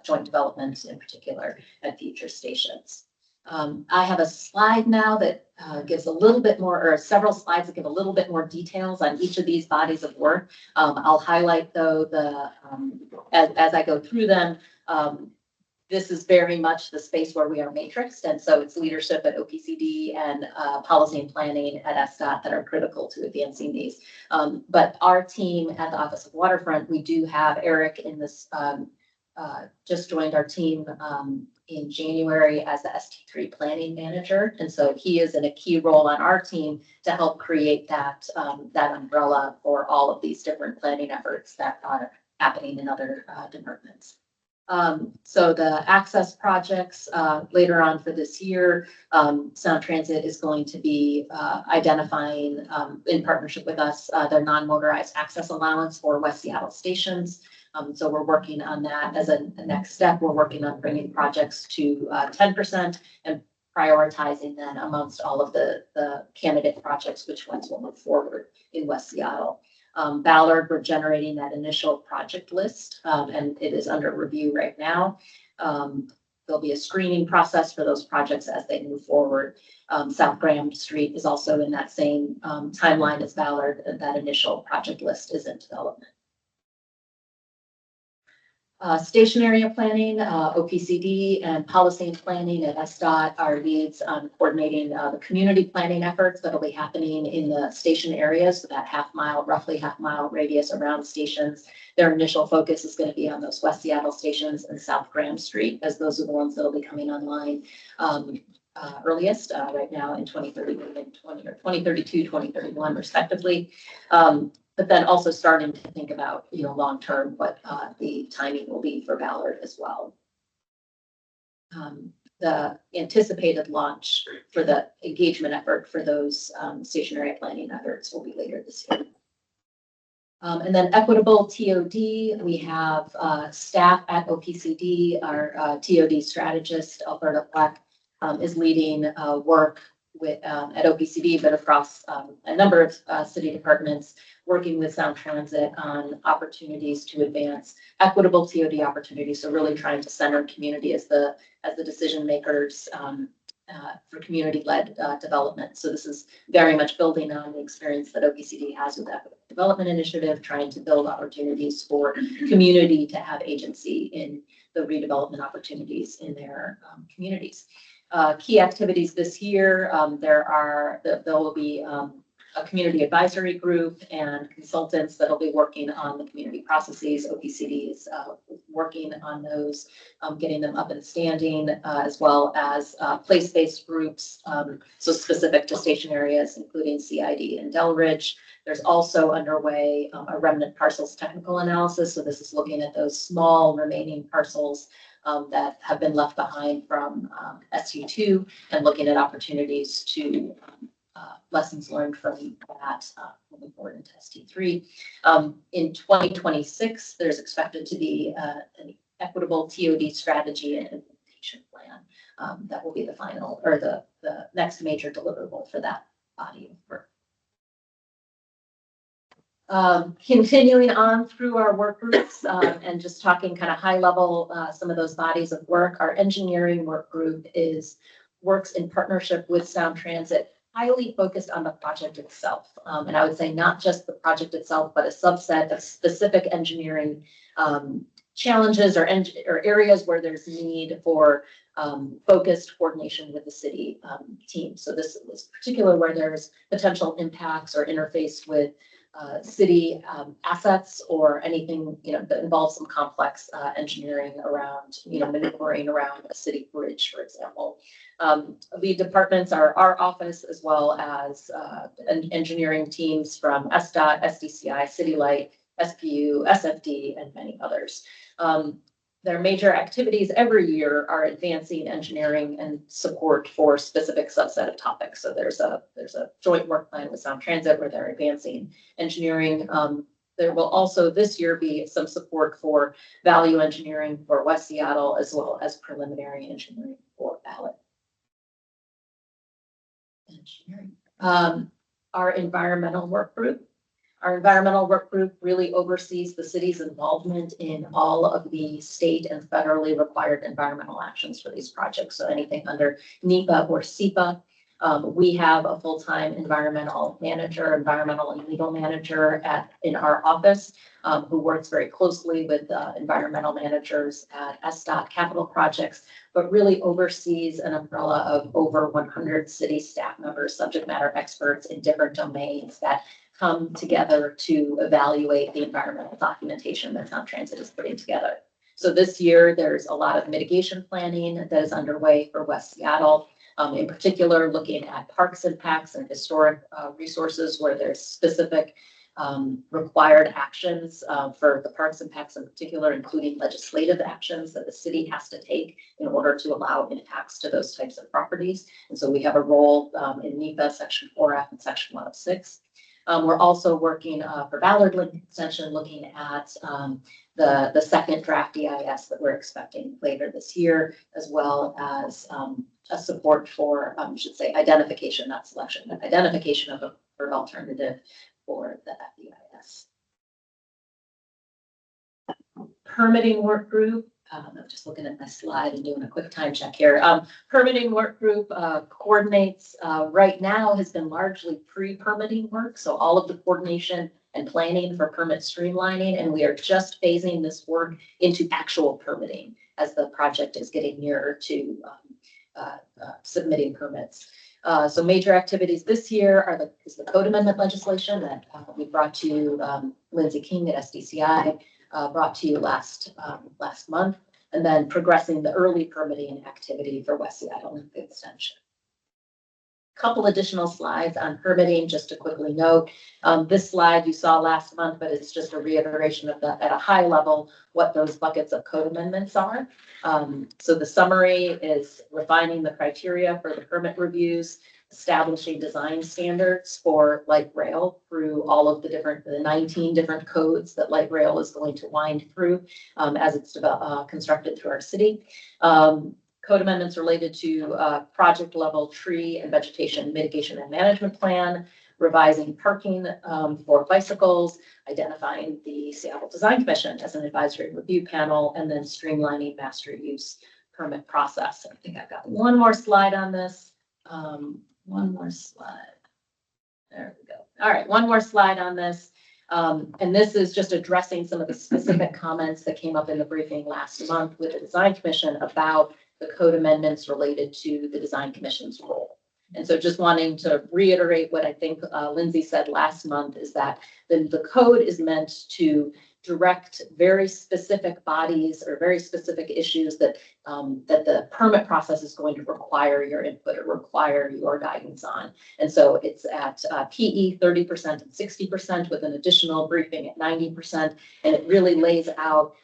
joint development in particular at future stations. I have a slide now that gives a little bit more, or several slides that give a little bit more details on each of these bodies of work. I'll highlight though as I go through them. This is very much the space where we are matrixed, and so it's leadership at OPCD and policy and planning at SDOT that are critical to advancing these. But our team at the Office of Waterfront, we do have Eric in this, just joined our team in January as the ST3 planning manager. And so he is in a key role on our team to help create that umbrella for all of these different planning efforts that are happening in other departments. So the access projects later on for this year, Sound Transit is going to be identifying in partnership with us their non-motorized access allowance for West Seattle stations. So we're working on that as a next step. We're working on bringing projects to 10% and prioritizing then amongst all of the candidate projects, which ones will move forward in West Seattle. Ballard, we're generating that initial project list, and it is under review right now. There'll be a screening process for those projects as they move forward. South Graham Street is also in that same timeline as Ballard. That initial project list is in development. Station area planning, OPCD, and policy and planning at SDOT are leads on coordinating the community planning efforts that will be happening in the station areas, so that roughly half mile radius around stations. Their initial focus is going to be on those West Seattle stations and South Graham Street, as those are the ones that will be coming online earliest right now in 2030 and 2032, 2031 respectively. But then also starting to think about, long-term, what the timing will be for Ballard as well. The anticipated launch for the engagement effort for those station area planning efforts will be later this year. And then equitable TOD, we have staff at OPCD, our TOD strategist, Alberta Black, is leading work with at OPCD, but across a number of city departments, working with Sound Transit on opportunities to advance equitable TOD opportunities. So really trying to center community as the decision makers for community-led development. So this is very much building on the experience that OPCD has with that development initiative, trying to build opportunities for community to have agency in the redevelopment opportunities in their communities. Key activities this year, there will be a community advisory group and consultants that will be working on the community processes. OPCD is working on those, getting them up and standing, as well as place-based groups, so specific to station areas, including CID and Delridge. There's also underway a remnant parcels technical analysis. So this is looking at those small remaining parcels that have been left behind from SU2 and looking at opportunities to lessons learned from that moving forward into ST3. In 2026, there's expected to be an equitable TOD strategy and implementation plan that will be the final or the next major deliverable for that body of work. Continuing on through our work groups and just talking kind of high level, some of those bodies of work, our engineering work group is works in partnership with Sound Transit, highly focused on the project itself. And I would say not just the project itself, but a subset of specific engineering challenges or areas where there's need for focused coordination with the city team. So this is particular where there's potential impacts or interface with city assets or anything, that involves some complex engineering around, maneuvering around a city bridge, for example. Lead departments are our office, as well as engineering teams from SDOT, SDCI, City Light, SPU, SFD, and many others. Their major activities every year are advancing engineering and support for specific subset of topics. So there's a joint work plan with Sound Transit where they're advancing engineering. There will also this year be some support for value engineering for West Seattle, as well as preliminary engineering for ballot engineering. Our environmental work group. Our environmental work group really oversees the city's involvement in all of the state and federally required environmental actions for these projects. So anything under NEPA or SEPA. We have a full-time environmental manager, environmental and legal manager in our office, who works very closely with environmental managers at SDOT capital projects, but really oversees an umbrella of over 100 city staff members, subject matter experts in different domains that come together to evaluate the environmental documentation that Sound Transit is putting together. So this year, there's a lot of mitigation planning that is underway for West Seattle, in particular, looking at parks impacts and historic resources where there's specific required actions for the parks impacts in particular, including legislative actions that the city has to take in order to allow impacts to those types of properties. And so we have a role in NEPA Section 4F and Section 106. We're also working for Ballard Link Extension, looking at the second draft EIS that we're expecting later this year, as well as a support for, I should say, identification, not selection, but identification of a preferred alternative for the FEIS. Permitting work group. I'm just looking at my slide and doing a quick time check here. Permitting work group coordinates right now has been largely pre-permitting work. So all of the coordination and planning for permit streamlining, and we are just phasing this work into actual permitting as the project is getting nearer to submitting permits. So major activities this year is the code amendment legislation that we brought to Lindsay King at SDCI. Brought to you last month, and then progressing the early permitting activity for West Seattle Extension. Couple additional slides on permitting, just to quickly note. This slide you saw last month, but it's just a reiteration of at a high level, what those buckets of code amendments are. So the summary is refining the criteria for the permit reviews, establishing design standards for light rail through all of the 19 different codes that light rail is going to wind through as it's constructed through our city. Code amendments related to project level tree and vegetation mitigation and management plan, revising parking for bicycles, identifying the Seattle Design Commission as an advisory review panel, and then streamlining master use permit process. I think I've got one more slide on this. One more slide. There we go. All right, one more slide on this. And this is just addressing some of the specific comments that came up in the briefing last month with the Design Commission about the code amendments related to the Design Commission's role. And so just wanting to reiterate what I think Lindsay said last month is that the code is meant to direct very specific bodies or very specific issues that the permit process is going to require your input or require your guidance on. And so it's at PE 30% and 60% with an additional briefing at 90%. And it really lays out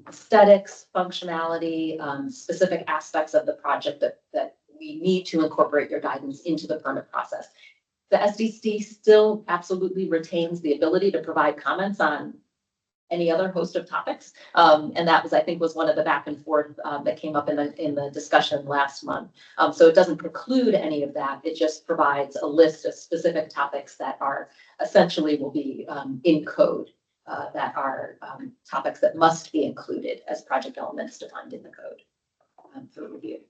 aesthetics, functionality, specific aspects of the project that we need to incorporate your guidance into the permit process. The SDC still absolutely retains the ability to provide comments on any other host of topics. And that was, I think, was one of the back and forth that came up in the discussion last month. So it doesn't preclude any of that. It just provides a list of specific topics that are essentially will be in code that are topics that must be included as project elements defined in the code for review.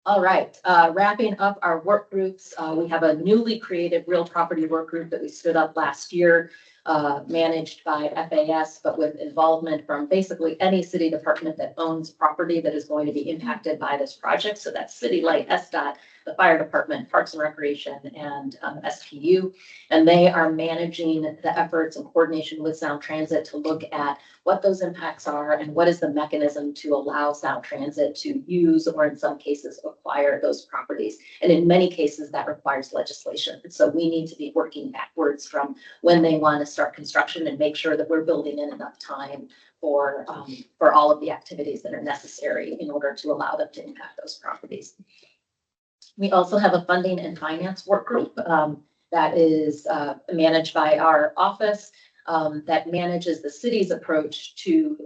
All right, wrapping up our work groups, we have a newly created real property work group that we stood up last year, managed by FAS, but with involvement from basically any city department that owns property that is going to be impacted by this project. So that's City Light, SDOT, the Fire Department, Parks and Recreation, and SPU. And they are managing the efforts in coordination with Sound Transit to look at what those impacts are and what is the mechanism to allow Sound Transit to use, or in some cases, acquire those properties. And in many cases, that requires legislation. And so we need to be working backwards from when they want to start construction and make sure that we're building in enough time for all of the activities that are necessary in order to allow them to impact those properties. We also have a funding and finance work group that is managed by our office. That manages the city's approach to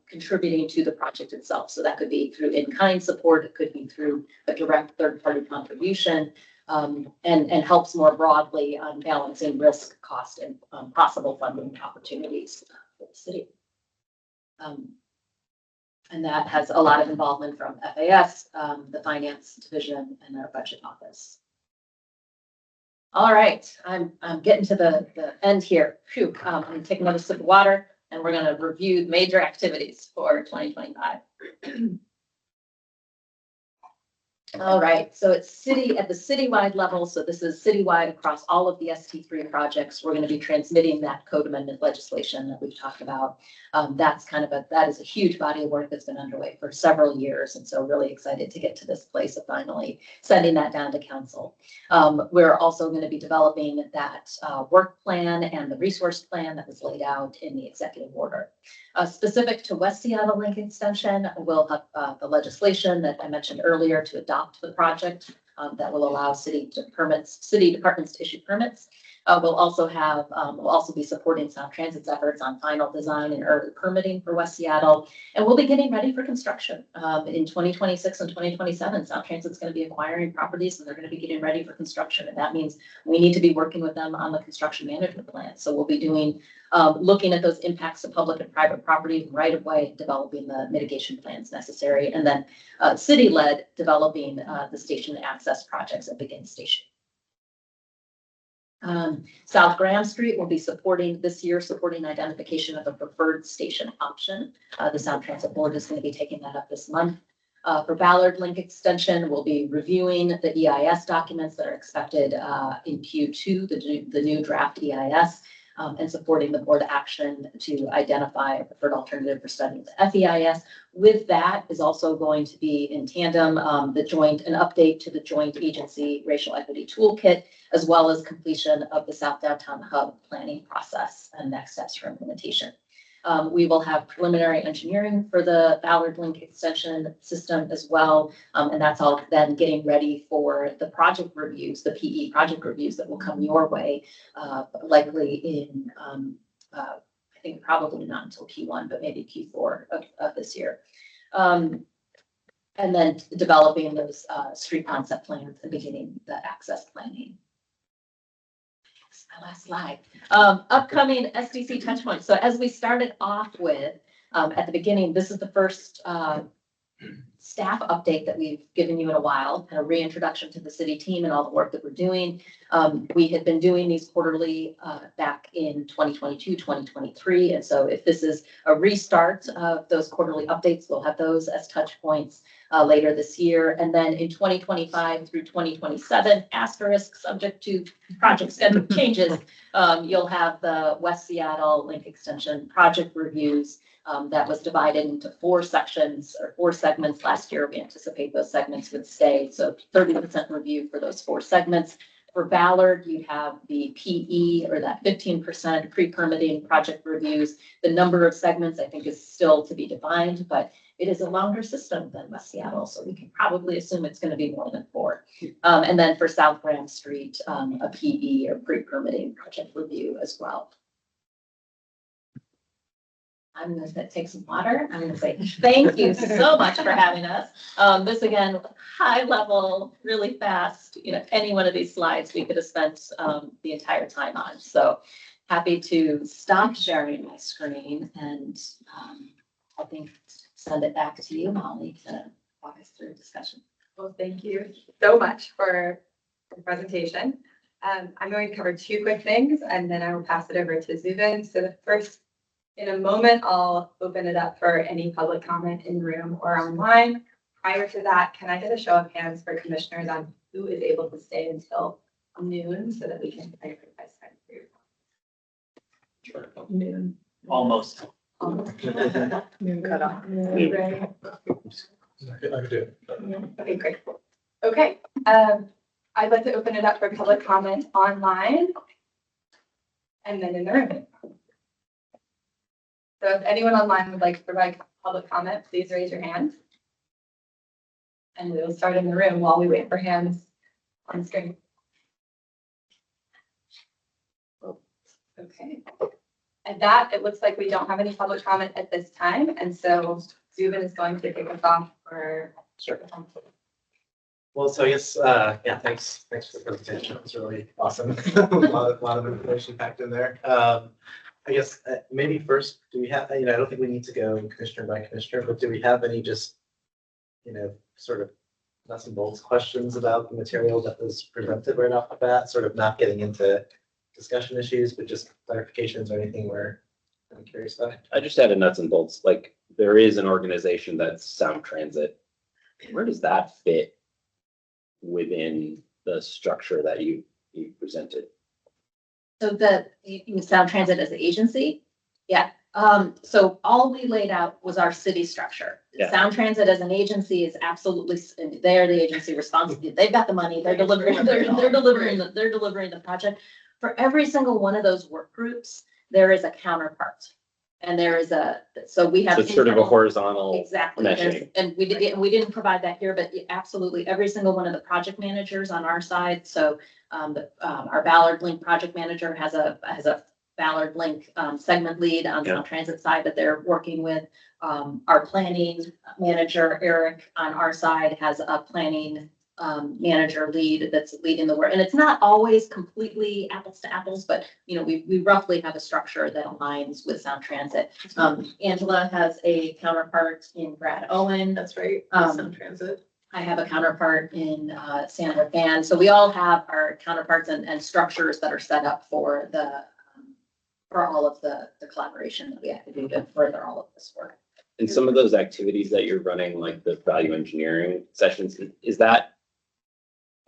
contributing to the project itself. So that could be through in-kind support, it could be through a direct third-party contribution, and helps more broadly on balancing risk, cost, and possible funding opportunities for the city. And that has a lot of involvement from FAS, the finance division, and our budget office. All right, I'm getting to the end here. Phew, I'm gonna take another sip of water and we're gonna review major activities for 2025. All right, so it's at the citywide level. So this is citywide across all of the ST3 projects. We're going to be transmitting that code amendment legislation that we've talked about. That is a huge body of work that's been underway for several years. And so really excited to get to this place of finally sending that down to council. We're also going to be developing that work plan and the resource plan that was laid out in the executive order. Specific to West Seattle Link Extension, we'll have the legislation that I mentioned earlier to adopt the project that will allow city departments to issue permits. We'll also be supporting Sound Transit's efforts on final design and early permitting for West Seattle. And we'll be getting ready for construction in 2026 and 2027. Sound Transit's going to be acquiring properties and they're going to be getting ready for construction. And that means we need to be working with them on the construction management plan. So we'll be looking at those impacts to public and private property right of way, developing the mitigation plans necessary, and then city-led developing the station access projects at Begin Station. South Graham Street will be supporting identification of a preferred station option. The Sound Transit Board is going to be taking that up this month. For Ballard Link Extension, we'll be reviewing the EIS documents that are expected in Q2, the new draft EIS. And supporting the board action to identify a preferred alternative for studying the FEIS. With that is also going to be in tandem an update to the joint agency racial equity toolkit, as well as completion of the South Downtown Hub planning process and next steps for implementation. We will have preliminary engineering for the Ballard Link extension system as well. And that's all then getting ready for the project reviews, the PE project reviews that will come your way, likely in, I think probably not until Q1, but maybe Q4 of this year. And then developing those street concept plans and beginning the access planning. My last slide. Upcoming SDC touch points. So as we started off with at the beginning, this is the first staff update that we've given you in a while, kind of reintroduction to the city team and all the work that we're doing. We had been doing these quarterly back in 2022, 2023. And so if this is a restart of those quarterly updates, we'll have those as touch points later this year. And then in 2025 through 2027, asterisk subject to project schedule changes, you'll have the West Seattle Link Extension project reviews. That was divided into 4 sections or 4 segments last year. We anticipate those segments would stay. So 30% review for those 4 segments. For Ballard, you have the PE or that 15% pre-permitting project reviews. The number of segments I think is still to be defined, but it is a longer system than West Seattle. So we can probably assume it's going to be more than 4. And then for South Graham Street, a PE or pre-permitting project review as well. I'm going to take some water. I'm going to say thank you so much for having us. This again, high level, really fast. Any one of these slides we could have spent the entire time on. So happy to stop sharing my screen and I think send it back to you, Molly, to walk us through a discussion. Well, thank you so much for the presentation. I'm going to cover two quick things and then I will pass it over to Zubin. So the first, in a moment, I'll open it up for any public comment in the room or online. Prior to that, can I get a show of hands for commissioners on who is able to stay until noon so that we can prioritize time for Noon. Almost. Noon cutoff. Right. I could do it. Okay, great. Okay, I'd like to open it up for public comment online and then in the room. So if anyone online would like to provide public comment, please raise your hand. And we will start in the room while we wait for hands on screen. Okay. At that, it looks like we don't have any public comment at this time, and so Zubin is going to kick us off for. Sure. Well, so I guess, yeah, thanks for the presentation. It was really awesome. A lot of information packed in there. I guess maybe first, do we have, I don't think we need to go commissioner by commissioner, but do we have any just, sort of nuts and bolts questions about the material that was presented right off the bat, sort of not getting into discussion issues, but just clarifications or anything where I'm curious about? I just had a nuts and bolts, like there is an organization that's Sound Transit. Where does that fit within the structure that you presented? So Sound Transit as an agency? Yeah. So all we laid out was our city structure. Yeah. Sound Transit as an agency is absolutely, they're the agency responsible. They've got the money, they're delivering, they're delivering the project. For every single one of those work groups, there is a counterpart. And there is so we have. So it's sort of a horizontal. Exactly. Meshing. And we didn't provide that here, but absolutely every single one of the project managers on our side. So our Ballard Link project manager has a Ballard Link segment lead on the transit side that they're working with. Our planning manager, Eric, on our side has a planning manager lead that's leading the work. And it's not always completely apples to apples, but we roughly have a structure that aligns with Sound Transit. Angela has a counterpart in Brad Owen. That's right. Sound Transit. I have a counterpart in Sandra Fan. So we all have our counterparts and structures that are set up for all of the collaboration that we have to do to further all of this work. And some of those activities that you're running, like the value engineering sessions, is that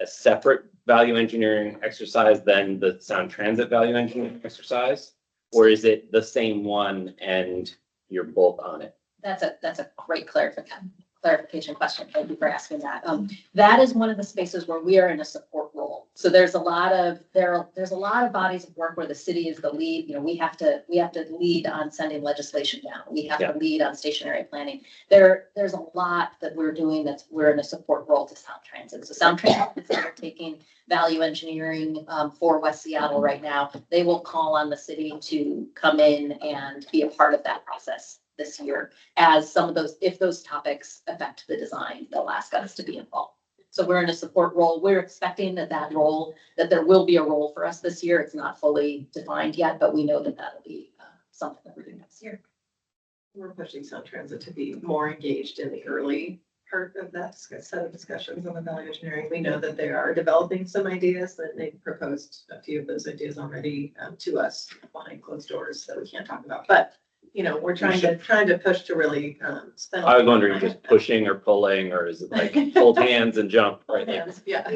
a separate value engineering exercise than the Sound Transit value engineering exercise? Or is it the same one and you're both on it? That's a great clarification question. Thank you for asking that. That is one of the spaces where we are in a support role. So there's a lot of bodies of work where the city is the lead. We have to lead on sending legislation down. We have to lead on stationary planning. There's a lot that we're doing we're in a support role to Sound Transit. So Sound Transit is undertaking value engineering for West Seattle right now. They will call on the city to come in and be a part of that process this year, as if those topics affect the design, they'll ask us to be involved. So we're in a support role. We're expecting that there will be a role for us this year. It's not fully defined yet, but we know that that'll be something that we're doing next year. We're pushing Sound Transit to be more engaged in the early part of that set of discussions on the value engineering. We know that they are developing some ideas, that they've proposed a few of those ideas already to us behind closed doors that we can't talk about. But we're trying to push to really spend. I was wondering, just pushing or pulling, or is it like hold hands and jump right there? Yeah.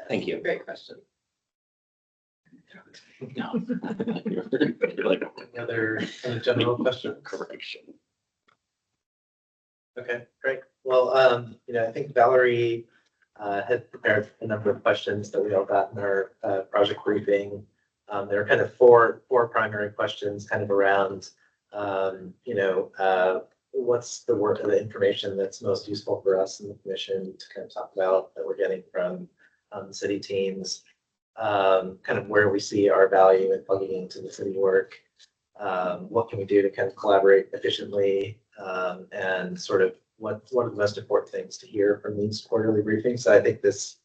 Thank you. Great question. No. You're like, Any other general question? Correction. Okay, great. Well, I think Valerie had prepared a number of questions that we all got in our project briefing. There are kind of four primary questions kind of around, what's the information that's most useful for us in the commission to kind of talk about that we're getting from the city teams, kind of where we see our value in plugging into the city work, what can we do to kind of collaborate efficiently, and sort of what are the most important things to hear from these quarterly briefings. So I think this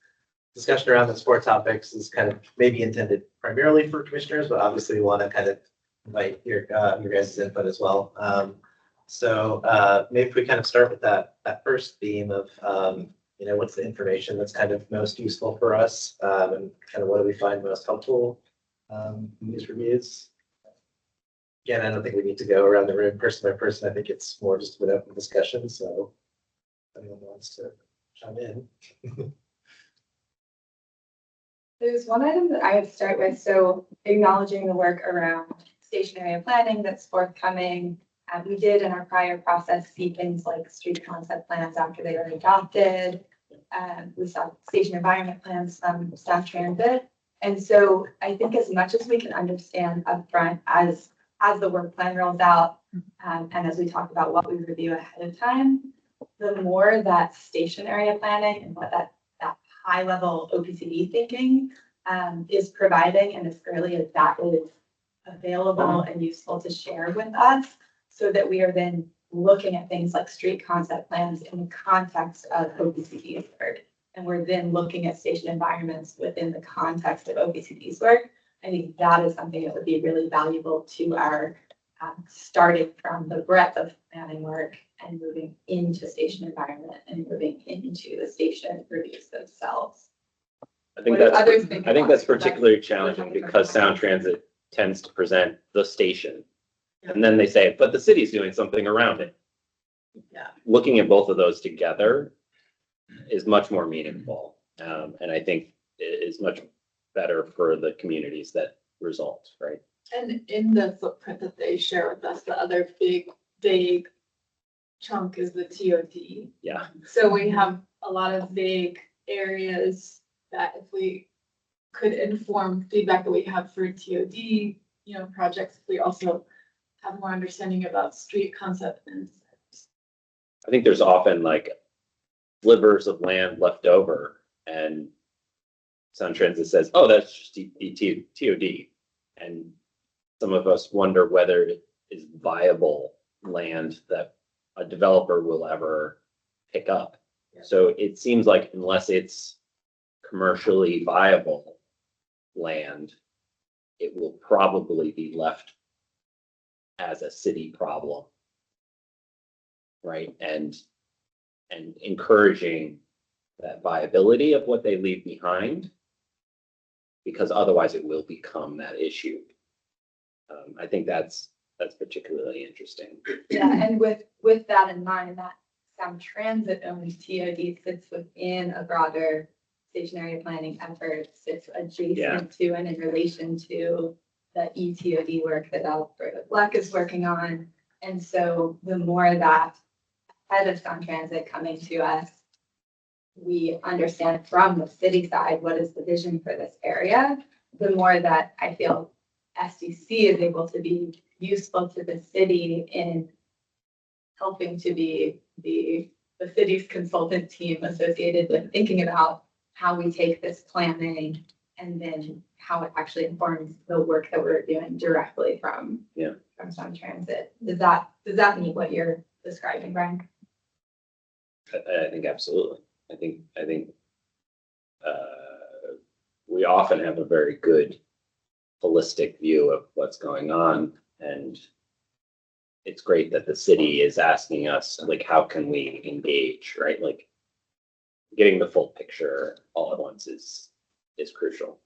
discussion around those four topics is kind of maybe intended primarily for commissioners, but obviously we want to kind of invite your guys' input as well. So maybe if we kind of start with that first theme of what's the information that's kind of most useful for us, and kind of what do we find most helpful in these reviews. Again, I don't think we need to go around the room person by person. I think it's more just an open discussion. So if anyone wants to chime in. There's one item that I would start with. So acknowledging the work around station area planning that's forthcoming. We did in our prior process see things like street concept plans after they were adopted. We saw station environment plans from Sound Transit. And so I think as much as we can understand upfront as the work plan rolls out, and as we talk about what we review ahead of time, the more that station area planning and what that high level OPCD thinking is providing, and as early as that is available and useful to share with us, so that we are then looking at things like street concept plans in the context of OPCD's work. And we're then looking at station environments within the context of OPCD's work. I think that is something that would be really valuable to our starting from the breadth of planning work and moving into station environment and moving into the station reviews themselves. I think that's particularly challenging because Sound Transit tends to present the station. And then they say, but the city's doing something around it. Yeah. Looking at both of those together is much more meaningful. And I think it is much better for the communities that result, right? And in the footprint that they share with us, the other big chunk is the TOD. Yeah. So we have a lot of vague areas that if we could inform feedback that we have for TOD, projects, we also have more understanding about street concept. And I think there's often like slivers of land left over and Sound Transit says, oh, that's just TOD. And some of us wonder whether it is viable land that a developer will ever pick up. Yeah. So it seems like unless it's commercially viable land, it will probably be left as a city problem, right? And encouraging that viability of what they leave behind, because otherwise it will become that issue. I think that's particularly interesting. Yeah, and with that in mind, that Sound Transit owns TOD sits within a broader station area planning effort, sits adjacent to and in relation to the ETOD work that Alberta Black is working on. And so the more that ahead of Sound Transit coming to us, we understand from the city side what is the vision for this area, the more that I feel SDC is able to be useful to the city in helping to be the city's consultant team associated with thinking about how we take this planning and then how it actually informs the work that we're doing directly from Sound Transit. Does that mean what you're describing, Brian? I think absolutely. I think we often have a very good holistic view of what's going on, and it's great that the city is asking us, like, how can we engage, right? Like, getting the full picture all at once is crucial.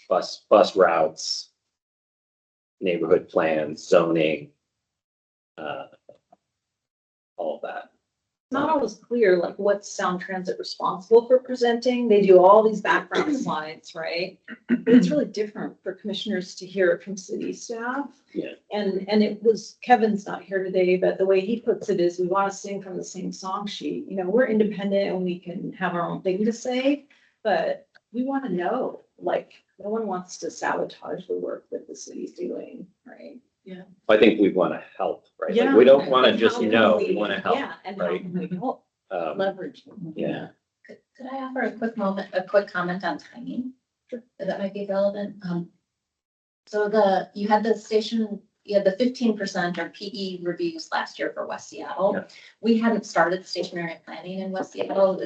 Bus routes, neighborhood plans, zoning, all of that. Not always clear, like what's Sound Transit responsible for presenting. They do all these background slides, right? But it's really different for commissioners to hear it from city staff. Yeah. And it was, Kevin's not here today, but the way he puts it is we want to sing from the same song sheet. We're independent and we can have our own thing to say, but we want to know, like, no one wants to sabotage the work that the city's doing, right? Yeah. I think we want to help, right? Yeah. Like, we don't want to And just how can know, we- we want to help. Yeah, and how right? can we help leverage? Yeah. Could I offer a quick comment on timing? Sure. That might be relevant. So you had the 15% or PE reviews last year for West Seattle. Yeah. We hadn't started stationary planning in West Seattle.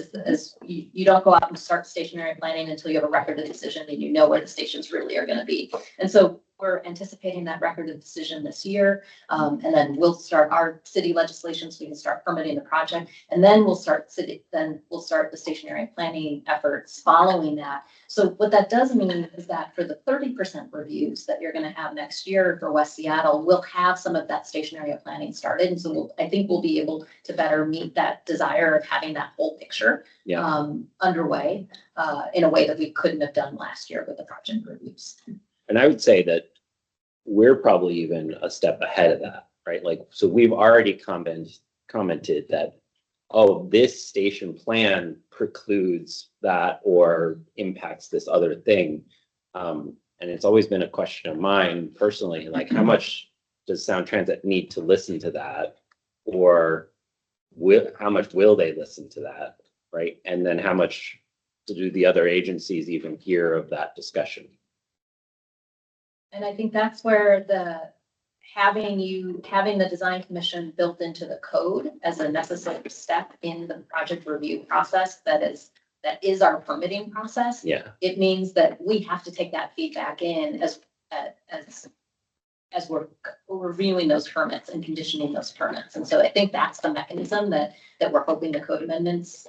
You don't go out and start stationary planning until you have a record of decision and you know where the stations really are going to be. And so we're anticipating that record of decision this year. And then we'll start our city legislation so we can start permitting the project. And then we'll start the stationary planning efforts following that. So what that does mean is that for the 30% reviews that you're going to have next year for West Seattle, we'll have some of that stationary planning started. And so I think we'll be able to better meet that desire of having that whole picture underway in a way that we couldn't have done last year with the project reviews. And I would say that we're probably even a step ahead of that, right? Like, so we've already commented that, oh, this station plan precludes that or impacts this other thing. And it's always been a question of mine personally, like how much does Sound Transit need to listen to that? Or how much will they listen to that, right? And then how much do the other agencies even hear of that discussion? And I think that's where having the design commission built into the code as a necessary step in the project review process that is our permitting process. Yeah. It means that we have to take that feedback in as we're reviewing those permits and conditioning those permits. And so I think that's the mechanism that we're hoping the code amendments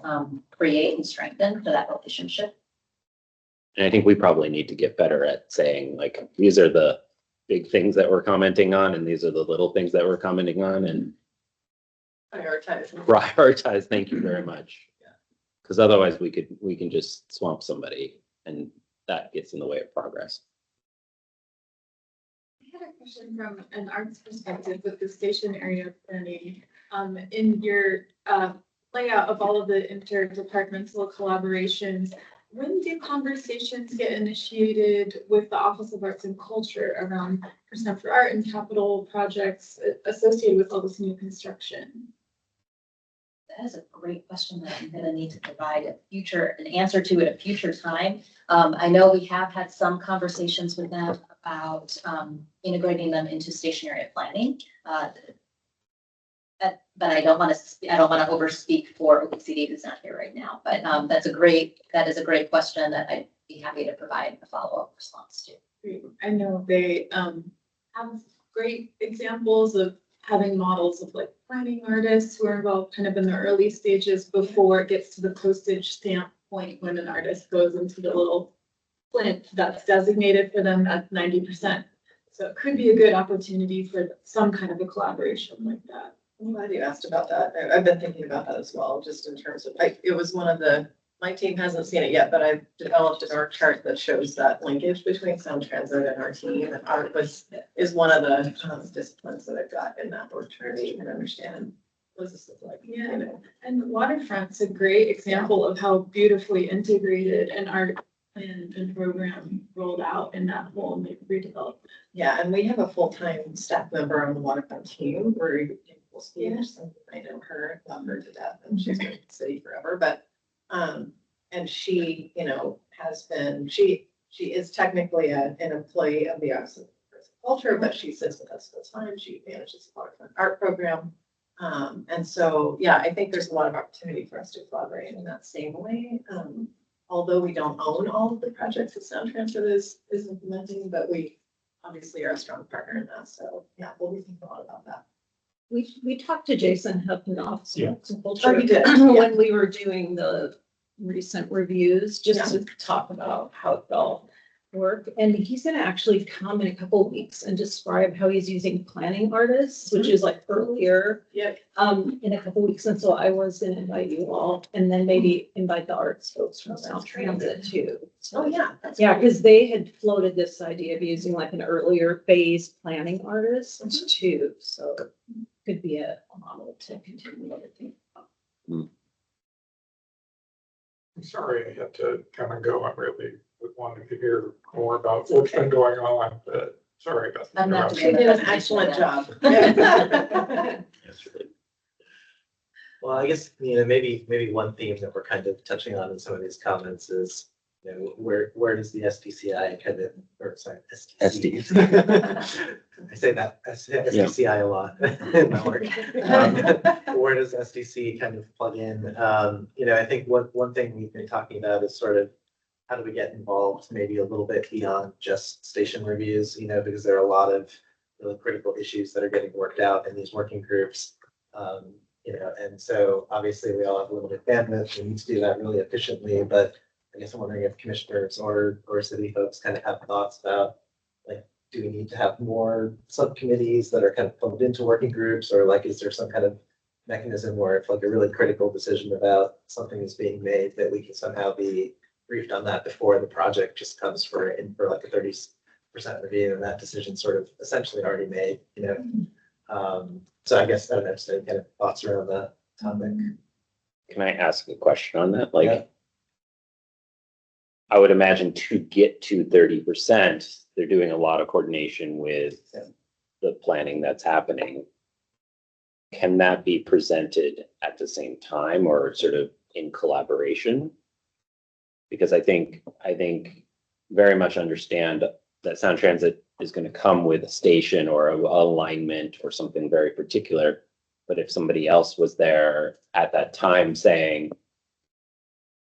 create and strengthen for that relationship. And I think we probably need to get better at saying, like, these are the big things that we're commenting on, and these are the little things that we're commenting on, and prioritize. Thank you very much. Because otherwise we can just swamp somebody, and that gets in the way of progress. I had a question from an arts perspective with the station area planning. In your layout of all of the interdepartmental collaborations, when do conversations get initiated with the Office of Arts and Culture around % for art and capital projects associated with all this new construction? That is a great question that I'm going to need to provide an answer to at a future time. I know we have had some conversations with them about integrating them into stationary planning. But I don't want to overspeak for OPCD, who's not here right now. But that is a great question that I'd be happy to provide a follow-up response to. Great. I know they have great examples of having models of like planning artists who are involved kind of in the early stages before it gets to the postage stamp point when an artist goes into the little plinth that's designated for them at 90%. So it could be a good opportunity for some kind of a collaboration like that. I'm glad you asked about that. I've been thinking about that as well, just in terms of, it was one of my team hasn't seen it yet, but I've developed an org chart that shows that linkage between Sound Transit and our team. And art is one of the disciplines that I've got in that org chart. You can understand what does this look like. Yeah, and Waterfront's a great example of how beautifully integrated an art plan and program rolled out in that whole redevelopment. Yeah, and we have a full-time staff member on the Waterfront team where speech. So I know her, love her to death, and she's been in the city forever. But and she, has been she is technically an employee of the Office of Culture, but she sits with us full time. She manages the Waterfront art program, and so I think there's a lot of opportunity for us to collaborate in that same way. Although we don't own all of the projects that Sound Transit is implementing, but we obviously are a strong partner in that. So we'll be thinking a lot about that. We talked to Jason Hupkinoff when we were doing the recent reviews, just to talk about how it all worked. And he's going to actually come in a couple of weeks and describe how he's using planning artists, which is like earlier in a couple of weeks. And so I was going to invite you all, and then maybe invite the arts folks from Sound Transit too. So, because they had floated this idea of using like an earlier phase planning artist too. So could be a model to continue to think about. I'm sorry I had to come and go. I'm really wanting to hear more about what's been going on, but sorry about that. You did an excellent job. Well, I guess, maybe one theme that we're kind of touching on in some of these comments is, where does the SDCI kind of, or sorry, SDC. I say that, SDCI a lot in my work. Where does SDC kind of plug in? I think one thing we've been talking about is sort of how do we get involved maybe a little bit beyond just station reviews, because there are a lot of really critical issues that are getting worked out in these working groups. And so obviously we all have limited bandwidth. We need to do that really efficiently, but I guess I'm wondering if commissioners or city folks kind of have thoughts about, like, do we need to have more subcommittees that are kind of plugged into working groups, or like, is there some kind of mechanism where if like a really critical decision about something is being made, that we can somehow be briefed on that before the project just comes for like a 30% review, and that decision sort of essentially already made, So I guess I don't know, just any kind of thoughts around that topic. Can I ask a question on that? Like, Yeah. I would imagine to get to 30%, they're doing a lot of coordination with the planning that's happening. Can that be presented at the same time or sort of in collaboration? Because I think very much understand that Sound Transit is going to come with a station or a alignment or something very particular. But if somebody else was there at that time saying,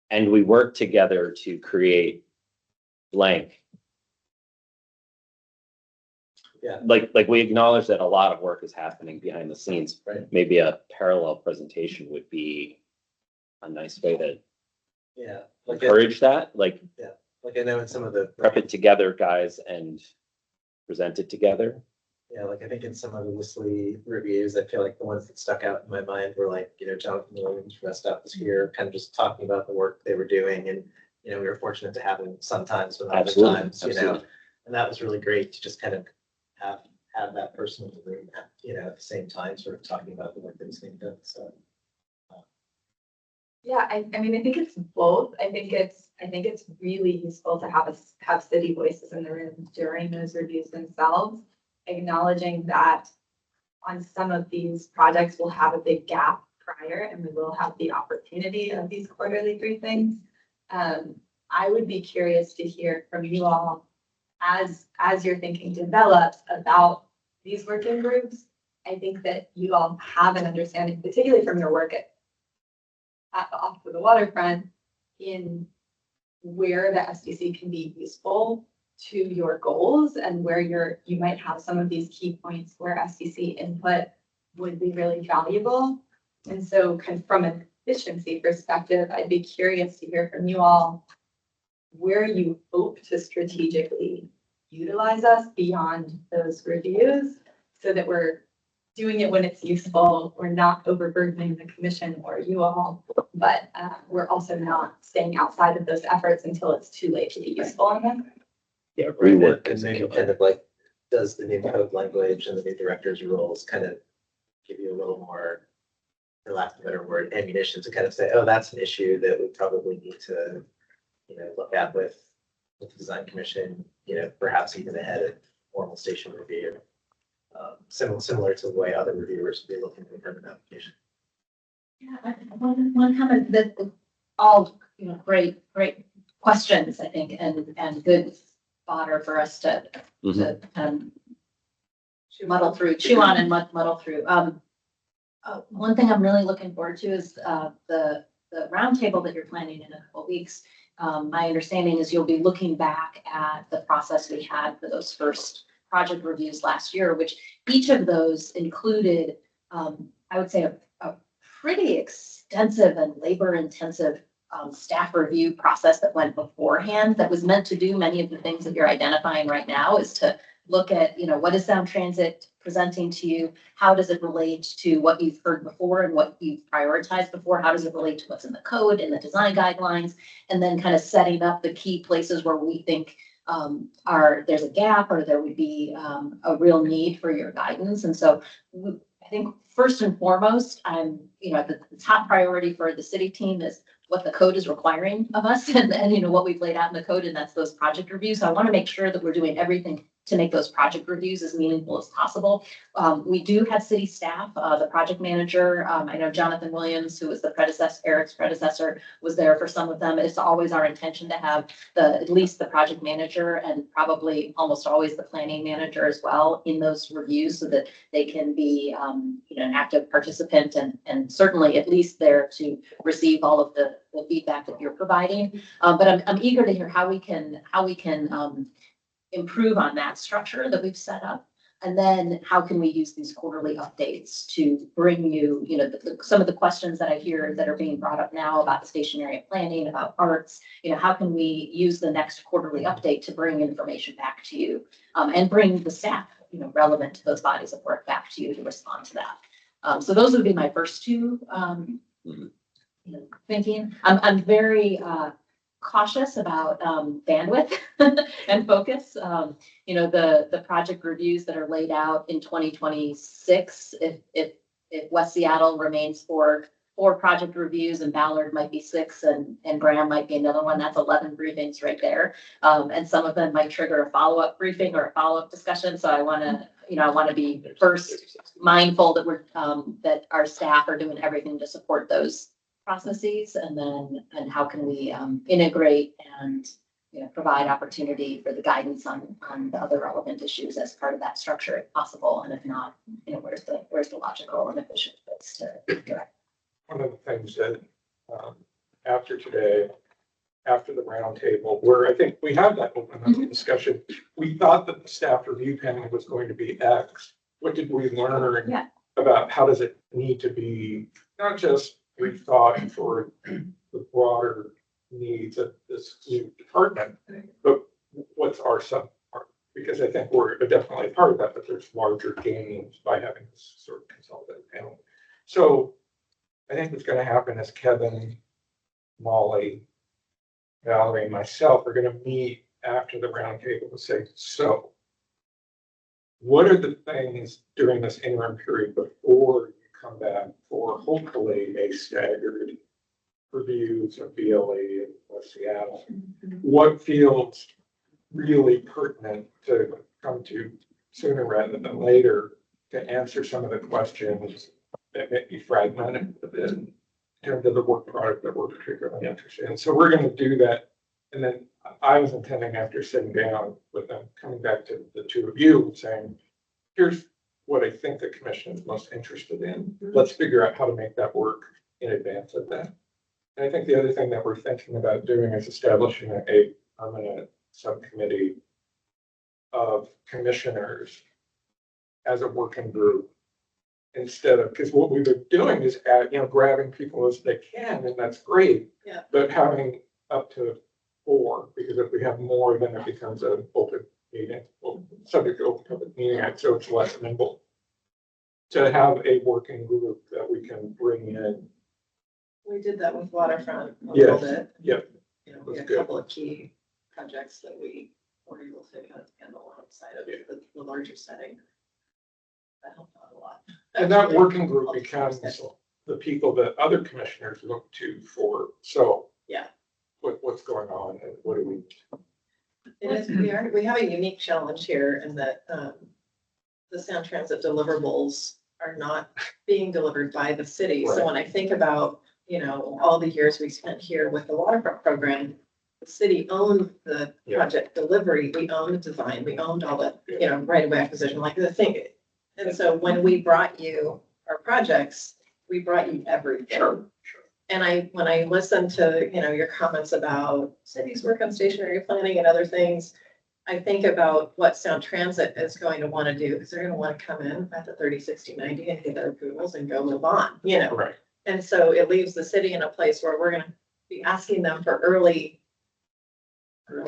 and we work together to create blank. Yeah. Like we acknowledge that a lot of work is happening behind the scenes. Right. Maybe a parallel presentation would be a nice way to encourage that. Like I know in some of the prep it together, guys, and present it together. Yeah, like I think in some of the Westlake reviews, I feel like the ones that stuck out in my mind were like, Jonathan Williams from Westlake was here, kind of just talking about the work they were doing, and we were fortunate to have him sometimes, but other times, and that was really great to just kind of have that person in the room, at the same time, sort of talking about the work that was being done. So. Yeah, I mean, I think it's both. I think it's really useful to have city voices in the room during those reviews themselves, acknowledging that on some of these projects we'll have a big gap prior and we will have the opportunity of these quarterly briefings. I would be curious to hear from you all as your thinking develops about these working groups. I think that you all have an understanding, particularly from your work off of the waterfront, in where the SDC can be useful to your goals and where you might have some of these key points where SDC input would be really valuable. And so kind of from an efficiency perspective, I'd be curious to hear from you all where you hope to strategically utilize us beyond those reviews so that we're doing it when it's useful. We're not overburdening the commission or you all, but we're also not staying outside of those efforts until it's too late to be useful on them. Yeah, rework and maybe kind of like, does the new code language and the new director's rules kind of give you a little more, for lack of a better word, ammunition to kind of say, oh, that's an issue that we probably need to, look at with the design commission, perhaps even ahead of formal station review. Similar to the way other reviewers would be looking at the permit application. Yeah, one comment that all, great questions, I think, and good fodder for us to muddle through, chew on and muddle through. One thing I'm really looking forward to is the roundtable that you're planning in a couple of weeks. My understanding is you'll be looking back at the process we had for those first project reviews last year, which each of those included, I would say, a pretty extensive and labor-intensive staff review process that went beforehand that was meant to do many of the things that you're identifying right now, is to look at, what is Sound Transit presenting to you? How does it relate to what you've heard before and what you've prioritized before? How does it relate to what's in the code and the design guidelines? And then kind of setting up the key places where we think there's a gap or there would be a real need for your guidance. And so I think first and foremost, the top priority for the city team is what the code is requiring of us and what we've laid out in the code, and that's those project reviews. So I want to make sure that we're doing everything to make those project reviews as meaningful as possible. We do have city staff, the project manager. I know Jonathan Williams, who was the predecessor, Eric's predecessor, was there for some of them. It's always our intention to have at least the project manager and probably almost always the planning manager as well in those reviews so that they can be, an active participant and certainly at least there to receive all of the feedback that you're providing. But I'm eager to hear how we can improve on that structure that we've set up. And then how can we use these quarterly updates to bring you, some of the questions that I hear that are being brought up now about stationary planning, about arts, how can we use the next quarterly update to bring information back to you and bring the staff, relevant to those bodies of work back to you to respond to that. So those would be my first two thinking. I'm very cautious about bandwidth and focus. The project reviews that are laid out in 2026, if West Seattle remains for 4 project reviews and Ballard might be 6 and Graham might be another one, that's 11 briefings right there. And some of them might trigger a follow-up briefing or a follow-up discussion. So I want to be first mindful that that our staff are doing everything to support those processes, and how can we integrate and provide opportunity for the guidance on the other relevant issues as part of that structure if possible, and if not, where's the logical and efficient place to direct. One of the things that after today, after the roundtable, where I think we had that open discussion, we thought that the staff review panel was going to be X. What did we learn about how does it need to be, not just rethought for the broader needs of this new department, but what's our sub part? Because I think we're definitely part of that, but there's larger gains by having this sort of consolidated panel. So I think what's going to happen is Kevin, Molly, Valerie, and myself are going to meet after the roundtable to say, so what are the things during this interim period before you come back for hopefully a staggered reviews of BLE in West Seattle? What feels really pertinent to come to sooner rather than later to answer some of the questions that may be fragmented a bit in terms of the work product that we're particularly interested in? So we're going to do that. And then I was intending, after sitting down with them, coming back to the two of you and saying, here's what I think the commission is most interested in. Let's figure out how to make that work in advance of that. And I think the other thing that we're thinking about doing is establishing a permanent subcommittee of commissioners as a working group, instead of, because what we've been doing is grabbing people as they can, and that's great. Yeah. But having up to 4, because if we have more, then it becomes an open meeting, subject to open public meeting act, so it's less nimble. To have a working group that we can bring in. We did that with Waterfront a little bit. Yep. We had a couple of key projects that we were able to handle outside of the larger setting. That helped out a lot. And that working group becomes the people that other commissioners look to for, so. Yeah. What's going on and what do we? We have a unique challenge here in that the Sound Transit deliverables are not being delivered by the city. Right. So when I think about, all the years we spent here with the waterfront program, the city owned the project delivery, we owned the design, we owned all the, right of way acquisition, like the thing. And so when we brought you our projects, we brought you everything. Sure. And when I listen to, your comments about cities work on stationary planning and other things, I think about what Sound Transit is going to want to do, because they're going to want to come in at the 30, 60, 90 and get their approvals and go move on, Right. And so it leaves the city in a place where we're going to be asking them for early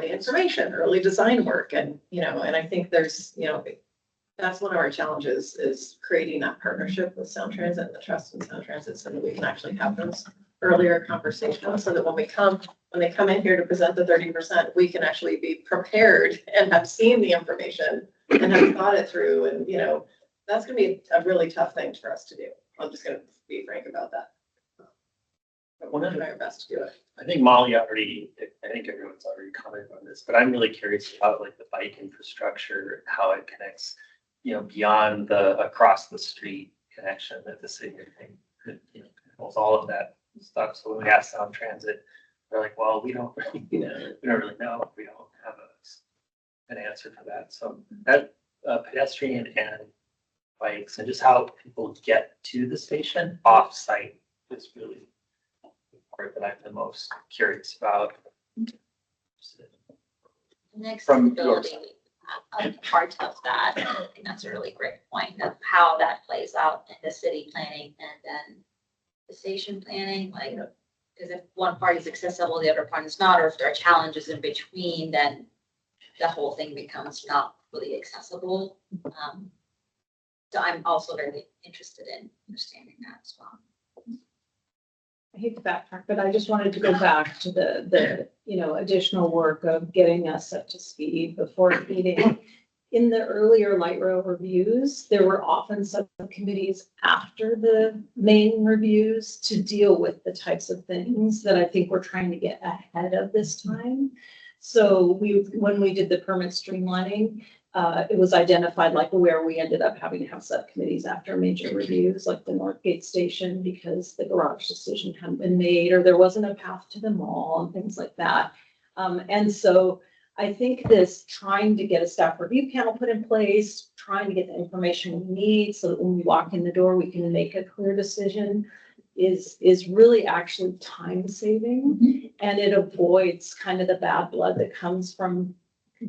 information, early design work. And, and I think there's, that's one of our challenges, is creating that partnership with Sound Transit and the trust in Sound Transit so that we can actually have those earlier conversations, so that when they come in here to present the 30%, we can actually be prepared and have seen the information and have thought it through. And, that's going to be a really tough thing for us to do. I'm just going to be frank about that. One of try the, our best to do it. I think Molly already, I think everyone's already commented on this, but I'm really curious about like the bike infrastructure, how it connects, beyond the across the street connection that the city, I think, controls all of that stuff. So when we ask Sound Transit, they're like, well, we don't really, we don't really know. We don't have an answer for that. So that pedestrian and bikes and just how people get to the station off-site is really the part that I'm the most curious about. From your Accessibility, a part of that, and I think that's a really great point of how that plays out in the city planning and then the station planning, like, because if one part is accessible, the other part is not, or if there are challenges in between, then the whole thing becomes not really accessible. So I'm also very interested in understanding that as well. I hate to backtrack, but I just wanted to go back to the additional work of getting us up to speed before the meeting. In the earlier light rail reviews, there were often subcommittees after the main reviews to deal with the types of things that I think we're trying to get ahead of this time. So when we did the permit streamlining, it was identified like where we ended up having to have subcommittees after major reviews, like the Northgate Station, because the garage decision hadn't been made, or there wasn't a path to the mall and things like that. And so I think this trying to get a staff review panel put in place, trying to get the information we need so that when we walk in the door, we can make a clear decision is really actually time saving. And it avoids kind of the bad blood that comes from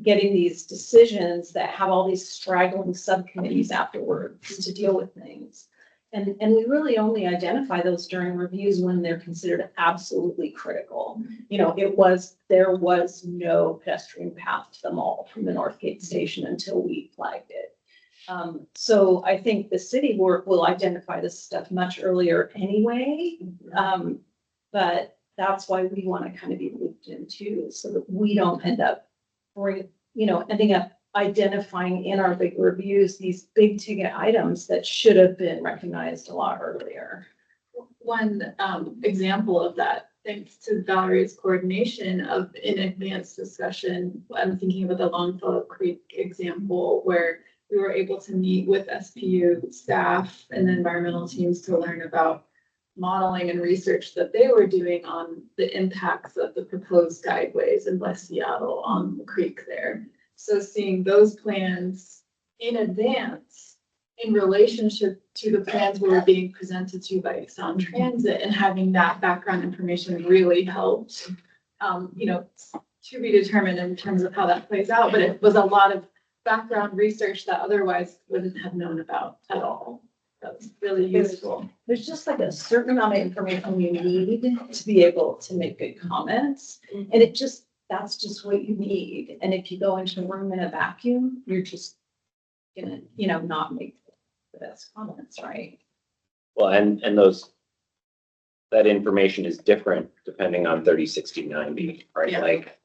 getting these decisions that have all these straggling subcommittees afterwards to deal with things. And we really only identify those during reviews when they're considered absolutely critical. There was no pedestrian path to the mall from the Northgate Station until we flagged it. So I think the city work will identify this stuff much earlier anyway. But that's why we want to kind of be looped in too, so that we don't end up ending up identifying in our big reviews these big ticket items that should have been recognized a lot earlier. One example of that, thanks to Valerie's coordination of in advance discussion, I'm thinking about the Longfellow Creek example where we were able to meet with SPU staff and the environmental teams to learn about modeling and research that they were doing on the impacts of the proposed guideways in West Seattle on the creek there. So seeing those plans in advance in relationship to the plans we were being presented to by Sound Transit and having that background information really helped, to be determined in terms of how that plays out. But it was a lot of background research that otherwise wouldn't have known about at all. That's really useful. There's just like a certain amount of information you need to be able to make good comments. And that's just what you need. And if you go into a room in a vacuum, you're just gonna, not make the best comments, right? Well, and that information is different depending on 30, 60, 90, right? Yeah. Like,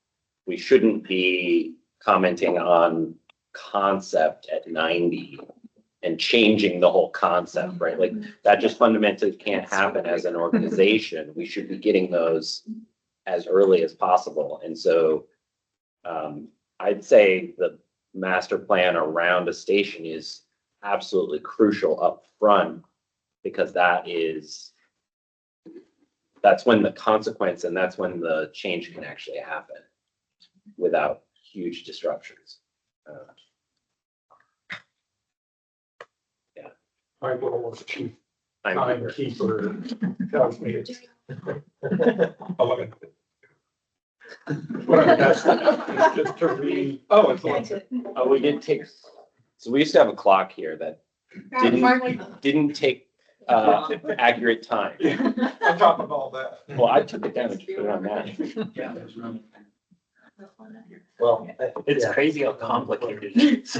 we shouldn't be commenting on concept at 90 and changing the whole concept, right? Like, that just fundamentally can't happen as an organization. We should be getting those as early as possible. And so I'd say the master plan around a station is absolutely crucial up front, because that's when the consequence and that's when the change can actually happen without huge disruptions. My role as chief Timekeeper. timekeeper tells me it's 11. Whatever, that's just to read. Oh, it's 11. Oh, we did take, so we used to have a clock here that didn't take accurate time. On top of all that. Well, I took it down and just put it on that. Yeah, there's room. Well, It's yeah. crazy how complicated it is.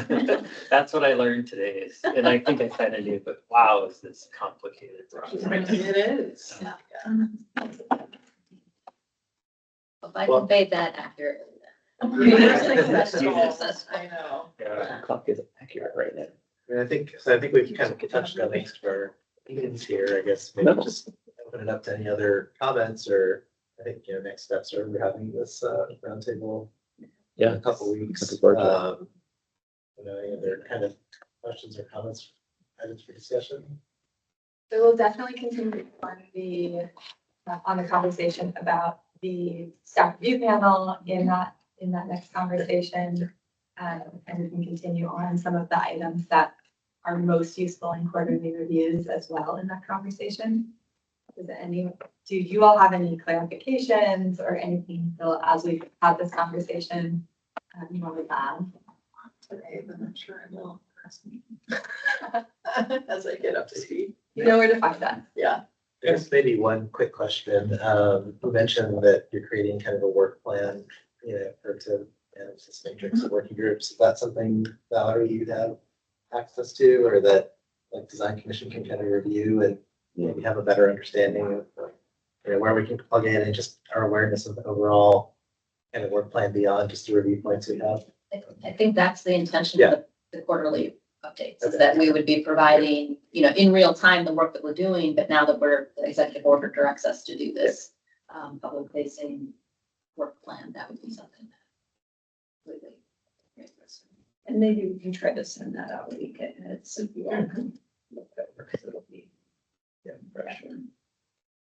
That's what I learned today and I think I kind of knew, but wow, is this complicated. It is. If I conveyed that accurately. I know. The clock is accurate right now. I think we've kind of touched on most of our meetings here, I guess, maybe just open it up to any other comments or I think, next steps are we're having this roundtable in a couple weeks. Looking forward to it. Any other kind of questions or comments, items for discussion? So we'll definitely continue on the conversation about the staff review panel in that next conversation. And we can continue on some of the items that are most useful in quarterly reviews as well in that conversation. Do you all have any clarifications or anything, Phil, as we've had this conversation, you want to add? Okay, then I'm sure I will. As I get up to speed. You know where to find us. Yeah. There's maybe one quick question. You mentioned that you're creating kind of a work plan, to manage this matrix of working groups. Is that something, Valerie, you'd have access to, or that like design commission can kind of review and maybe have a better understanding of where we can plug in and just our awareness of the overall kind of work plan beyond just the review points we have? I think that's the intention Yeah. of the quarterly updates, is Okay. that we would be providing, in real time, the work that we're doing, but now that the executive order directs us to do this public facing work plan, that would be something. And maybe we can try to send that out a week ahead, so you all can look over, because it'll be. Fresh.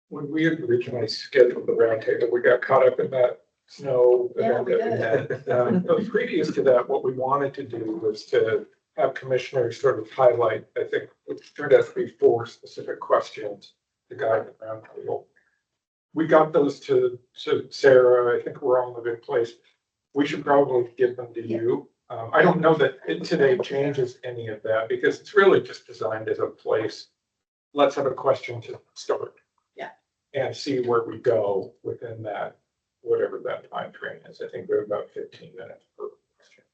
When we had originally scheduled the roundtable, we got caught up in that snow Yeah, event we that we had. But previous to that, what we wanted to do was to have commissioners sort of highlight, I think, which turned out to be 4 specific questions to guide the roundtable. We got those to Sarah. I think we're all in a good place. We should probably give them to you. I don't know that today changes any of that because it's really just designed as a place. Let's have a question to start. Yeah. And see where we go within that, whatever that time frame is. I think we're about 15 minutes per question.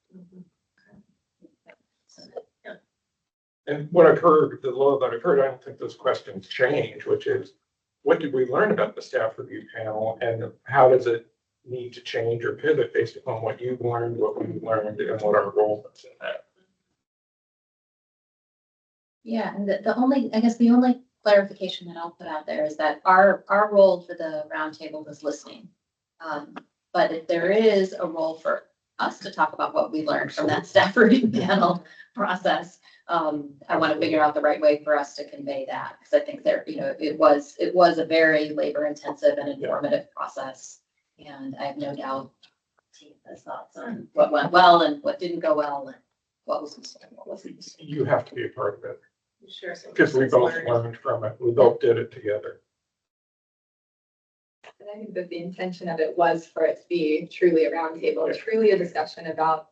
And what I've heard, the law that I've heard, I don't think those questions change, which is what did we learn about the staff review panel and how does it need to change or pivot based upon what you've learned, what we've learned, and what our role is in that. Yeah, and the only clarification that I'll put out there is that our role for the roundtable is listening. But if there is a role for us to talk about what we learned from that staff review panel process, I want to figure out the right way for us to convey that, because I think it was a very labor intensive and informative process. And I have no doubt the team has thoughts on what went well and what didn't go well and what was useful and what wasn't useful. You have to be a part of it. Sure. Because we both learned from it. We both did it together. And I think that the intention of it was for it to be truly a roundtable, truly a discussion about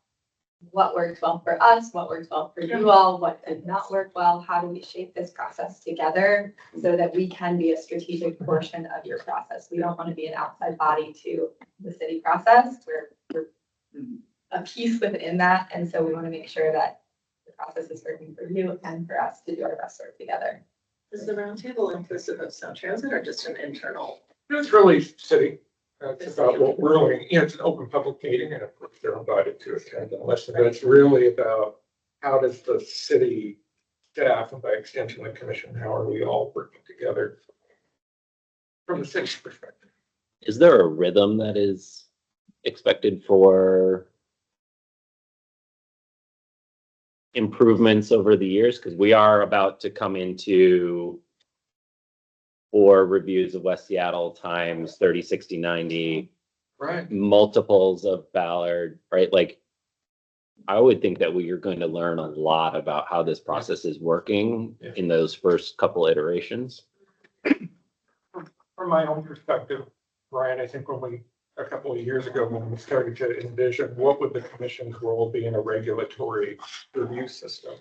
what worked well for us, what worked well for you all, what did not work well, how do we shape this process together so that we can be a strategic portion of your process. We don't want to be an outside body to the city process. We're a piece within that. And so we want to make sure that the process is working for you and for us to do our best work together. Is the roundtable inclusive of Sound Transit or just an internal? It's really city. It's about what we're doing. It's an open public meeting and of course they're invited to attend and listen, but it's really about how does the city staff and by extension the commission, how are we all working together from the city's perspective? Is there a rhythm that is expected for improvements over the years? Because we are about to come into 4 reviews of West Seattle times 30, 60, 90, right? Multiples of Ballard, right? Like, I would think that we are going to learn a lot about how this process is working in those first couple iterations. From my own perspective, Brian, I think a couple of years ago, when we started to envision what would the commission's role be in a regulatory review system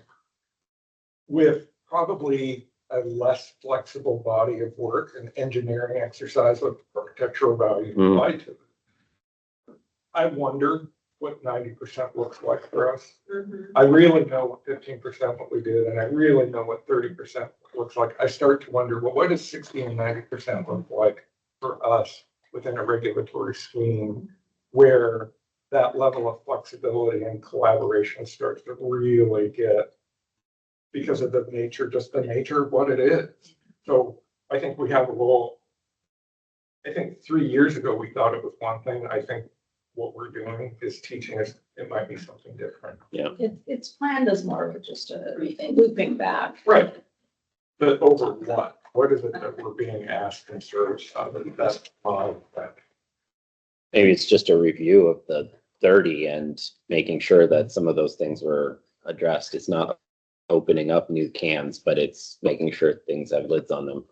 with probably a less flexible body of work and engineering exercise with architectural value applied to it. I wonder what 90% looks like for us. I really know what 15% what we did, and I really know what 30% looks like. I start to wonder, well, what does 60 and 90% look like for us within a regulatory scheme where that level of flexibility and collaboration starts to really get, because of the nature of what it is. So I think we have a role. I think 3 years ago, we thought it was one thing. I think what we're doing is teaching us it might be something different. Yeah. It's planned as more of just a looping back. Right. But over what? What is it that we're being asked in service of? That's that. Maybe it's just a review of the 30 and making sure that some of those things were addressed. It's not opening up new cans, but it's making sure things have lids on them.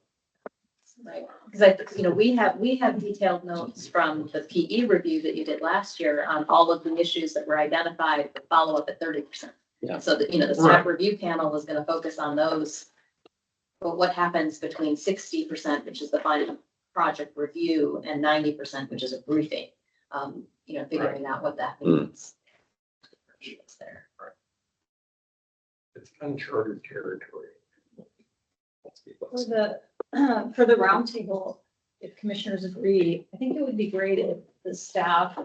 Right, because we have detailed notes from the PE review that you did last year on all of the issues that were identified for follow-up at 30%. Yeah. So that, the staff review panel was gonna focus on those. But what happens between 60%, which is the final project review, and 90%, which is a briefing? Figuring out what that means. It's there. It's uncharted territory. For the roundtable, if commissioners agree, I think it would be great if the staff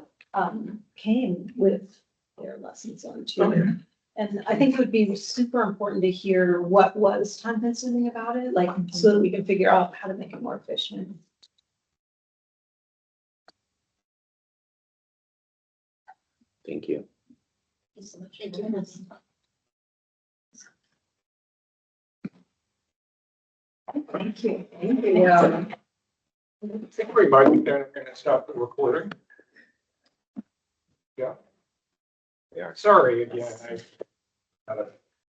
came with their lessons on too. Okay. And I think it would be super important to hear what was time consuming about it, like, so that we can figure out how to make it more efficient. Thank you. Thank you so much for doing this. Thank you. I think we might be going to stop the recording. Yeah. Yeah. Sorry again. I had a